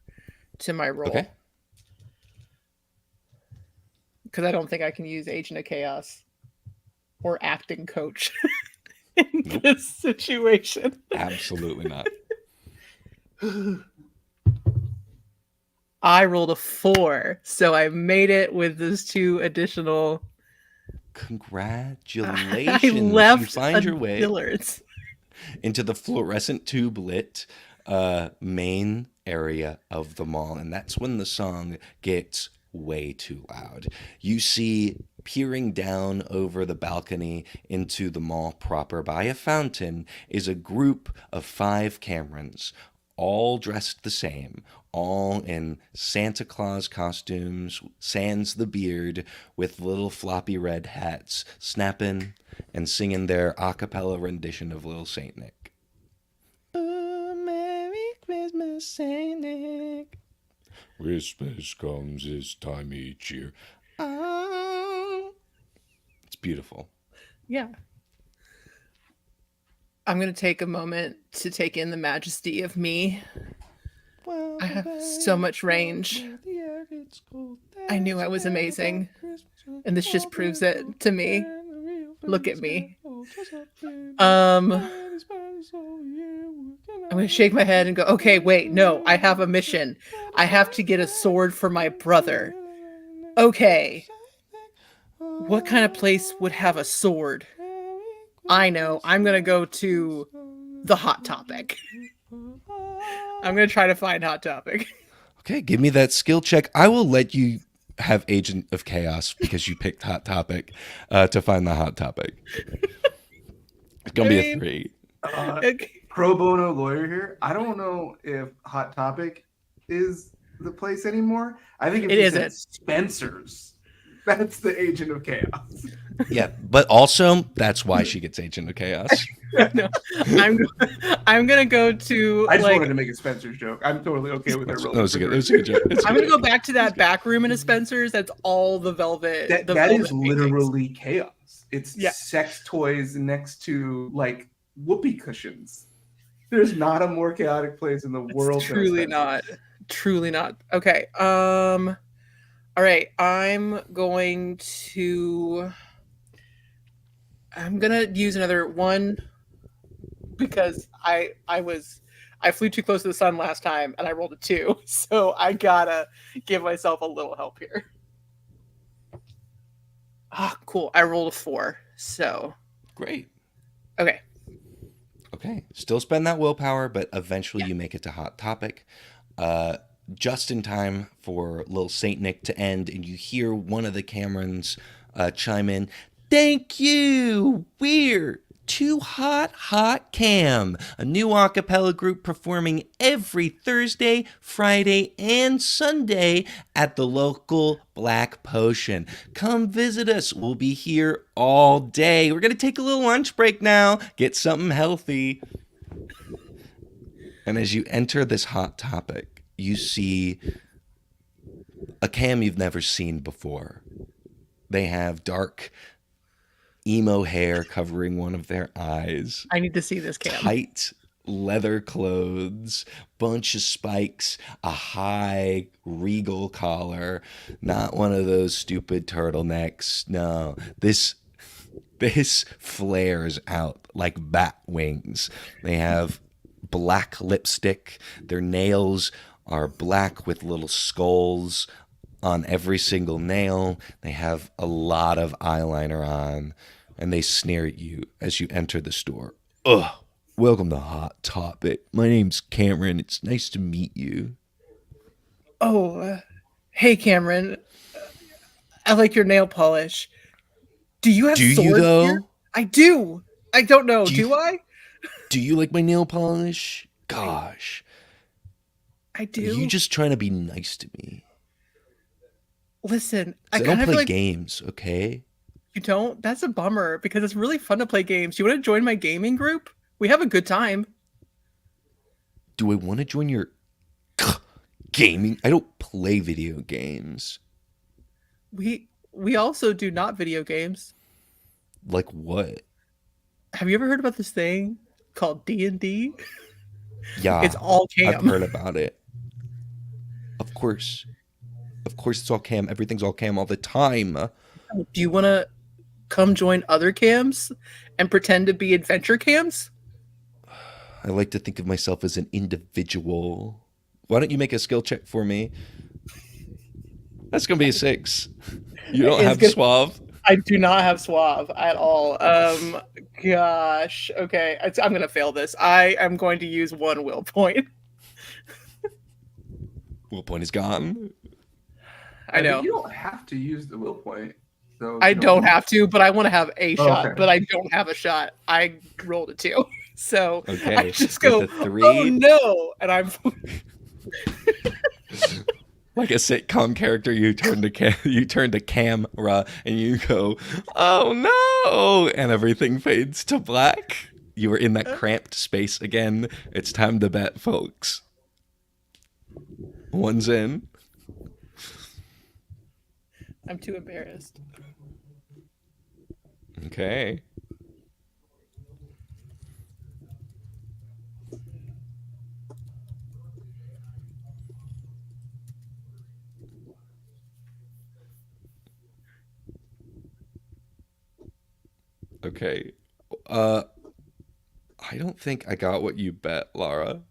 to my roll. Okay. Because I don't think I can use Agent of Chaos or acting coach in Nope. this situation. Absolutely not. I rolled a 4, so I made it with those 2 additional. Congratulations. I left You find your way Dillard's. into the fluorescent tube lit main area of the mall, and that's when the song gets way too loud. You see, peering down over the balcony into the mall proper by a fountain is a group of 5 Camerons, all dressed the same, all in Santa Claus costumes, sans the beard, with little floppy red hats, snapping and singing their a cappella rendition of Little Saint Nick. Oh, Merry Christmas, Saint Nick. Christmas comes this time each year. Oh. It's beautiful. Yeah. I'm going to take a moment to take in the majesty of me. I have so much range. I knew I was amazing, and this just proves it to me. Look at me. I'm going to shake my head and go, okay, wait, no, I have a mission. I have to get a sword for my brother. Okay. What kind of place would have a sword? I know. I'm going to go to the Hot Topic. I'm going to try to find Hot Topic. Okay, give me that skill check. I will let you have Agent of Chaos because you picked Hot Topic to find the Hot Topic. It's going to be a 3. Pro bono lawyer here. I don't know if Hot Topic is the place anymore. I think if It you said isn't. Spencer's, that's the Agent of Chaos. Yeah, but also that's why she gets Agent of Chaos. No, I'm I'm gonna go to I just like wanted to make a Spencer's joke. I'm totally okay with her That rolling was a for good. That was a good joke. That's a I'm good gonna go joke. back to that back room in a Spencer's. That's all the velvet. The that velvet is paintings. literally chaos. It's Yeah. sex toys next to like whoopee cushions. There's not a more chaotic place in the world It's than a truly Spencer's. not. Truly not. Okay. All right. I'm gonna use another one because I flew too close to the sun last time and I rolled a 2, so I gotta give myself a little help here. Ah, cool. I rolled a 4. So Great. okay. Okay. Still spend that willpower, but eventually Yeah. you make it to Hot Topic. Uh, just in time for little Saint Nick to end, and you hear one of the Camerons chime in. Thank you. We're Too Hot Hot Cam, a new a cappella group performing every Thursday, Friday, and Sunday at the local Black Potion. Come visit us. We'll be here all day. We're going to take a little lunch break now, get something healthy. And as you enter this Hot Topic, you see a cam you've never seen before. They have dark emo hair covering one of their eyes, I need to see this cam. tight leather clothes, bunch of spikes, a high regal collar, not one of those stupid turtlenecks. No, this flares out like bat wings. They have black lipstick. Their nails are black with little skulls on every single nail. They have a lot of eyeliner on, and they sneer at you as you enter the store. Ugh. Welcome to Hot Topic. My name's Cameron. It's nice to meet you. Oh, hey Cameron. I like your nail polish. Do you have Do you swords here? though? I do. I don't know. Do you, Do I? do you like my nail polish? Gosh. I Are do. you just trying to be nice to me? Listen, 'Cause I I don't kind of play like games, okay? you don't. That's a bummer because it's really fun to play games. You want to join my gaming group? We have a good time. Do I want to join your gaming? I don't play video games. We also do not video games. Like what? Have you ever heard about this thing called D&D? Yeah, It's all I've cam. heard about it. Of course. Of course it's all cam. Everything's all cam all the time. Do you want to come join other cams and pretend to be adventure cams? I like to think of myself as an individual. Why don't you make a skill check for me? That's gonna be a 6. You don't It's have gonna- suave. I do not have suave at all. Gosh. Okay, I'm gonna fail this. I am going to use 1 will point. Will point is gone. I know. You don't have to use the will point. So I don't have to, but I want to have a Oh, shot. okay. But I don't have a shot. I rolled a 2, so Okay, I just with go, a 3. oh no, and I'm Like a sitcom character, you turn to camera and you go, "Oh no!" and everything fades to black. You are in that cramped space again. It's time to bet, folks. One's in. I'm too embarrassed. Okay. Okay. Uh, I don't think I got what you bet, Lara.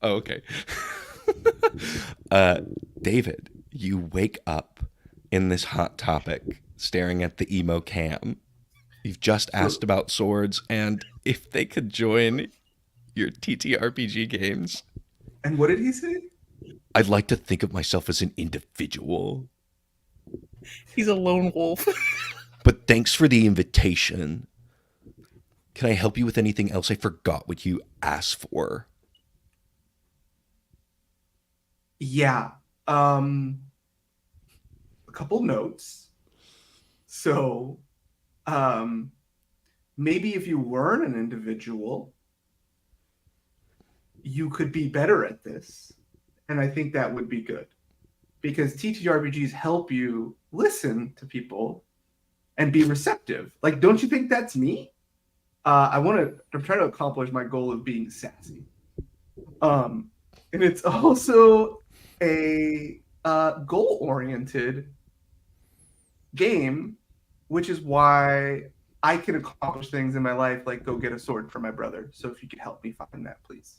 Oh, okay. uh, David, you wake up in this Hot Topic staring at the emo cam. You've just asked about swords and if they could join your TTRPG games. And what did he say? I'd like to think of myself as an individual. He's a lone wolf. But thanks for the invitation. Can I help you with anything else? I forgot what you asked for. Yeah. A couple notes. So Um, maybe if you weren't an individual, you could be better at this. And I think that would be good because TTRPGs help you listen to people and be receptive. Like, don't you think that's me? I'm trying to accomplish my goal of being sassy. And it's also a goal oriented game, which is why I can accomplish things in my life, like go get a sword for my brother. So if you could help me find that, please.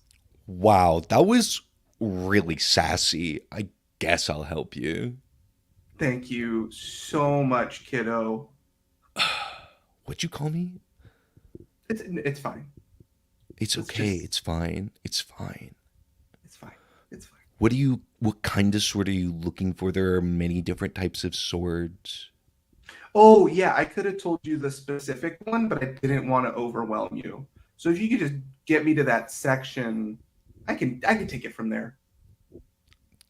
Wow, that was really sassy. I guess I'll help you. Thank you so much, kiddo. What'd you call me? It's fine. It's It's okay. just It's fine. It's fine. it's fine. It's fine. What kind of sword are you looking for? There are many different types of swords. Oh yeah, I could have told you the specific one, but I didn't want to overwhelm you. So if you could just get me to that section, I can take it from there.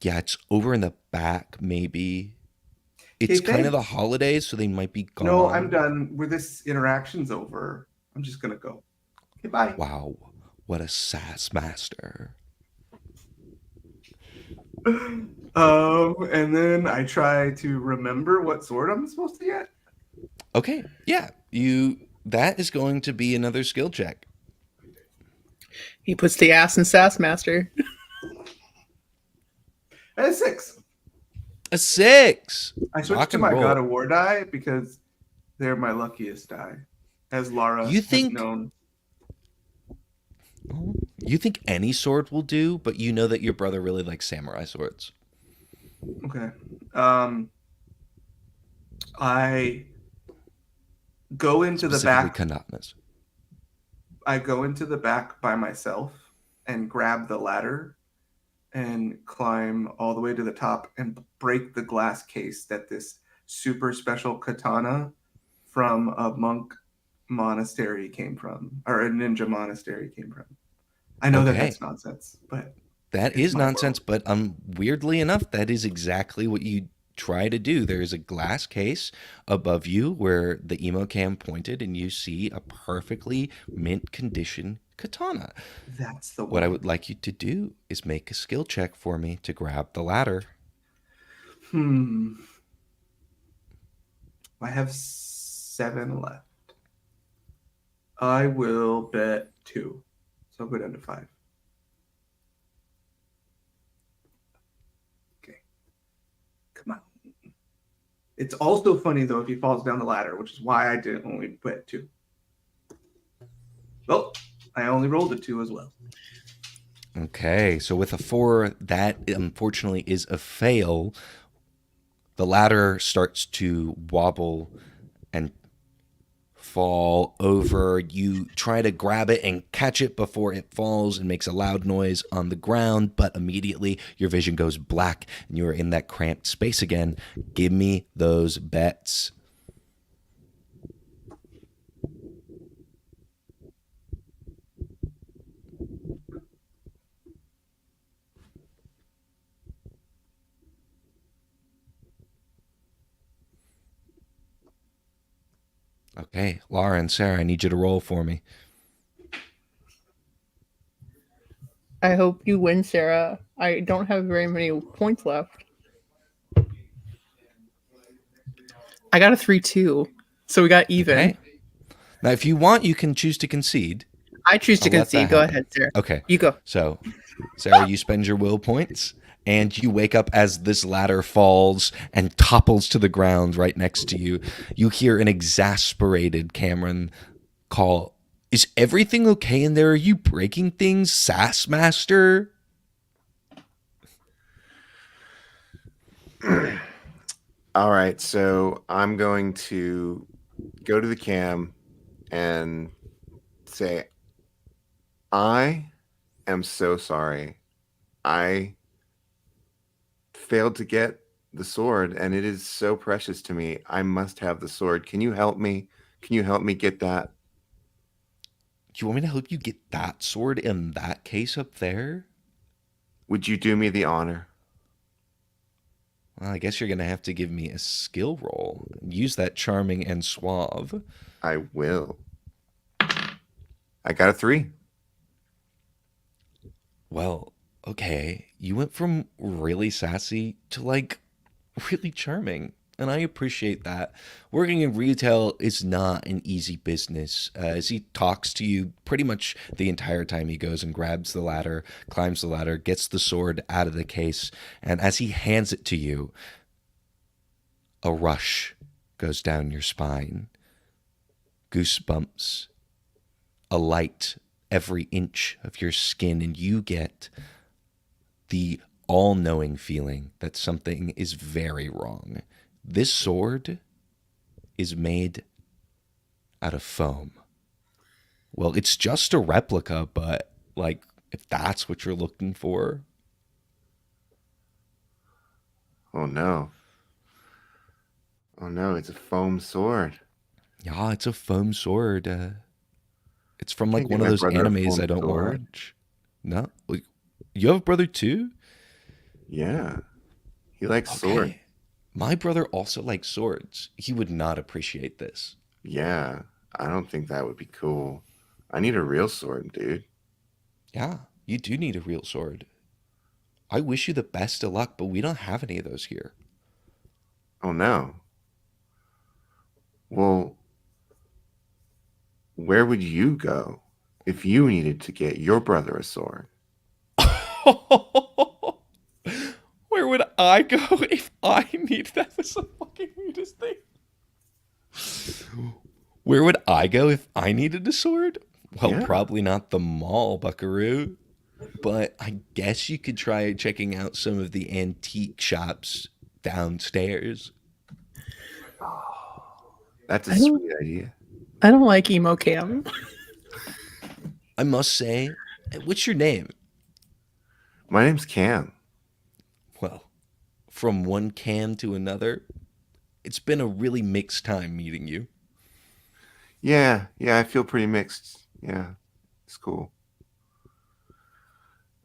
Yeah, it's over in the back, maybe. It's Okay, kind of the thanks. holidays, so they might be No, I'm gone. done. Where this interaction's over, I'm just gonna go. Okay, bye. Wow, what a sass master. And then I try to remember what sword I'm supposed to get. Okay, yeah, that is going to be another skill check. He puts the ass in Sass Master. And 6. A 6. I switched Rock to and my God roll. of War die because they're my luckiest die, as Lara You has think known. you think any sword will do, but you know that your brother really likes samurai swords. Okay. Um, I go into the Specifically back. katanas. I go into the back by myself and grab the ladder and climb all the way to the top and break the glass case that this super special katana from a monk monastery came from, or a ninja monastery came from. I know that Okay. that's nonsense, but That it's is my nonsense, world. but weirdly enough, that is exactly what you try to do. There is a glass case above you where the emo cam pointed, and you see a perfectly mint condition katana. That's the What I one. would like you to do is make a skill check for me to grab the ladder. Hmm. I have 7 left. I will bet 2. So I'll go down to 5. Okay. Come on. It's also funny though if he falls down the ladder, which is why I did only bet 2. Well, I only rolled a 2 as well. Okay, so with a 4, that unfortunately is a fail. The ladder starts to wobble and fall over. You try to grab it and catch it before it falls and makes a loud noise on the ground, but immediately your vision goes black and you are in that cramped space again. Give me those bets. Okay, Laura and Sarah, I need you to roll for me. I hope you win, Sarah. I don't have very many points left. I got a 3-2, so we got even. Okay. Now, if you want, you can choose to concede. I choose to I'll let that concede. Go happen. ahead, Sarah. Okay. You go. So, Sarah, you spend your will points and you wake up as this ladder falls and topples to the ground right next to you. You hear an exasperated Cameron call, "Is everything okay in there? Are you breaking things, Sass Master?" All right, so I'm going to go to the cam and say, I am so sorry. I failed to get the sword, and it is so precious to me. I must have the sword. Can you help me? Can you help me get that? Do you want me to help you get that sword in that case up there? Would you do me the honor? Well, I guess you're going to have to give me a skill roll. Use that charming and suave. I will. I got a 3. Well, okay. You went from really sassy to like really charming. And I appreciate that. Working in retail is not an easy business. As he talks to you pretty much the entire time, he goes and grabs the ladder, climbs the ladder, gets the sword out of the case. And as he hands it to you, a rush goes down your spine. Goosebumps, a light every inch of your skin, and you get the all-knowing feeling that something is very wrong. This sword is made out of foam. Well, it's just a replica, but like if that's what you're looking for. Oh no. Oh no, it's a foam sword. Yeah, it's a foam sword. It's from like Can't one give of my those brother a animes foam I don't sword. watch. No, like, you have a brother too? Yeah. He likes sword. Okay. My brother also likes swords. He would not appreciate this. Yeah. I don't think that would be cool. I need a real sword, dude. Yeah, you do need a real sword. I wish you the best of luck, but we don't have any of those here. Oh no. Well, where would you go if you needed to get your brother a sword? Where would I go if I needed that? Was the fucking weirdest thing. Where would I go if I needed a sword? Well, Yeah. probably not the mall, buckaroo. But I guess you could try checking out some of the antique shops downstairs. That's a I don't- sweet idea. I don't like emo cam. I must say, what's your name? My name's Cam. Well, from one Cam to another, it's been a really mixed time meeting you. Yeah, I feel pretty mixed. Yeah, it's cool.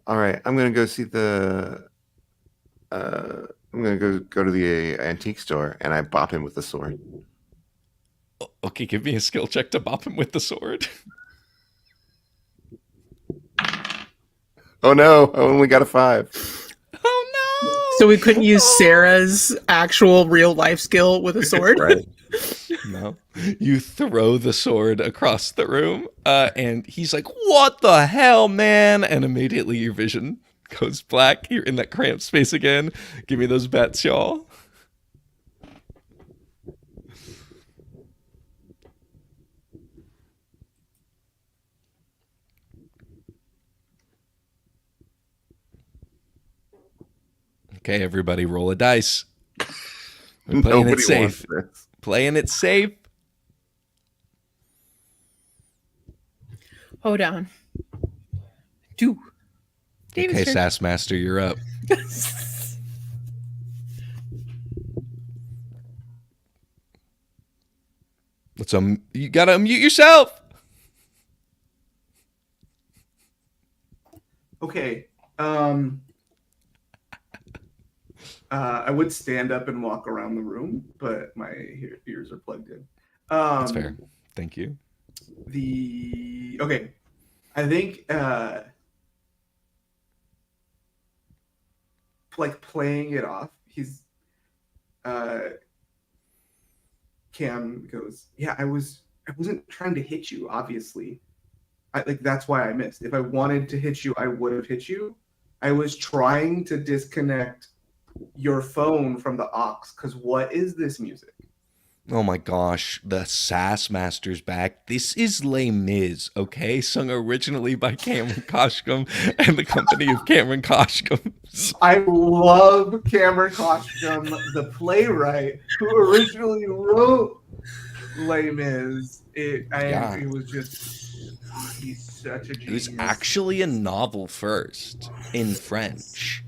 All right, I'm gonna go see the. I'm gonna go to the antique store, and I bop him with the sword. Okay, give me a skill check to bop him with the sword. Oh no! I only got a 5. Oh So we couldn't use Sarah's actual real life skill with a sword. Right. no! You throw the sword across the room, and he's like, "What the hell, man?" And immediately your vision goes black. You're in that cramped space again. Give me those bets, y'all. Okay, everybody, roll a dice. We're playing it safe. wants this. Playing it safe. Hold on. Do. David's Okay, turn. Sass Master, you're up. Let's you gotta unmute yourself. Okay. I would stand up and walk around the room, but my ears are plugged in. That's fair. Thank you. Okay. I think like playing it off, Cam goes, "Yeah, I wasn't trying to hit you, obviously. That's why I missed. If I wanted to hit you, I would have hit you. I was trying to disconnect your phone from the aux, because what is this music?" Oh my gosh, the Sass Master's back. This is Les Mis, okay? Sung originally by Cameron Koshkum and the company of Cameron Koshkum. I love Cameron Koshkum, the playwright who originally wrote Les Mis. It was just, he's such a It genius. was actually a novel first in French.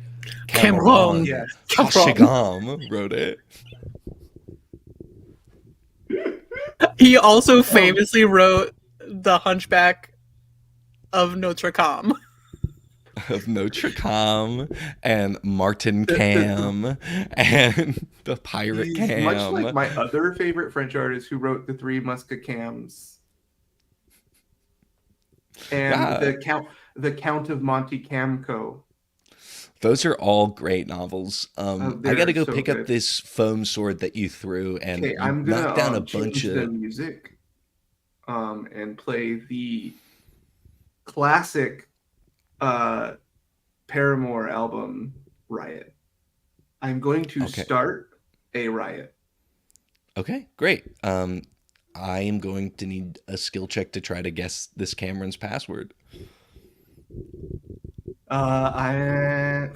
Cameron. Yes. Koshigam wrote it. He also famously wrote The Hunchback of Notre Dame. of Notre Dame and Martin The- Cam and the Pirate He's much like Cam. my other favorite French artist who wrote the Three Musketeers and Yeah, the Count of Monte Camco. those are all great novels. I got to They're go so pick up good. this foam sword that you threw, and Okay, you I'm knocked down a gonna bunch change the of. music and play the classic uh, Paramore album Riot. I'm going to Okay. start a riot. Okay, great. I am going to need a skill check to try to guess this Cameron's password. I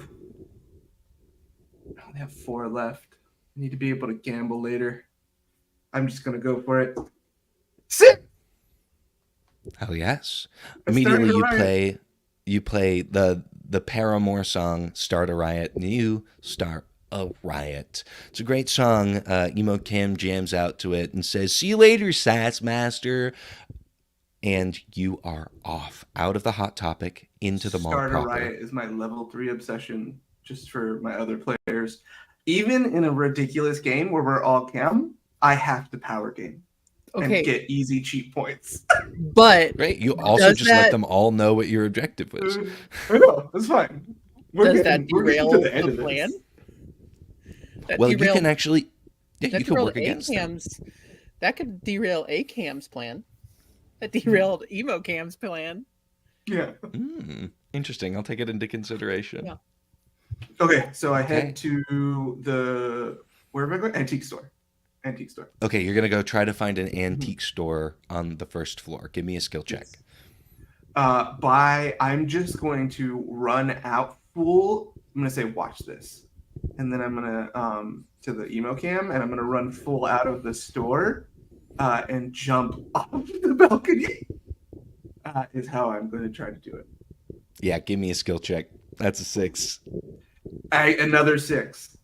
only have 4 left. I need to be able to gamble later. I'm just gonna go for it. 6. Hell yes. I Immediately started a riot. you play the Paramore song "Start a Riot," and you start a riot. It's a great song. Emo Cam jams out to it and says, "See you later, Sass Master," and you are off out of the Hot Topic into the mall Start a proper. riot is my level 3 obsession. Just for my other players, even in a ridiculous game where we're all cam, I have to power game Okay, and get easy cheat points. but Great. You also Does just let that- them all know what your objective was. I know, that's fine. does that We're getting derail to the end the of plan? this. That Well, you derailed- can actually, yeah, that you could derailed work against them. ACAM's. That could derail ACAM's plan. That derailed EmoCam's plan. Yeah. Interesting. I'll take it into consideration. Yeah. Okay, so I Okay. head to the where am I going? Antique store. Antique store. Okay, you're gonna go try to find an antique store on the first floor. Give me a skill check. I'm just going to run out full. I'm gonna say watch this, and then I'm gonna to the emo cam, and I'm gonna run full out of the store, and jump off the balcony. Is how I'm going to try to do it. Yeah, give me a skill check. That's a 6. Another 6.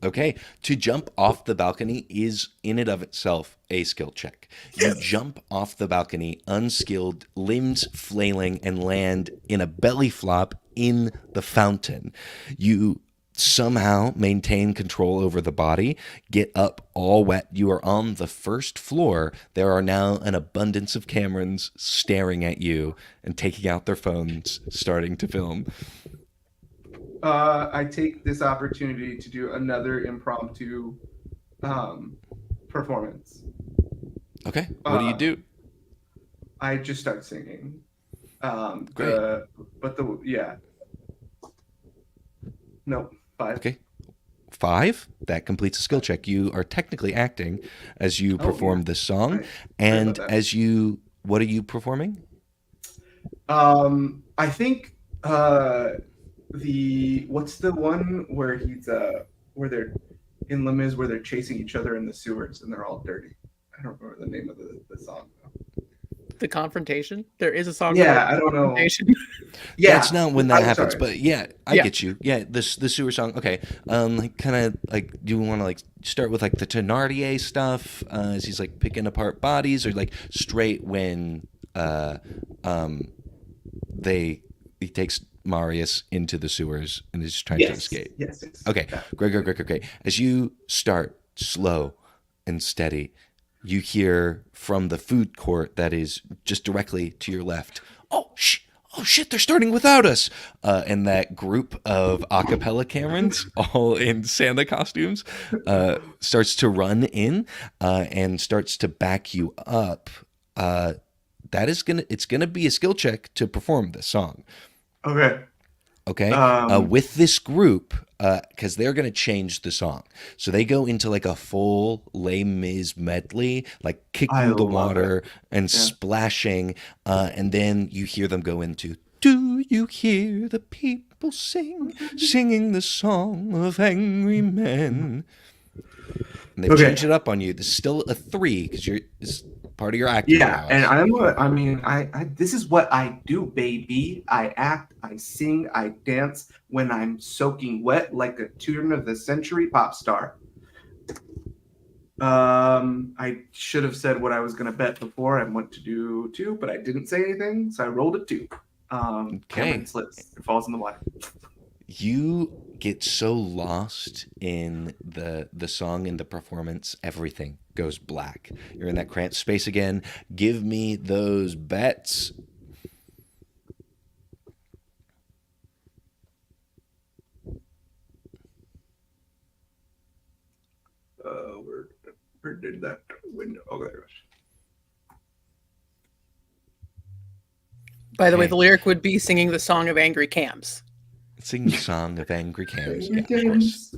Okay, to jump off the balcony is in and of itself a skill check. You jump off the balcony, unskilled, limbs flailing, and land in a belly flop in the fountain. You somehow maintain control over the body, get up all wet. You are on the first floor. There are now an abundance of Camerons staring at you and taking out their phones, starting to film. I take this opportunity to do another impromptu performance. Okay, what do you do? I just start singing. Great. Yeah. No, 5. Okay. 5, that completes a skill check. You are technically acting as you perform this song. Right. And about that. as you, what are you performing? I think what's the one where he's where they're in Les Mis where they're chasing each other in the sewers and they're all dirty. I don't remember the name of the song though. The confrontation. There is a song. Yeah, called I don't know. Confrontation. Yeah, That's not when that I'm happens, sorry. but yeah, I Yeah. get you. Yeah, the sewer song. Okay, like kind of like, do you want to like start with like the Thenardier stuff as he's like picking apart bodies, or like straight when he takes Marius into the sewers and is trying to escape. Yes. Okay, Yeah. great. As you start slow and steady, you hear from the food court that is just directly to your left, oh shit, they're starting without us. And that group of a cappella Camerons, all in Santa costumes, starts to run in and starts to back you up. It's gonna be a skill check to perform this song. Okay. Okay. With this group, because they're going to change the song. So they go into like a full Les Mis medley, like kick I through the love water and splashing. And then you hear them go into, do you hear the people singing the song of angry men? And they've changed it up on you. This is still a 3 because it's part of your acting. Yeah, and I this is what I do, baby. I act, I sing, I dance when I'm soaking wet like a turn of the century pop star. I should have said what I was gonna bet before. I went to do 2, but I didn't say anything, so I rolled a 2. Cameron Okay. slips and falls in the water. You get so lost in the song and the performance, everything goes black. You're in that cramped space again. Give me those bets. Where did that window? Oh, there it goes. By the way, Okay. the lyric would be singing the song of angry cams. Sing the song of angry cams. Yeah, Angry of course.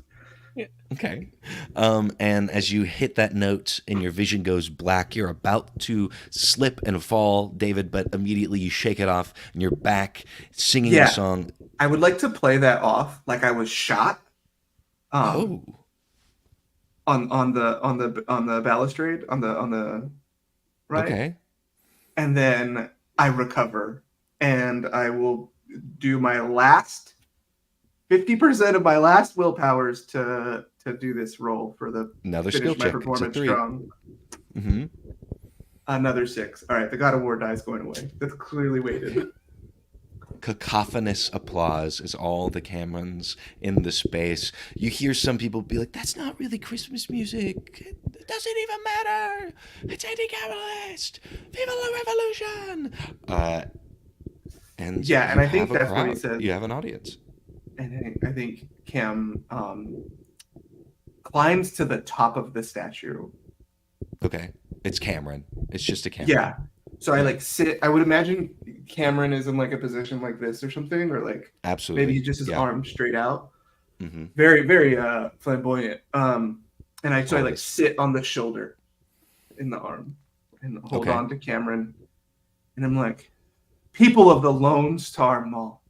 Games. Okay. And as you hit that note and your vision goes black, you're about to slip and fall, David, but immediately you shake it off and you're back singing the Yeah. song. I would like to play that off like I was shot. Oh, On the balustrade on the right, okay. and then I recover, and I will do my last 50% of my last willpowers to do this roll for the Another skill finish my check. It's a performance 3. strong. Mm-hmm. Another 6. All right, the God of War die is going away. That's clearly weighted. Cacophonous applause is all the Camerons in the space. You hear some people be like, "That's not really Christmas music. It doesn't even matter. It's anti-capitalist. Viva la revolution!" And Yeah, and you I think have a that's what he crowd. said. You have an audience. And I think Cam climbs to the top of the statue. Okay, it's Cameron. It's just a Cameron. Yeah. So I like sit. I would imagine Cameron is in like a position like this or something, or like Absolutely. maybe he just his Yeah. arms straight out. Mm-hmm. Very, very flamboyant. And I like Always. sit on the shoulder in the arm and hold Okay. on to Cameron. And I'm like, people of the Lone Star Mall.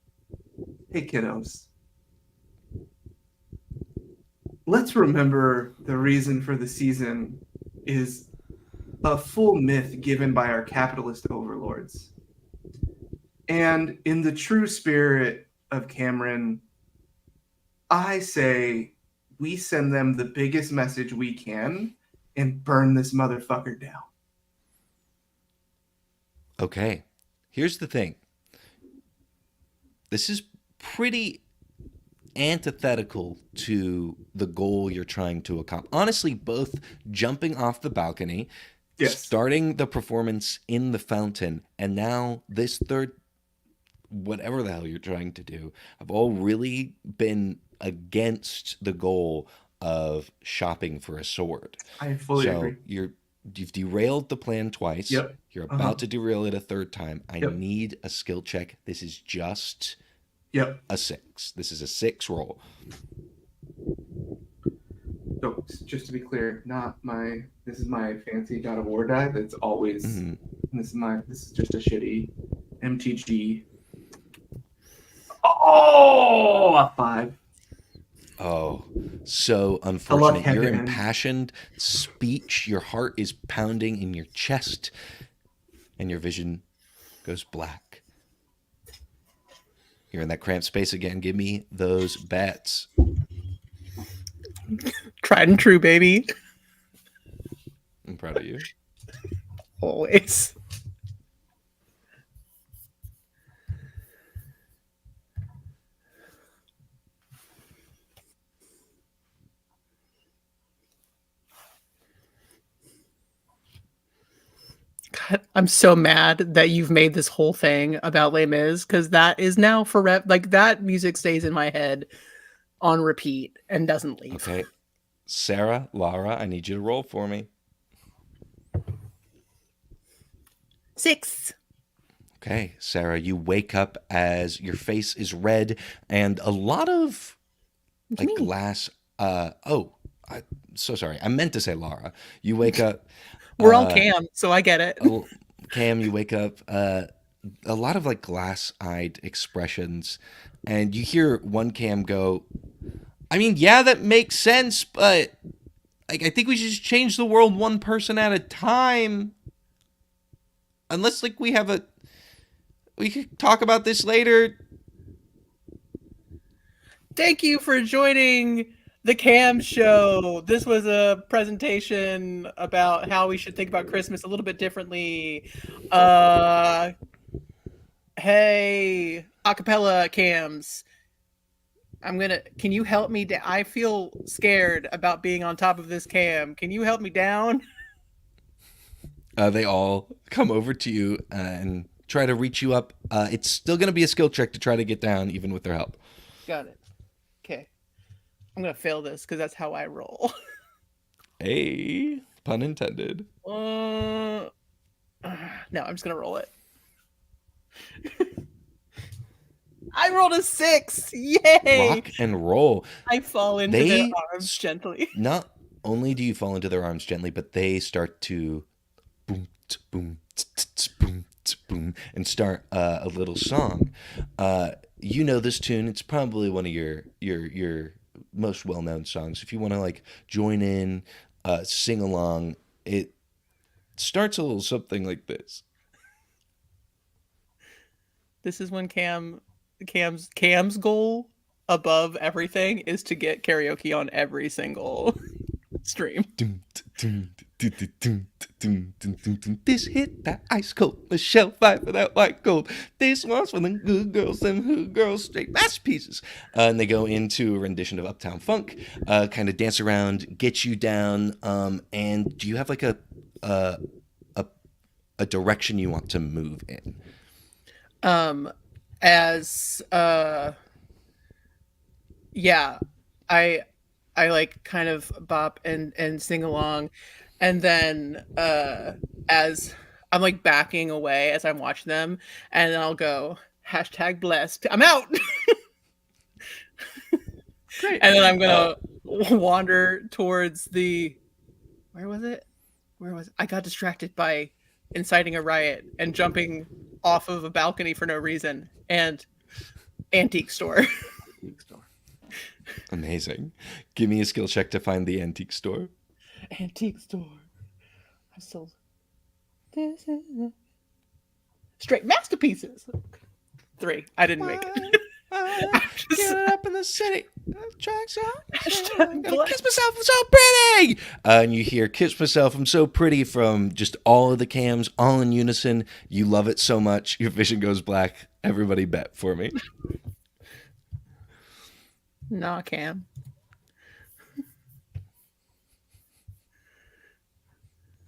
Hey kiddos. Let's remember the reason for the season is a full myth given by our capitalist overlords. And in the true spirit of Cameron, I say we send them the biggest message we can and burn this motherfucker down. Okay. Here's the thing. This is pretty antithetical to the goal you're trying to accomplish. Honestly, both jumping off the balcony, Yes. starting the performance in the fountain, and now this third, whatever the hell you're trying to do, have all really been against the goal of shopping for a sword. I fully So agree. you've derailed the plan twice. Yep. You're about to derail it a third time. I Yep. need a skill check. This is just Yep. a 6. This is a 6 roll. So just to be clear, this is my fancy God of War die that's always Mhm. this is just a shitty MTG. Oh, a 5. Oh, so unfortunate. Your heaven. impassioned speech, your heart is pounding in your chest, and your vision goes black. You're in that cramped space again. Give me those bets. Tried and true, baby. I'm proud of you. Always. God, I'm so mad that you've made this whole thing about Les Mis, because that is now forever. Like, that music stays in my head on repeat and doesn't leave. Okay. Sarah, Laura, I need you to roll for me. 6. Okay, Sarah, you wake up as your face is red and a lot of What do like you mean? glass. I'm so sorry. I meant to say Laura. You wake up. We're all Cam, so I get it. Cam, you wake up. A lot of like glass-eyed expressions, and you hear one Cam go, "I mean, yeah, that makes sense, but like, I think we should just change the world one person at a time. Unless like we could talk about this later." Thank you for joining the Cam Show. This was a presentation about how we should think about Christmas a little bit differently. Hey, acapella cams. Can you help me? I feel scared about being on top of this cam. Can you help me down? They all come over to you and try to reach you up. It's still going to be a skill check to try to get down, even with their help. Got it. Okay. I'm going to fail this because that's how I roll. Hey, pun intended. No, I'm just going to roll it. I rolled a 6. Yay! Rock and roll. I fall into their arms gently. Not only do you fall into their arms gently, but they start to boom, boom, boom, boom, and start a little song. You know this tune. It's probably one of your most well known songs. If you want to like join in, sing along, it starts a little something like this. This is when Cam's goal above everything is to get karaoke on every single stream. This hit that ice cold Michelle fight for that white gold. This one's for the good girls and hood girls, straight masterpieces. And they go into a rendition of Uptown Funk, kind of dance around, get you down. And do you have like a direction you want to move in? Yeah, I like kind of bop and sing along, and then as I'm like backing away as I'm watching them, and then I'll go #blessed. I'm out. Great. And then I'm gonna wander towards the where was it? I got distracted by inciting a riot and jumping off of a balcony for no reason, and antique store. Amazing. Give me a skill check to find the antique store. Antique store. I sold this is straight masterpieces. 3. I didn't make it. Get up in the city. Tracks out. Hashtag Kiss myself, I'm so pretty. And you hear "Kiss myself, I'm so pretty" from just all of the cams, all in unison. You love it so much, your vision goes black. Everybody bet for me. Nah, Cam.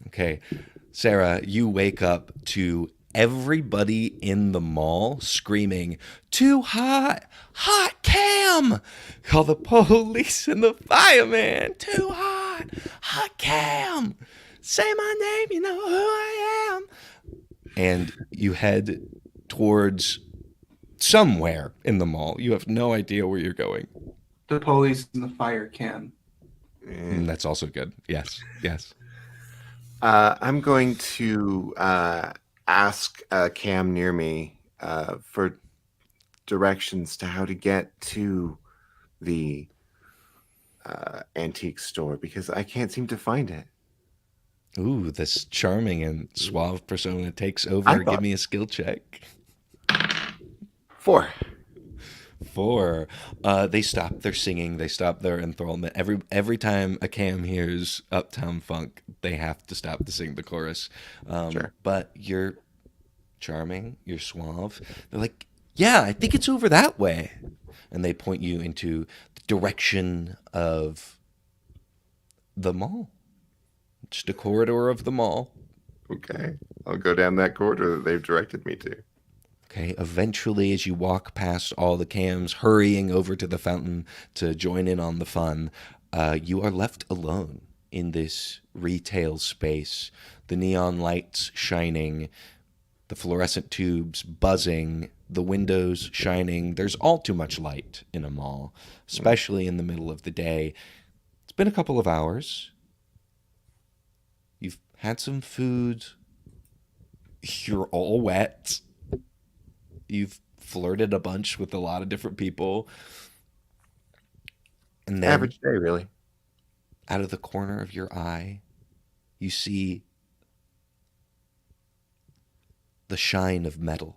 Okay, Sarah, you wake up to everybody in the mall screaming, "Too hot! Hot Cam! Call the police and the fireman! Too hot! Hot Cam! Say my name, you know who I am!" And you head towards somewhere in the mall. You have no idea where you're going. The police and the fire can. That's also good. Yes, yes. I'm going to ask Cam near me for directions to how to get to the antique store because I can't seem to find it. Ooh, this charming and suave persona takes over. Give me a skill check. 4. 4. They stop their singing. They stop their enthrallment. Every time a cam hears Uptown Funk, they have to stop to sing the chorus. Sure. But you're charming. You're suave. They're like, "Yeah, I think it's over that way," and they point you into the direction of the mall. Just a corridor of the mall. Okay. I'll go down that corridor that they've directed me to. Okay, eventually, as you walk past all the cams hurrying over to the fountain to join in on the fun, you are left alone in this retail space. The neon lights shining, the fluorescent tubes buzzing, the windows shining. There's all too much light in a mall, especially in the middle of the day. It's been a couple of hours. You've had some food. You're all wet. You've flirted a bunch with a lot of different people. And then, Average day, really. out of the corner of your eye, you see the shine of metal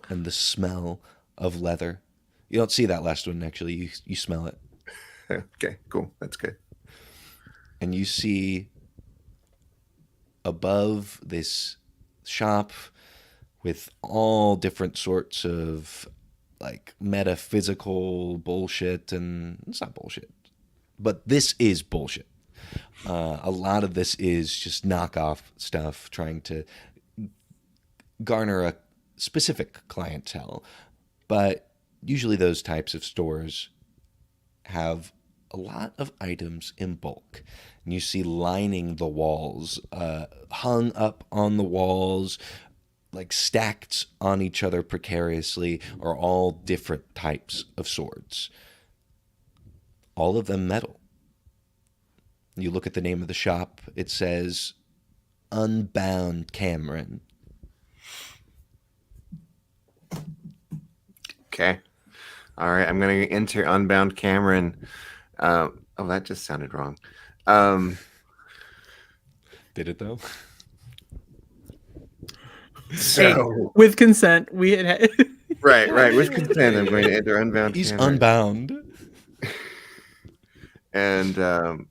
and the smell of leather. You don't see that last one, actually. You smell it. Okay, cool. That's good. And you see above this shop with all different sorts of like metaphysical bullshit, and it's not bullshit, but this is bullshit. A lot of this is just knockoff stuff trying to garner a specific clientele. But usually those types of stores have a lot of items in bulk. And you see lining the walls, hung up on the walls, like stacked on each other precariously, are all different types of swords. All of them metal. You look at the name of the shop, it says Unbound Cameron. Okay. All right. I'm going to enter Unbound Cameron. Oh, that just sounded wrong. Did it though? So, With consent, we had. right. With consent, I'm going to enter Unbound He's Cameron. unbound. And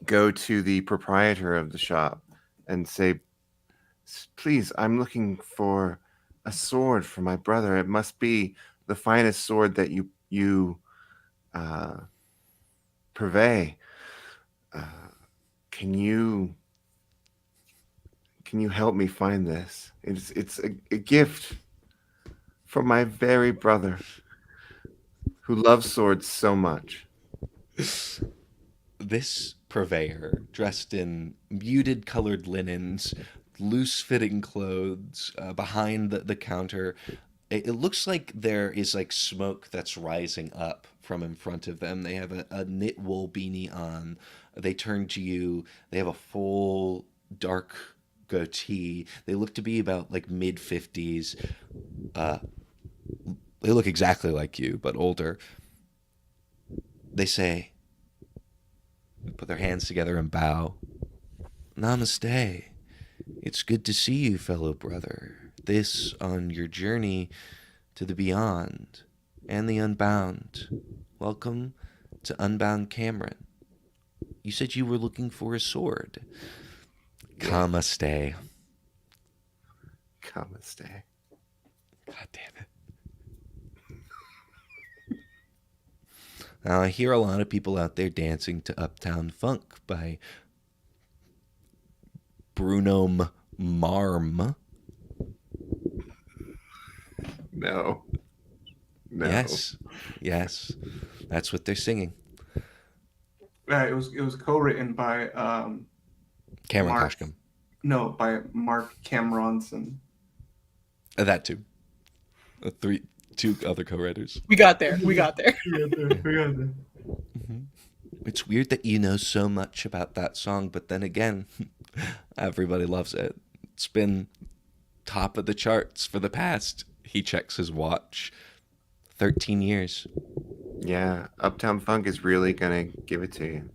go to the proprietor of the shop and say, please, I'm looking for a sword for my brother. It must be the finest sword that you purvey. Can you help me find this? It's a gift from my very brother who loves swords so much. This purveyor, dressed in muted colored linens, loose fitting clothes, behind the counter, it looks like there is like smoke that's rising up from in front of them. They have a knit wool beanie on. They turn to you. They have a full dark goatee. They look to be about like mid 50s. They look exactly like you, but older. They say, put their hands together and bow. Namaste. It's good to see you, fellow brother. This on your journey to the beyond and the unbound. Welcome to Unbound Cameron. You said you were looking for a sword. Namaste. Namaste. God damn it. Now, I hear a lot of people out there dancing to Uptown Funk by Bruno Marm. No. Yes. That's what they're singing. It was co-written by Cameron Mark. Koshkum. No, by Mark Cameronson. That too. Two other co-writers. We got there. We got there. It's weird that you know so much about that song, but then again, everybody loves it. It's been top of the charts for the past, he checks his watch, 13 years. Yeah, Uptown Funk is really gonna give it to you.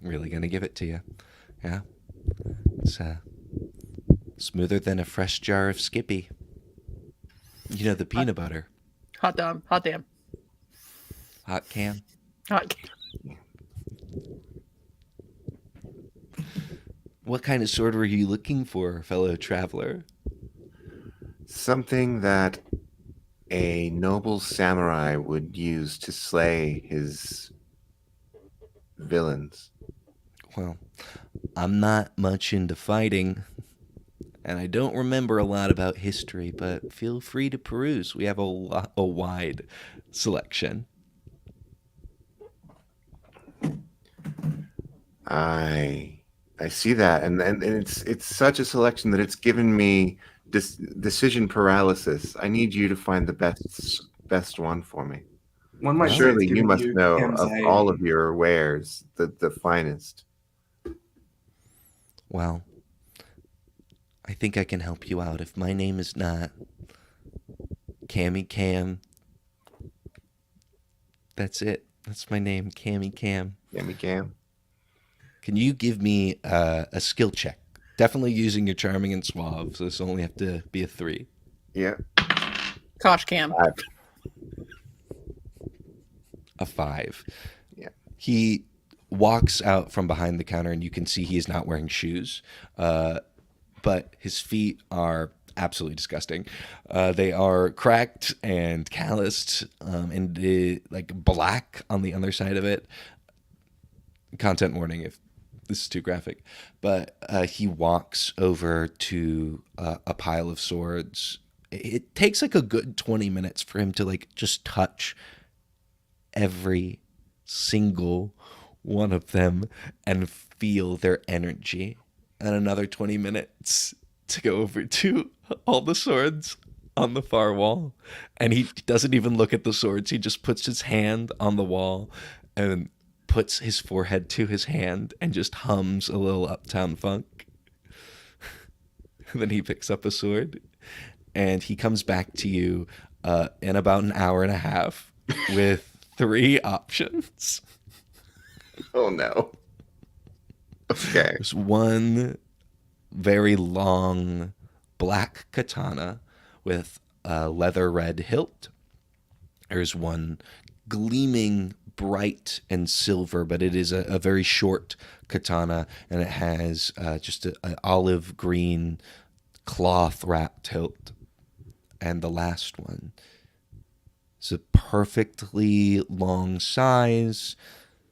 Really gonna give it to you. Yeah. It's smoother than a fresh jar of Skippy. You know, the peanut butter. Hot damn. Hot damn. Hot cam. Hot. What kind of sword were you looking for, fellow traveler? Something that a noble samurai would use to slay his villains. Well, I'm not much into fighting, and I don't remember a lot about history, but feel free to peruse. We have a wide selection. I see that, and it's such a selection that it's given me decision paralysis. I need you to find the best one for me. One might say Surely it's you giving must you know anxiety. of all of your wares the finest. Well, I think I can help you out. If my name is not Cammy Cam, that's it. That's my name, Cammy Cam. Cammy Cam. Can you give me a skill check? Definitely using your charming and suave, so this will only have to be a 3. Yeah. Kosh cam. A 5. Yeah. He walks out from behind the counter, and you can see he is not wearing shoes. but his feet are absolutely disgusting. They are cracked and calloused, and like black on the other side of it. Content warning if this is too graphic. But he walks over to a pile of swords. It takes like a good 20 minutes for him to like just touch every single one of them and feel their energy, and another 20 minutes to go over to all the swords on the far wall. And he doesn't even look at the swords. He just puts his hand on the wall and puts his forehead to his hand and just hums a little Uptown Funk. Then he picks up a sword and he comes back to you in about an hour and a half with 3 options. Oh no. Okay. There's one very long black katana with a leather red hilt. There's one gleaming bright and silver, but it is a very short katana, and it has just an olive green cloth wrapped hilt. And the last one is a perfectly long size,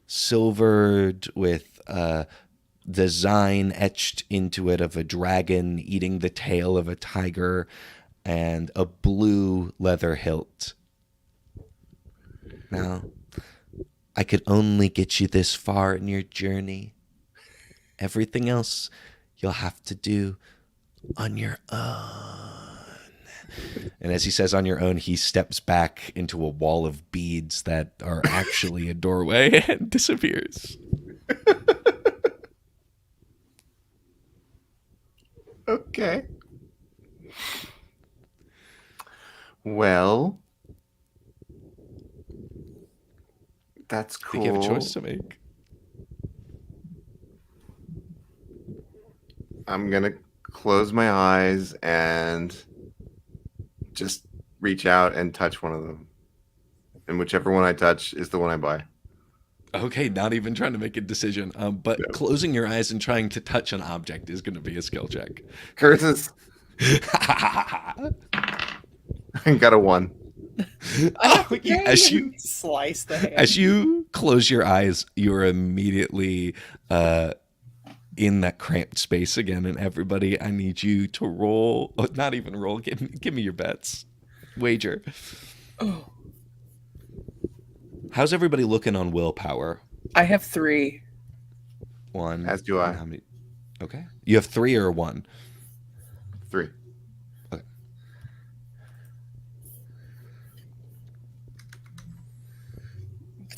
silvered with design etched into it of a dragon eating the tail of a tiger, and a blue leather hilt. Now, I could only get you this far in your journey. Everything else you'll have to do on your own. And as he says on your own, he steps back into a wall of beads that are actually a doorway and disappears. Okay. Well, that's I cool. think you have a choice to make. I'm gonna close my eyes and just reach out and touch one of them. And whichever one I touch is the one I buy. Okay, not even trying to make a decision. But No. closing your eyes and trying to touch an object is going to be a skill check. Curses. Got a 1. As you slice the hand. As you close your eyes, you're immediately in that cramped space again. And everybody, I need you to roll. Oh, not even roll. Give me your bets. Wager. Oh, How's everybody looking on willpower? I have 3. 1. As do I. How many? Okay. You have 3 or 1? 3. Okay.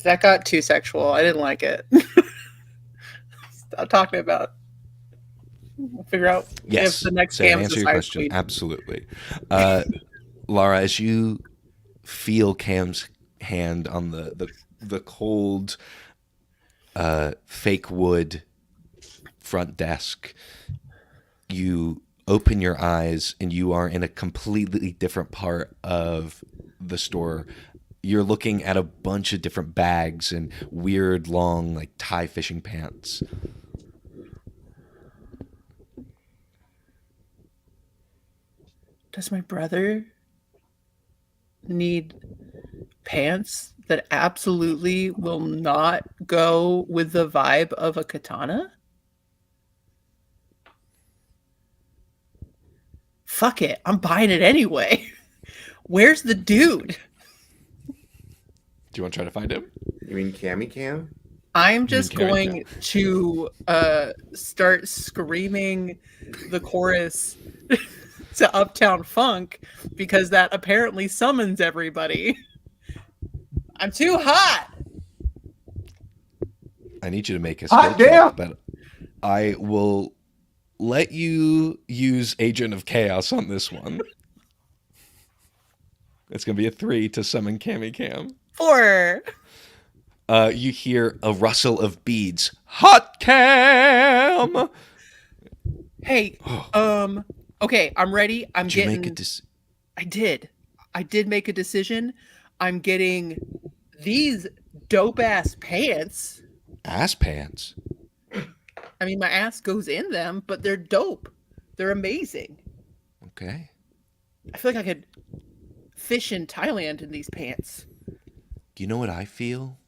That got too sexual. I didn't like it. Stop talking about. We'll figure out Yes. if the next So to game is answer a your size question, tweet. absolutely. Laura, as you feel Cam's hand on the cold fake wood front desk, you open your eyes and you are in a completely different part of the store. You're looking at a bunch of different bags and weird long like tie fishing pants. Does my brother need pants that absolutely will not go with the vibe of a katana? Fuck it. I'm buying it anyway. Where's the dude? Do you want to try to find him? You mean Cammy Cam? I'm just carry going to start screaming the chorus to Uptown Funk because that apparently summons everybody. I'm too hot. I need you to make a Hot skill damn! check, but I will let you use Agent of Chaos on this one. It's going to be a 3 to summon Cammy Cam. 4. You hear a rustle of beads. Hot Cam! Hey, okay, I'm ready. I'm Did you getting. make a I did make a decision. I'm getting these dope ass pants. ass pants? I mean, my ass goes in them, but they're dope. They're amazing. Okay. I feel like I could fish in Thailand in these pants. You know what I feel?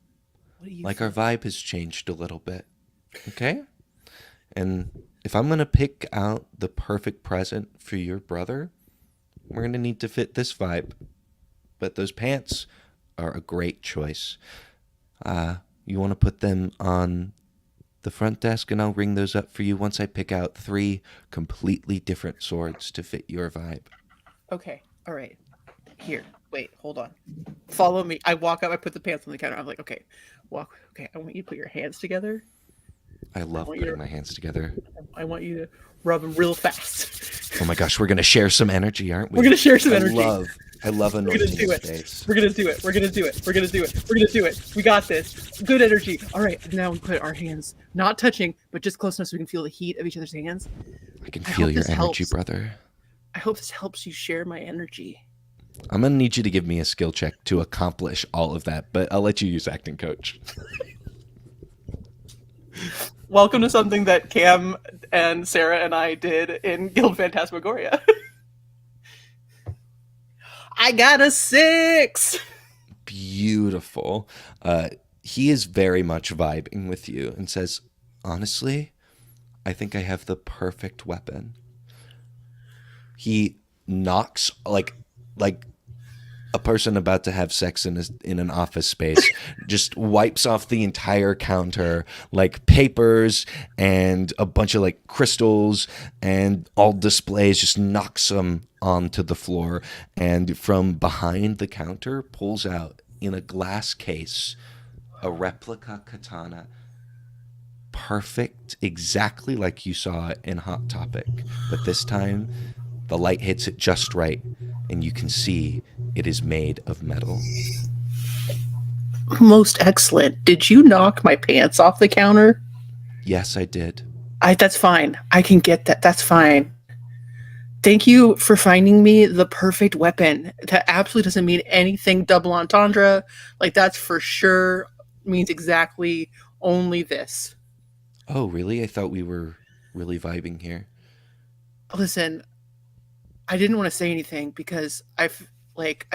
What do you Like feel? our vibe has changed a little bit. Okay? And if I'm going to pick out the perfect present for your brother, we're going to need to fit this vibe. But those pants are a great choice. You want to put them on the front desk, and I'll ring those up for you once I pick out 3 completely different swords to fit your vibe. Okay. All right. Here. Wait. Hold on. Follow me. I walk up. I put the pants on the counter. I'm like, okay, walk. Okay. I want you to put your hands together. I love want putting your- my hands together. I want you to rub them real fast. Oh my gosh, we're going to share some energy, aren't we? We're gonna share some energy. I love We're gonna anointing do it. space. We're gonna do it. We're gonna do it. We're gonna do it. We're gonna do it. We got this. Good energy. All right. Now we put our hands not touching, but just close enough so we can feel the heat of each other's hands. I can I feel hope your this energy, helps. brother. I hope this helps you share my energy. I'm going to need you to give me a skill check to accomplish all of that, but I'll let you use acting coach. Welcome to something that Cam and Sarah and I did in Guild Phantasmagoria. I got a 6. Beautiful. He is very much vibing with you and says, honestly, I think I have the perfect weapon. He knocks like a person about to have sex in an office space, just wipes off the entire counter, like papers and a bunch of like crystals and all displays, just knocks them onto the floor, and from behind the counter pulls out in a glass case a replica katana, perfect, exactly like you saw it in Hot Topic, but this time the light hits it just right, and you can see it is made of metal. Most excellent. Did you knock my pants off the counter? Yes, I did. That's fine. I can get that. That's fine. Thank you for finding me the perfect weapon. That absolutely doesn't mean anything double entendre. Like, that's for sure means exactly only this. Oh, really? I thought we were really vibing here. Listen, I didn't want to say anything because I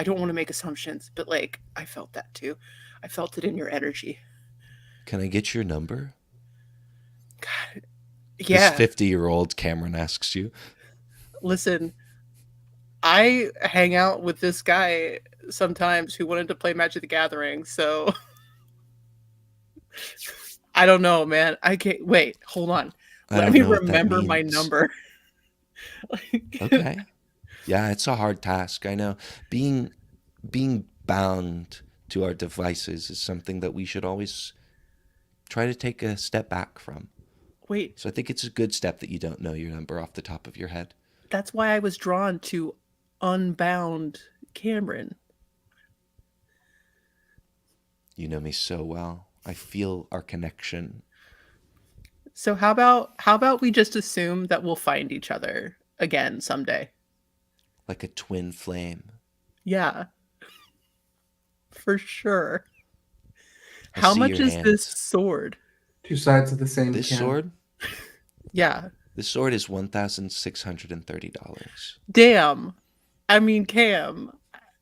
don't want to make assumptions, but like I felt that too. I felt it in your energy. Can I get your number? God, This yeah. 50-year-old Cameron asks you. Listen, I hang out with this guy sometimes who wanted to play Magic the Gathering, so I don't know, man. I can't wait. Hold on. I Let don't me know what that remember my means. number. Okay. Yeah, it's a hard task. I know. Being bound to our devices is something that we should always try to take a step back from. Wait, So I think it's a good step that you don't know your number off the top of your head. that's why I was drawn to Unbound Cameron. You know me so well. I feel our connection. So how about we just assume that we'll find each other again someday? Like a twin flame. Yeah. For sure. I How see much your is this hands. sword? 2 sides of the same This can. sword? Yeah. This sword is $1,630. Damn. I mean, Cam,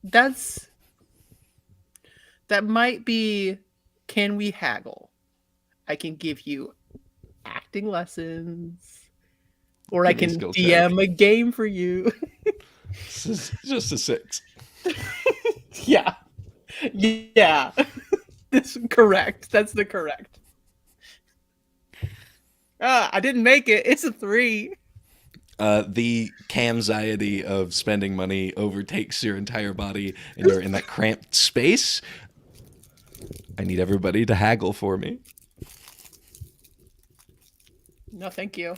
that might be, can we haggle? I can give you acting lessons, or I Give me a can skill DM a game for you. This is just a 6. Yeah. Yeah. That's correct. That's the correct. I didn't make it. It's a 3. The camxiety of spending money overtakes your entire body, and you're in that cramped space. I need everybody to haggle for me. No, thank you.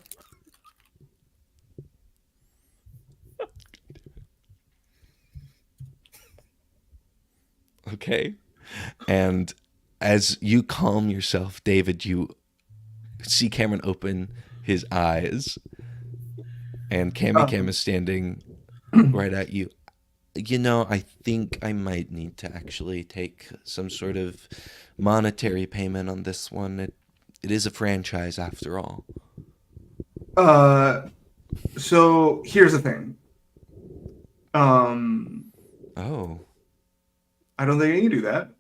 Okay. And as you calm yourself, David, you see Cameron open his eyes, and Cam is standing right at you. You know, I think I might need to actually take some sort of monetary payment on this one. It is a franchise after all. So here's the thing. Oh, I don't think I can do that.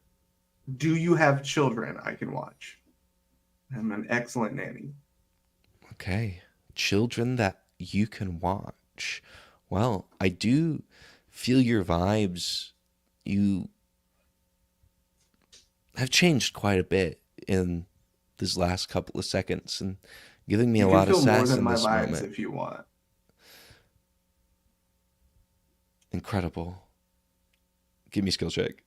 Do you have children I can watch? I'm an excellent nanny. okay. Children that you can watch. Well, I do feel your vibes. You have changed quite a bit in this last couple of seconds and giving me You a can lot of feel more sass than in my this vibes moment. if you want. Incredible. Give me a skill check.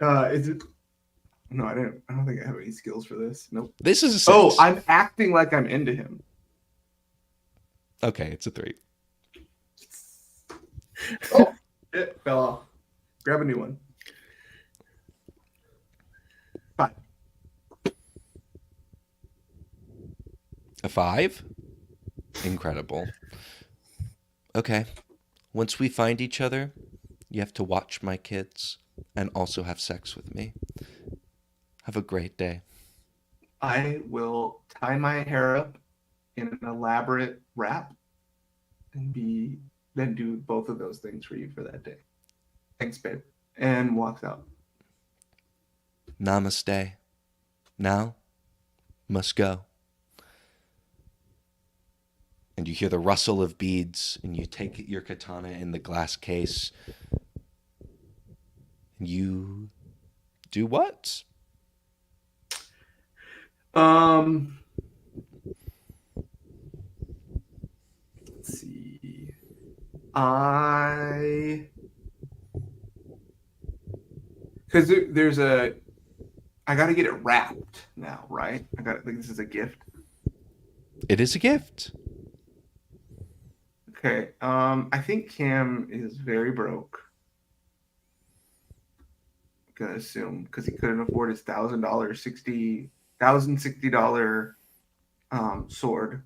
Is it? No, I didn't. I don't think I have any skills for this. Nope. This is a 6. Oh, I'm acting like I'm into him. Okay, it's a 3. Oh, it fell off. Grab a new one. 5. A 5? Incredible. Okay. Once we find each other, you have to watch my kids and also have sex with me. Have a great day. I will tie my hair up in an elaborate wrap and then do both of those things for you for that day. Thanks, babe. And walks out. Namaste. Now, must go. And you hear the rustle of beads, and you take your katana in the glass case. And you do what? Let's see. Because there's I got to get it wrapped now, right? I think this is a gift. It is a gift. Okay. I think Cam is very broke. I'm gonna assume because he couldn't afford his $60 sword.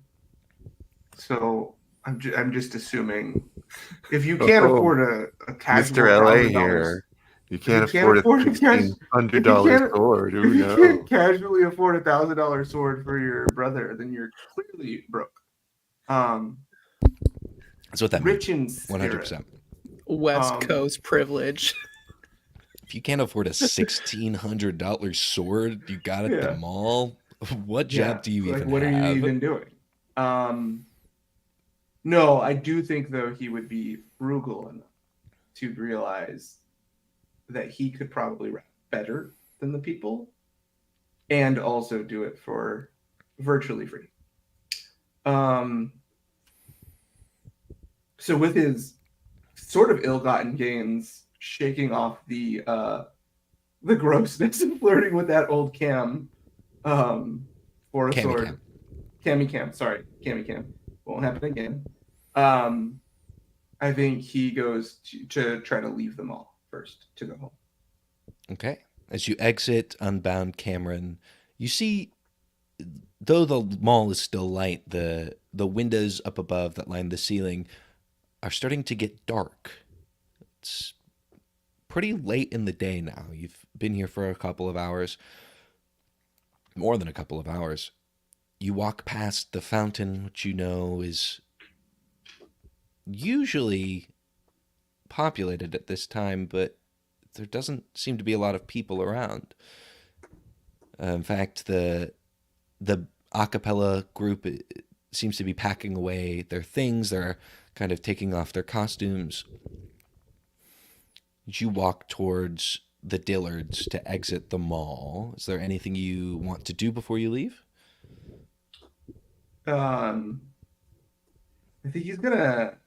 So I'm just assuming if you can't afford a casual Mr. LA $1,000, here. You if can't you can't afford a afford a cash, $1,600 sword. Who if you knows? can't casually afford $1,000 sword for your brother, then you're clearly broke. That's what that Rich means. in spirit. 100%. West Coast privilege. If you can't afford a $1,600 sword you got at the Yeah. mall, what job do you like, even what have? are you even doing? No, I do think though he would be frugal enough to realize that he could probably rap better than the people and also do it for virtually free. So with his sort of ill-gotten gains, shaking off the grossness and flirting with that old Cam for a Cammy sword. Cam. Cammy Cam, sorry, Cammy Cam. Won't happen again. I think he goes to try to leave them all first to go home. Okay. As you exit Unbound Cameron, you see, though the mall is still light, the windows up above that line the ceiling are starting to get dark. It's pretty late in the day now. You've been here for a couple of hours, more than a couple of hours. You walk past the fountain, which you know is usually populated at this time, but there doesn't seem to be a lot of people around. In fact, the a cappella group seems to be packing away their things. They're kind of taking off their costumes. You walk towards the Dillards to exit the mall. Is there anything you want to do before you leave? I think he's gonna.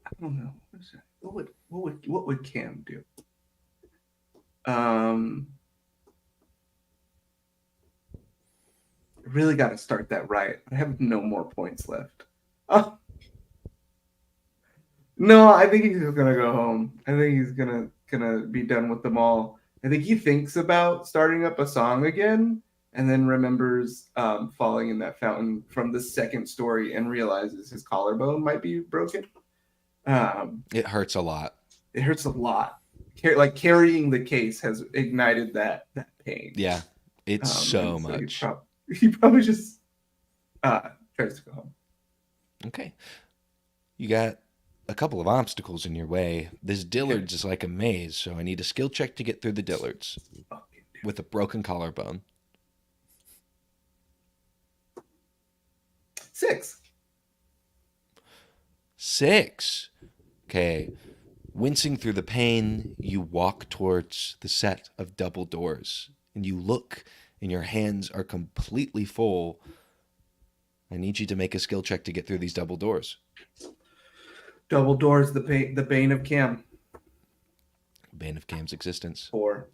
I don't know. What would Cam do? I really got to start that right. I have no more points left. No, I think he's just gonna go home. I think he's gonna be done with them all. I think he thinks about starting up a song again, and then remembers falling in that fountain from the second story and realizes his collarbone might be broken. It hurts a lot. It hurts a lot. Like carrying the case has ignited that pain. Yeah, it's so and much. He probably just Tries to go home. Okay. You got a couple of obstacles in your way. This Dillard's is like a maze, so I need a skill check to get through the Dillard's with a broken collarbone. 6. 6. Okay. Wincing through the pain, you walk towards the set of double doors, and you look, and your hands are completely full. I need you to make a skill check to get through these double doors. Double doors, the bane of Cam. Bane of Cam's existence. 4.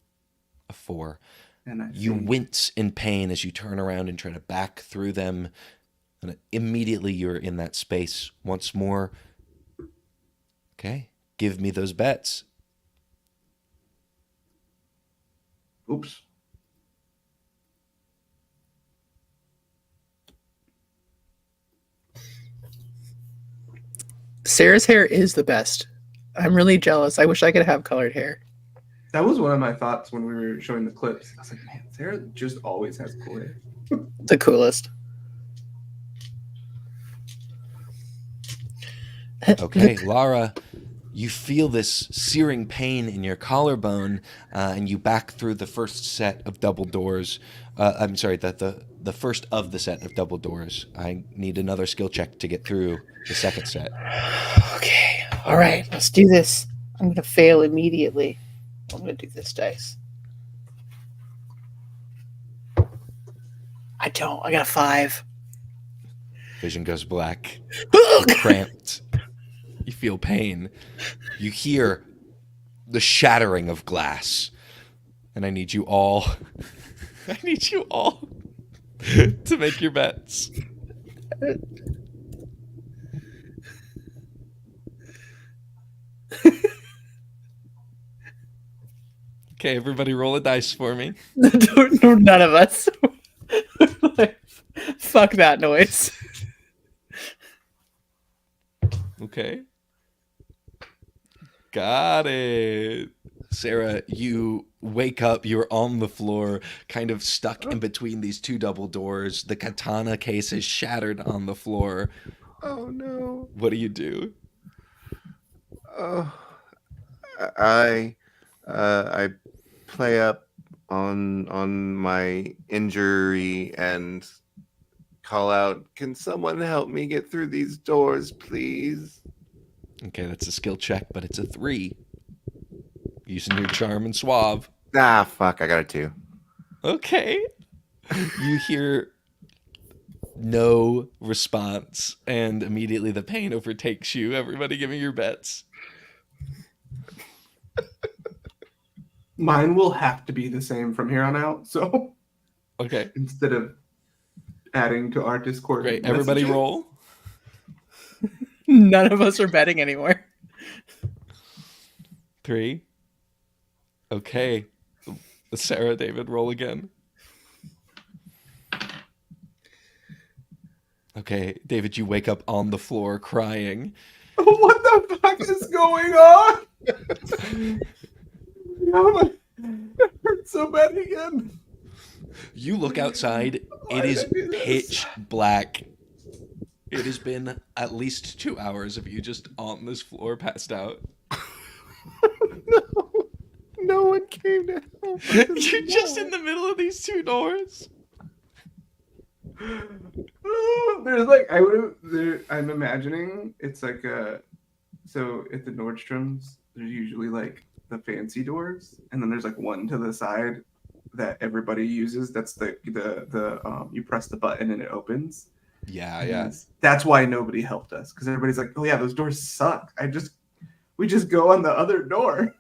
A 4. And You wince in pain as you turn around and try to back through them, and immediately you're in that space once more. Okay, give me those bets. Oops. Sarah's hair is the best. I'm really jealous. I wish I could have colored hair. That was one of my thoughts when we were showing the clips. I was like, man, Sarah just always has cool hair. The coolest. Okay, Lara, you feel this searing pain in your collarbone, and you back through the first set of double doors. I'm sorry, the first of the set of double doors. I need another skill check to get through the second set. Okay. All right. Let's do this. I'm going to fail immediately. I'm going to do this dice. I don't. I got a 5. Vision goes black. Cramped. You feel pain. You hear the shattering of glass. And I need you all to make your bets. Okay, everybody roll a dice for me. None of us. Fuck that noise. Okay. Got it. Sarah, you wake up, you're on the floor, kind of stuck in between these two double doors. The katana case is shattered on the floor. Oh no. What do you do? Oh, I play up on my injury and call out, "Can someone help me get through these doors, please?" Okay, that's a skill check, but it's a 3. Using your charm and suave. Ah, fuck! I got a 2. Okay. You hear no response, and immediately the pain overtakes you. Everybody give me your bets. Mine will have to be the same from here on out. So Okay, instead of adding to our Discord, great. Everybody messages. roll. None of us are betting anymore. 3. Okay. Sarah, David, roll again. Okay, David, you wake up on the floor crying. What the fuck is going on? Oh, it hurts so bad again. You look outside. Why It did is I do this? pitch black. It has been at least 2 hours of you just on this floor passed out. No one came to help. You're just in the middle of these two doors. There's like I'm imagining it's like so at the Nordstroms there's usually like the fancy doors and then there's like one to the side that everybody uses. That's the you press the button and it opens. Yeah, And yeah. that's why nobody helped us because everybody's like, oh yeah, those doors suck. We just go on the other door.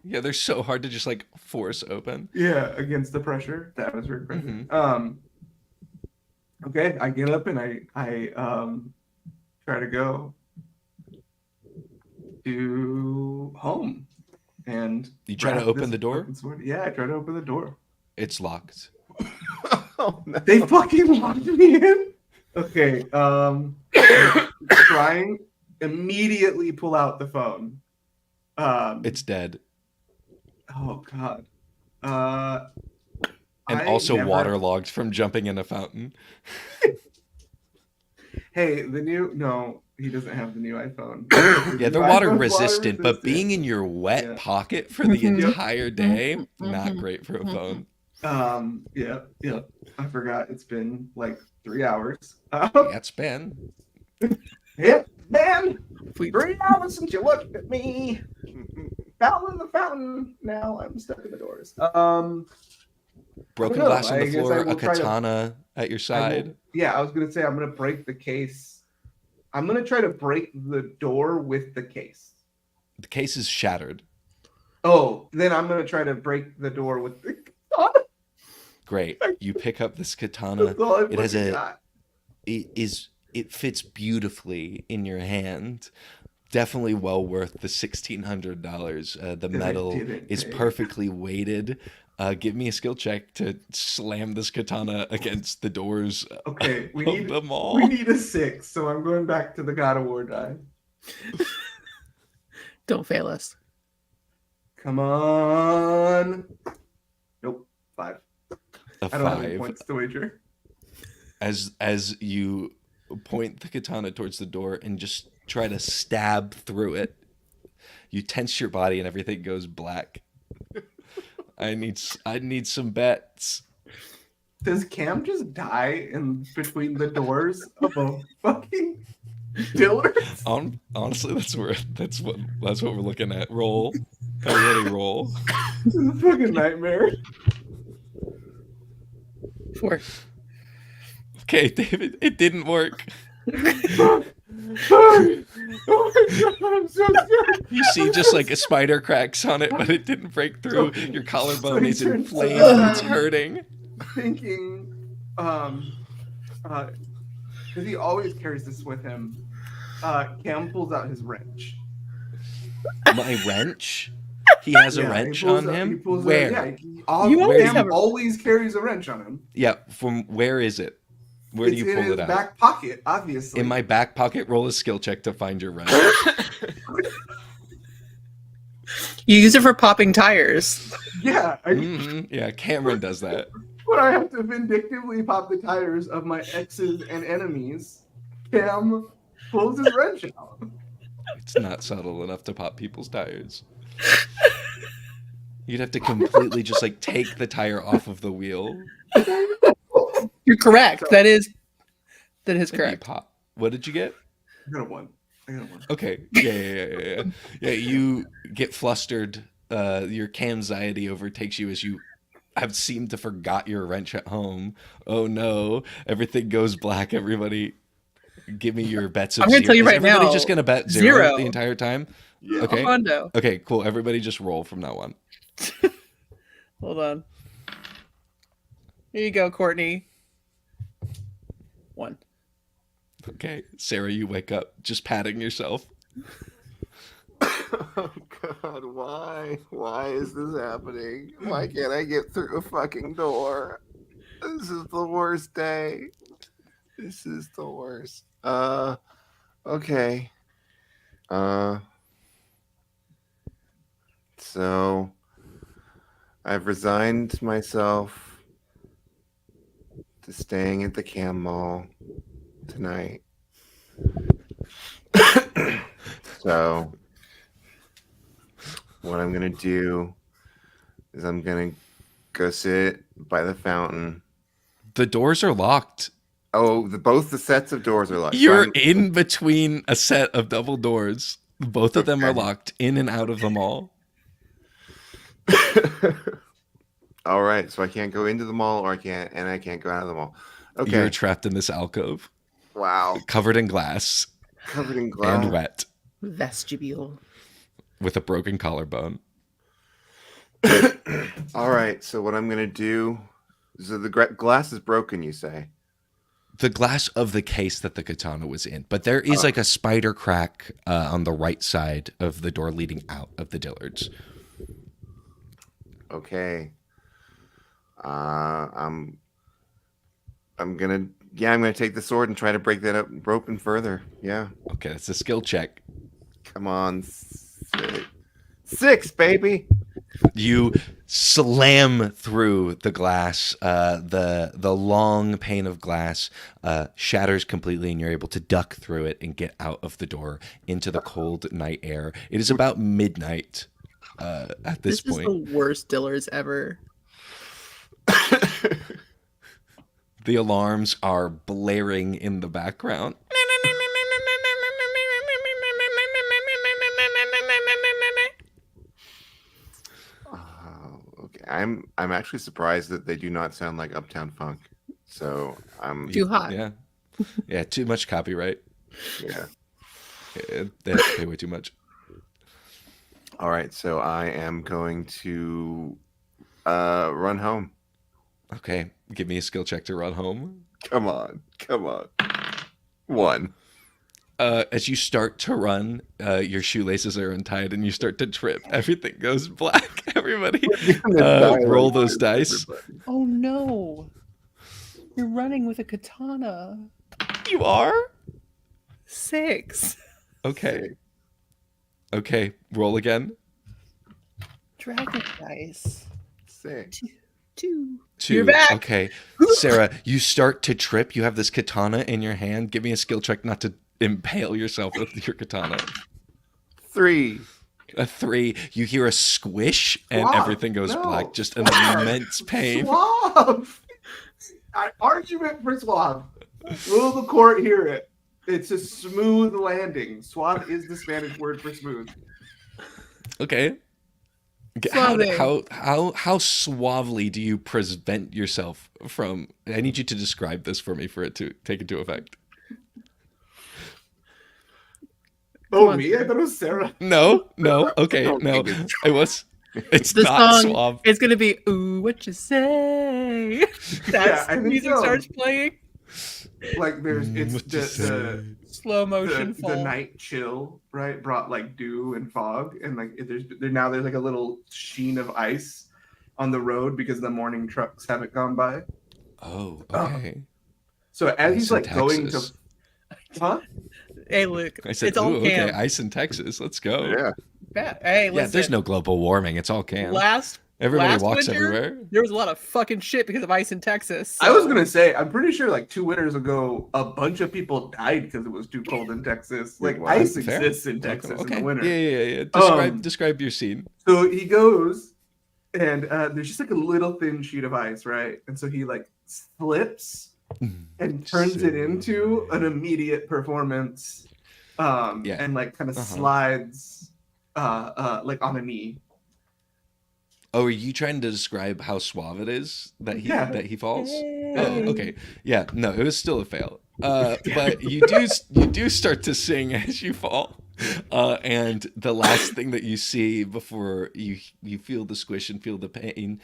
Yeah, they're so hard to just like force open. Yeah, against the pressure, the atmospheric pressure. Mhm. Okay, I get up and I try to go to home, and You try to grab open this the door? fucking sword. Yeah, I try to open the door. It's locked. Oh no. They fucking locked me in. Okay, trying immediately pull out the phone. It's dead. Oh god. And I also never- waterlogged from jumping in a fountain. Hey, the new no, he doesn't have the new iPhone. Yeah, they're New water iPhone's resistant, but water-resistant. being in your wet Yeah. pocket for the Mhm. entire day, Mhm. not great for a phone. Yeah. I forgot. It's been like 3 hours. Yeah, it's been. Yeah, man. We- 3 hours since you looked at me. Fell in the fountain. Now I'm stuck in the doors. Broken know. glass on the I guess I floor, a will try to- katana at your side. I was gonna say I'm gonna break the case. I'm gonna try to break the door with the case. The case is shattered. Oh, then I'm gonna try to break the door with the katana. Great. You pick up this katana. That's all I've It has fucking a got. it fits beautifully in your hand. Definitely well worth the $1,600. The That I metal didn't is pay. perfectly weighted. Give me a skill check to slam this katana against the doors Okay, of the mall. we need a 6, so I'm going back to the God of War die. Don't fail us. Come on. Nope, 5. A I don't have any 5. points to wager. As you point the katana towards the door and just try to stab through it, you tense your body and everything goes black. I need some bets. Does Cam just die in between the doors of a fucking Dillard's? Honestly, that's what we're looking at. Roll. Ready, roll. This is a fucking nightmare. 4. Okay, David, it didn't work. Oh my god, I'm so scared. You see just like a spider cracks on it, but it didn't break through. Your collarbone he is turns inflamed. around. It's hurting. Thinking, because he always carries this with him. Cam pulls out his wrench. My wrench? He has a Yeah, he wrench pulls on out- him? he pulls out- Where? yeah, You always Cam have a- always carries a wrench on him. Yeah, from where is it? Where do It's you in pull his it out? back pocket, obviously. In my back pocket, roll a skill check to find your wrench. You use it for popping tires. Yeah, Yeah, Cameron does that. when I have to vindictively pop the tires of my exes and enemies, Cam pulls his wrench out. It's not subtle enough to pop people's tires. You'd have to completely just like take the tire off of the wheel. You're correct. That is and you correct. pop. What did you get? I got a 1. Okay. Yeah. You get flustered. Your anxiety overtakes you as you have seemed to forgot your wrench at home. Oh no! Everything goes black. Everybody, give me your bets of I'm gonna zero. tell you Is right everybody now, just gonna bet zero zero. the entire time? Yeah. Okay. Armando. Okay. Cool. Everybody just roll from now on. Hold on. Here you go, Courtney. 1. Okay, Sarah, you wake up just patting yourself. Oh God, why? Why is this happening? Why can't I get through a fucking door? This is the worst day. This is the worst. Okay. So I've resigned myself to staying at the Cam Mall tonight. So what I'm gonna do is I'm gonna go sit by the fountain. The doors are locked. Oh, both the sets of doors are locked. So You're I'm- in between a set of double doors. Both of them are Okay. locked in and out of the mall. All right, so I can't go into the mall, or I can't go out of the mall. Okay. You're trapped in this alcove, Wow. covered in glass Covered in glass. and wet, Vestibule. with a broken collarbone. All right, so what I'm gonna do? So the glass is broken, you say? The glass of the case that the katana was in, but there is like a spider crack on the right side of the door leading out of the Dillards. Okay. I'm gonna take the sword and try to break that up open further. Yeah. Okay, that's a skill check. Come on. 6, baby. You slam through the glass. The long pane of glass shatters completely, and you're able to duck through it and get out of the door into the cold night air. It is about midnight at this This is point. the worst Dillers ever. The alarms are blaring in the background. Okay, I'm actually surprised that they do not sound like Uptown Funk. So I'm Too hot. Yeah, too much copyright. yeah. They have to pay way too much. All right, so I am going to run home. Okay, give me a skill check to run home. Come on. 1. As you start to run, your shoelaces are untied and you start to trip. Everything goes black. Everybody, roll those dice. Oh no! You're running with a katana. You are? 6. Okay. Okay, roll again. Dragon dice. 6. 2. 2. You're back. Okay. Sarah, you start to trip. You have this katana in your hand. Give me a skill check not to impale yourself with your katana. 3. A 3. You hear a squish and Suave. everything goes No. black. Just an Suave. immense pain. Suave. Argument for suave. Will the court hear it? It's a smooth landing. Suave is the Spanish word for smooth. Okay. How suavely do you prevent yourself from? I need you to describe this for me for it to take into effect. Oh, on, me? I thought it was Sarah. No. Okay, no. It was. It's The not song suave. is gonna be "Ooh, what you say." That's I think music so. starts playing. Like there's it's What you the Slow motion the fall. night chill, right? Brought like dew and fog, and like there's like a little sheen of ice on the road because the morning trucks haven't gone by. Oh, okay. So as he's Ice in like going to, Texas. huh? Hey, look, I said, it's all ooh, okay, Cam. ice in Texas. Let's go. Yeah. Hey, Yeah, listen. there's no global warming. It's all Cam. Everybody last walks winter, everywhere. There was a lot of fucking shit because of ice in Texas. I was so- gonna say, I'm pretty sure like 2 winters ago, a bunch of people died because it was too cold in Texas. Like What? ice Fair. exists in Texas in the winter. Yeah. Describe your scene. So he goes, and there's just like a little thin sheet of ice, right? And so he like slips and turns it into an immediate performance, Yeah. and like kind of Uh-huh. slides, like on a knee. Oh, are you trying to describe how suave it is that he falls? Hey. Oh, okay. Yeah, no, it was still a fail. But you do start to sing as you fall. And the last thing that you see before you feel the squish and feel the pain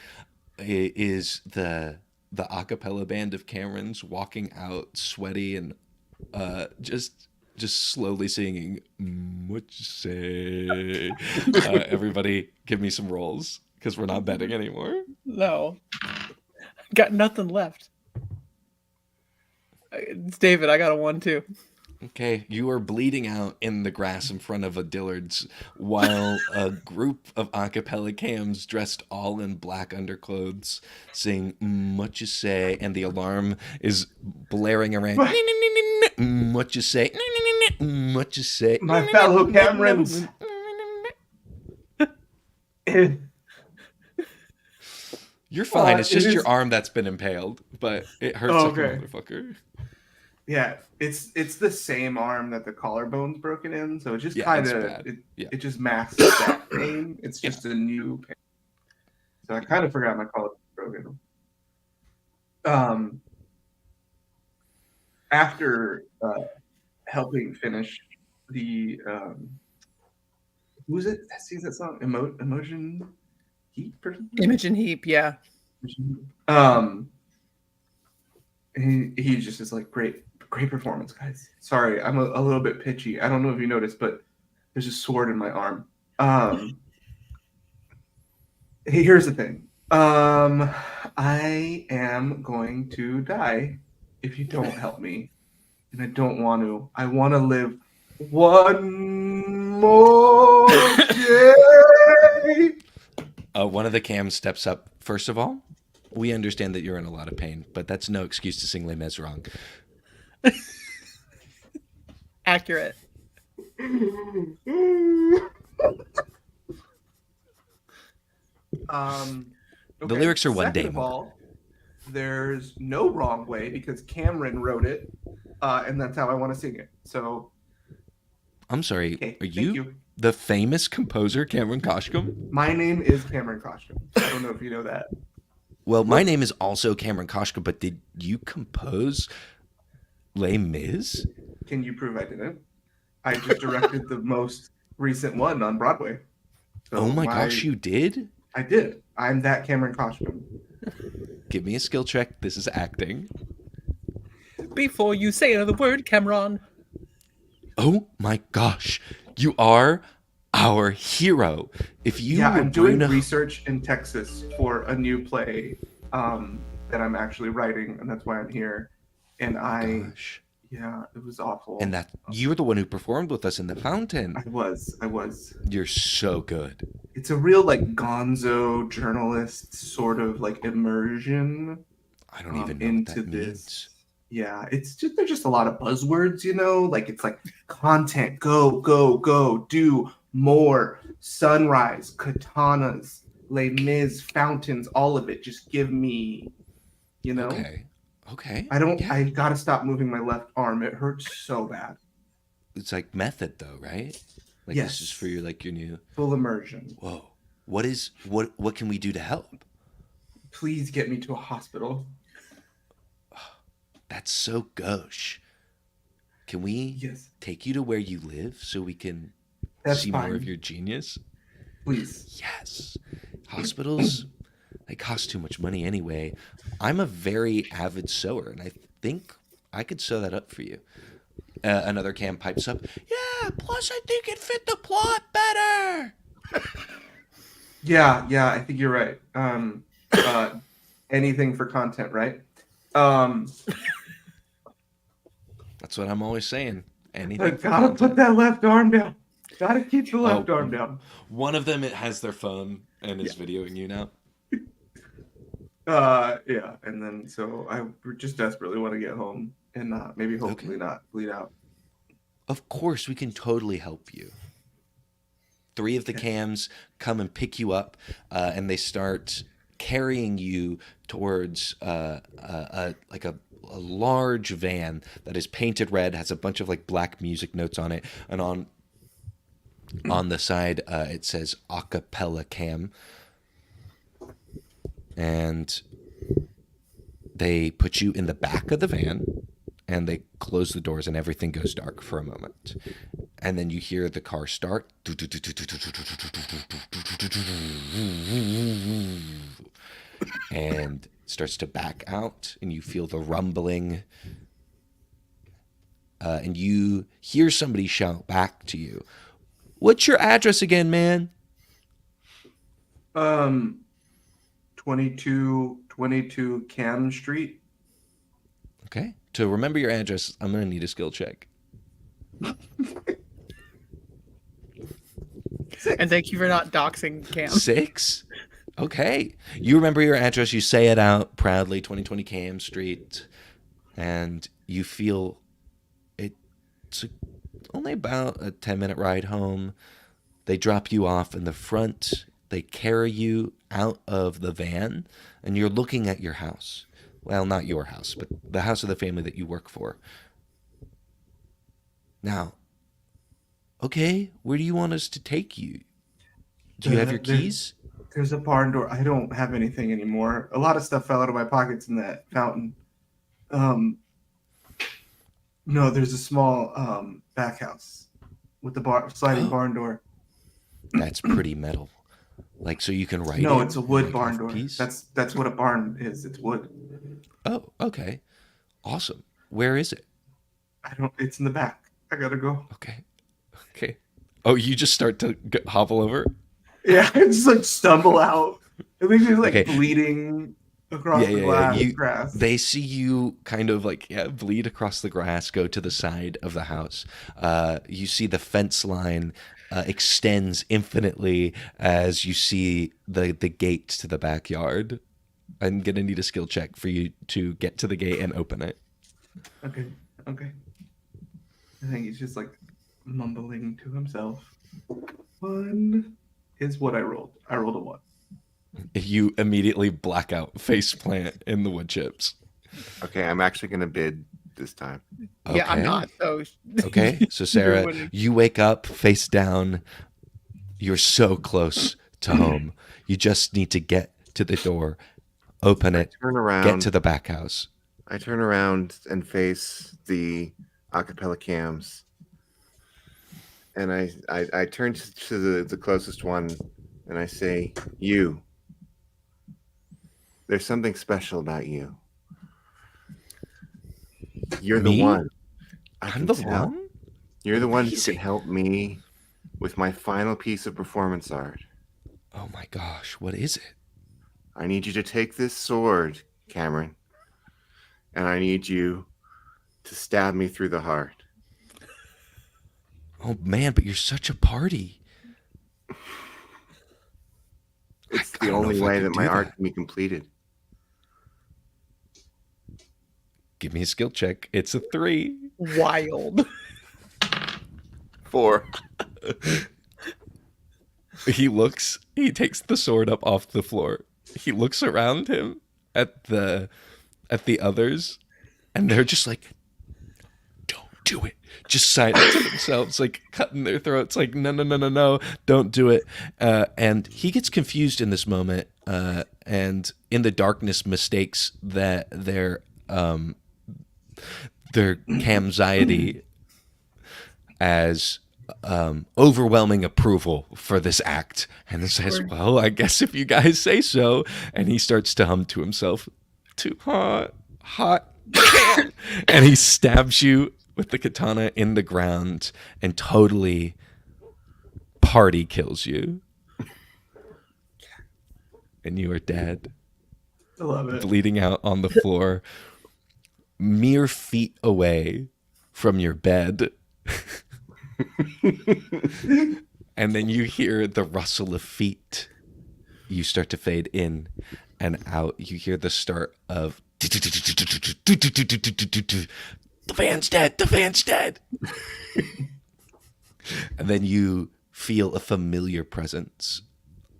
is the a cappella band of Camerons walking out sweaty and just slowly singing what you say. Everybody give me some rolls because we're not betting anymore. No, got nothing left. It's David. I got a 1 too. Okay, you are bleeding out in the grass in front of a Dillard's while a group of a cappella cams dressed all in black underclothes sing what you say, and the alarm is blaring around. What you say? What you say? My fellow Camerons. You're fine. It's it just is- your arm that's been impaled, but it hurts Oh, like a okay. motherfucker. Yeah, it's the same arm that the collarbone's broken in, so it just Yeah, kind it's of bad. Yeah. it just masks that pain. It's just a new pain. So I kind of forgot my collarbone broken. After helping finish the who is it that sings that song? Emotion Heap or something? Imogen Heap. Yeah. He just is like great performance, guys. Sorry, I'm a little bit pitchy. I don't know if you noticed, but there's a sword in my arm. Here's the thing. I am going to die if you don't help me, and I don't want to. I want to live one more day. One of the cams steps up. First of all, we understand that you're in a lot of pain, but that's no excuse to sing Les Mis wrong. Accurate. The lyrics are one Second day of more. all, there's no wrong way because Cameron wrote it, and that's how I want to sing it. So, I'm sorry, okay, are thank you the famous composer Cameron Koshkum? My name is Cameron Koshkum. I don't know if you know that. Well, my name is also Cameron Koshkum, but did you compose Les Mis? Can you prove I didn't? I just directed the most recent one on Broadway. So Oh my gosh, you did? I did. I'm that Cameron Koshkum. Give me a skill check. This is acting. Before you say another word, Cameron. Oh my gosh, you are our hero. If you I'm doing Bruno... research in Texas for a new play that I'm actually writing, and that's why I'm here. And it was awful. And that you're the one who performed with us in the fountain. I was. You're so good. It's a real like gonzo journalist sort of like immersion. I don't even know into what that this. means. Yeah, there's just a lot of buzzwords, like it's like content, go, do more, sunrise, katanas, Les Mis, fountains, all of it. Just give me, Okay. I gotta stop moving my left arm. It hurts so bad. It's like method though, right? Like Yes. This is for your new Full immersion. Whoa. What can we do to help? Please get me to a hospital. That's so gauche. Can we take you to where you live so we can see more of your genius? Please. Yes. Hospitals, they cost too much money anyway. I'm a very avid sewer, and I think I could sew that up for you. Another cam pipes up. Yeah, plus I think it fit the plot better. Yeah, I think you're right. Anything for content, right? That's what I'm always saying. Anything. I gotta put that left arm down. Gotta keep the left arm down. One of them, it has their phone and is videoing you now. Yeah, and then so I just desperately want to get home and hopefully not bleed out. Of course, we can totally help you. 3 of the cams come and pick you up, and they start carrying you towards a large van that is painted red, has a bunch of black music notes on it, and on the side it says acapella cam. And they put you in the back of the van, and they close the doors, and everything goes dark for a moment. And then you hear the car start. And it starts to back out, and you feel the rumbling. And you hear somebody shout back to you, "What's your address again, man?" 2222 Cam Street. Okay. To remember your address, I'm going to need a skill check. And thank you for not doxing Cam. 6? Okay. You remember your address. You say it out proudly, 2020 Cam Street. And you feel it's only about a 10-minute ride home. They drop you off in the front. They carry you out of the van, and you're looking at your house. Well, not your house, but the house of the family that you work for. Now, okay, where do you want us to take you? Do you have your keys? There's a barn door. I don't have anything anymore. A lot of stuff fell out of my pockets in that fountain. No, there's a small back house with the sliding barn door. That's pretty metal. So you can write it? No, it's a wood barn door. Keys? That's what a barn is. It's wood. Oh, okay. Awesome. Where is it? It's in the back. I gotta go. Okay. Oh, you just start to hobble over? Yeah, I just stumble out. I think there's bleeding across the grass. They see you kind of bleed across the grass, go to the side of the house. You see the fence line extends infinitely as you see the gate to the backyard. I'm gonna need a skill check for you to get to the gate and open it. Okay. Okay. I think he's just like mumbling to himself. 1 is what I rolled. I rolled a 1. You immediately black out, face plant in the wood chips. Okay, I'm actually going to bid this time. Yeah, I'm not. So Okay, so You're Sarah, winning. you wake up face down. You're so close to home. You just need to get to the door, open it, Turn around. get to the back house. I turn around and face the acapella cams. And I turn to the closest one and I say, you. There's something special about you. You're Me? the one. I'm the one? You're the one who Amazing. can help me with my final piece of performance art. Oh my gosh, what is it? I need you to take this sword, Cameron, and I need you to stab me through the heart. Oh man, but you're such a party. It's I the don't know only if I way could that do my art that. can be completed. Give me a skill check. It's a 3. Wild. 4. He takes the sword up off the floor. He looks around him at the others, and they're just like, don't do it. Just silence themselves, like cutting their throats, like, no, don't do it. And he gets confused in this moment, and in the darkness mistakes that their camxiety as overwhelming approval for this act, and says, Sure. well, I guess if you guys say so. And he starts to hum to himself, too hot, and he stabs you with the katana in the ground and totally party kills you, and you are dead, I love it. bleeding out on the floor, mere feet away from your bed. And then you hear the rustle of feet. You start to fade in and out. You hear the start of the van's dead, the van's dead. And then you feel a familiar presence,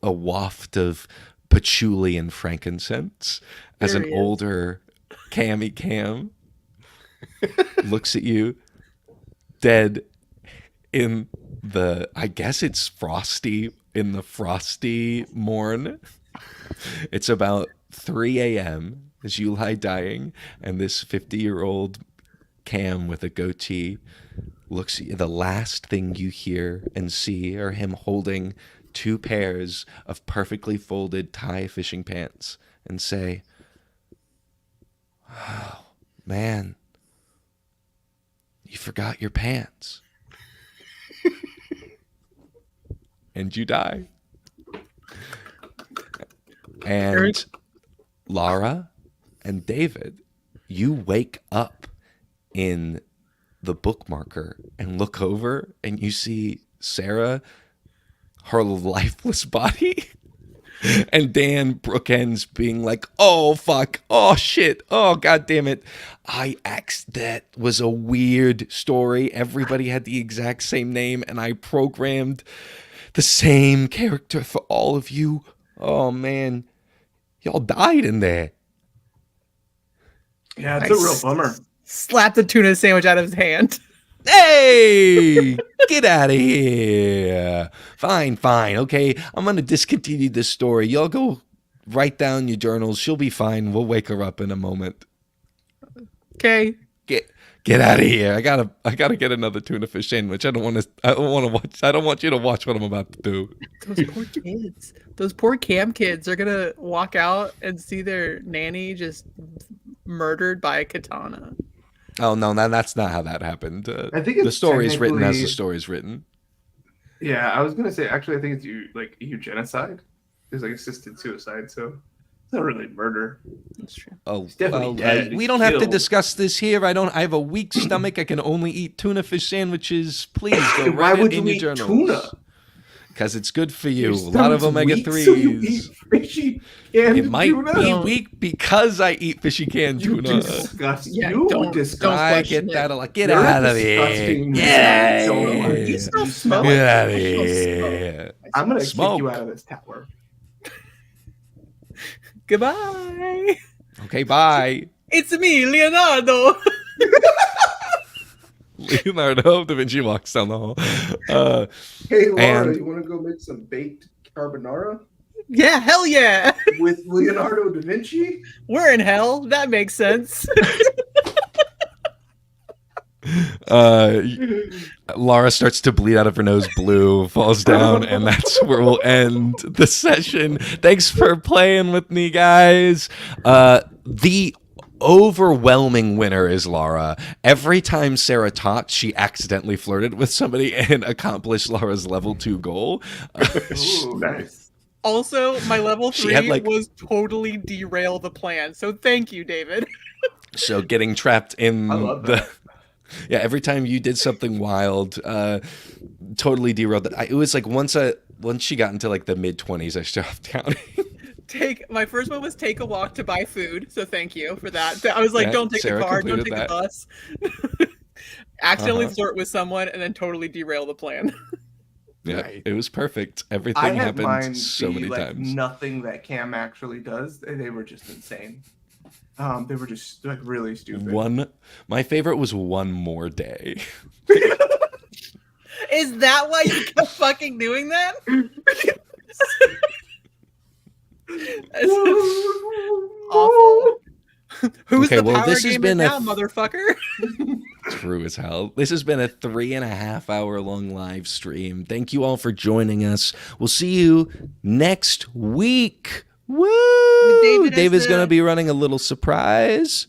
a waft of patchouli and frankincense as There an he is. older Cammy Cam looks at you, dead in the, I guess it's frosty, in the frosty morn. It's about 3 a.m. as you lie dying, and this 50-year-old Cam with a goatee looks at you. The last thing you hear and see are him holding 2 pairs of perfectly folded tie fishing pants and say, oh, man, you forgot your pants. And you die. And Eric? Lara and David, you wake up in the bookmarker and look over and you see Sarah, her lifeless body, and Dan Brookends being like, oh, fuck, oh, shit, oh, god damn it. That was a weird story. Everybody had the exact same name, and I programmed the same character for all of you. Oh, man. Y'all died in there. Yeah, it's I a real bummer. Slap the tuna sandwich out of his hand. Hey, get out of here. Fine. Okay, I'm going to discontinue this story. Y'all go write down your journals. She'll be fine. We'll wake her up in a moment. Okay. Get out of here. I gotta get another tuna fish sandwich. I don't want you to watch what I'm about to do. Those poor kids. Those poor Cam kids are gonna walk out and see their nanny just murdered by a katana. Oh no, that's not how that happened. I think the it's story is written as the technically- story is written. Yeah, I was gonna say actually I think it's eugenicide. It's like assisted suicide, so it's not really murder. That's true. Oh, He's definitely well, dead. we He's don't have to killed. discuss this here. I have a weak stomach. I can only eat tuna fish sandwiches. Please go Why write would it in you your eat journals. tuna? because it's good for Your you. A lot of stomach's omega weak, so you eat 3s. fishy canned It might tuna? be weak because I eat fishy canned You tuna. disgust. Yeah, you don't disgust. I question get it. that a lot. Get You're out of disgusting. here. Get So out much. of You here. smell You smoke. smell Get out of I smell here. I'm gonna Smoke. kick you out of this tower. Goodbye. Okay, bye. It's me, Leonardo. Leonardo da Vinci walks down the hall. Hey Laura, And- you want to go make some baked carbonara Yeah, hell yeah. with Leonardo da Vinci? We're in hell. That makes sense. Laura starts to bleed out of her nose blue, falls down, and that's where we'll end the session. Thanks for playing with me, guys. The overwhelming winner is Laura. Every time Sarah talked, she accidentally flirted with somebody and accomplished Laura's level 2 goal. Ooh, nice. Also, my level She 3 had, like- was totally derail the plan. So thank you, David. So getting trapped in I love the... that. Yeah, every time you did something wild, totally derailed it. It was like once she got into like the mid-20s, I stopped counting. My first one was take a walk to buy food. So thank you for that. I was like, Yeah, don't take Sarah the car, don't completed take that. the bus. Accidentally Uh-huh. flirt with someone and then totally derail the plan. Yeah, Right. it was perfect. I Everything had happened mine so be many like times. nothing that Cam actually does. They were just insane. They were just like really stupid. My favorite was one more day. Is that why you kept fucking doing that? That's awful. Who's Okay, the well, power this has gamer been now, motherfucker? True as hell. This has been a 3.5 hour long live stream. Thank you all for joining us. We'll see you next week. Woo! David as David's the- going to be running a little surprise.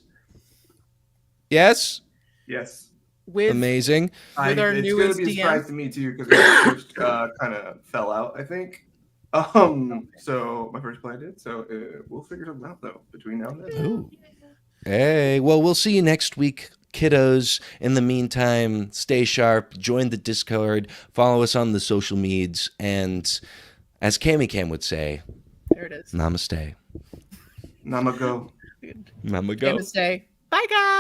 Yes? Yes. With Amazing. With our it's newest gonna be a DM. surprise to me too because my first kind of fell out. I think. So my first play did. So we'll figure something out though between now and then. Ooh. Hey, well, we'll see you next week, kiddos. In the meantime, stay sharp, join the Discord, follow us on the social medias, and as Cammy Cam would say, there it is. namaste. Namago. Namago. Namaste. Bye, guys.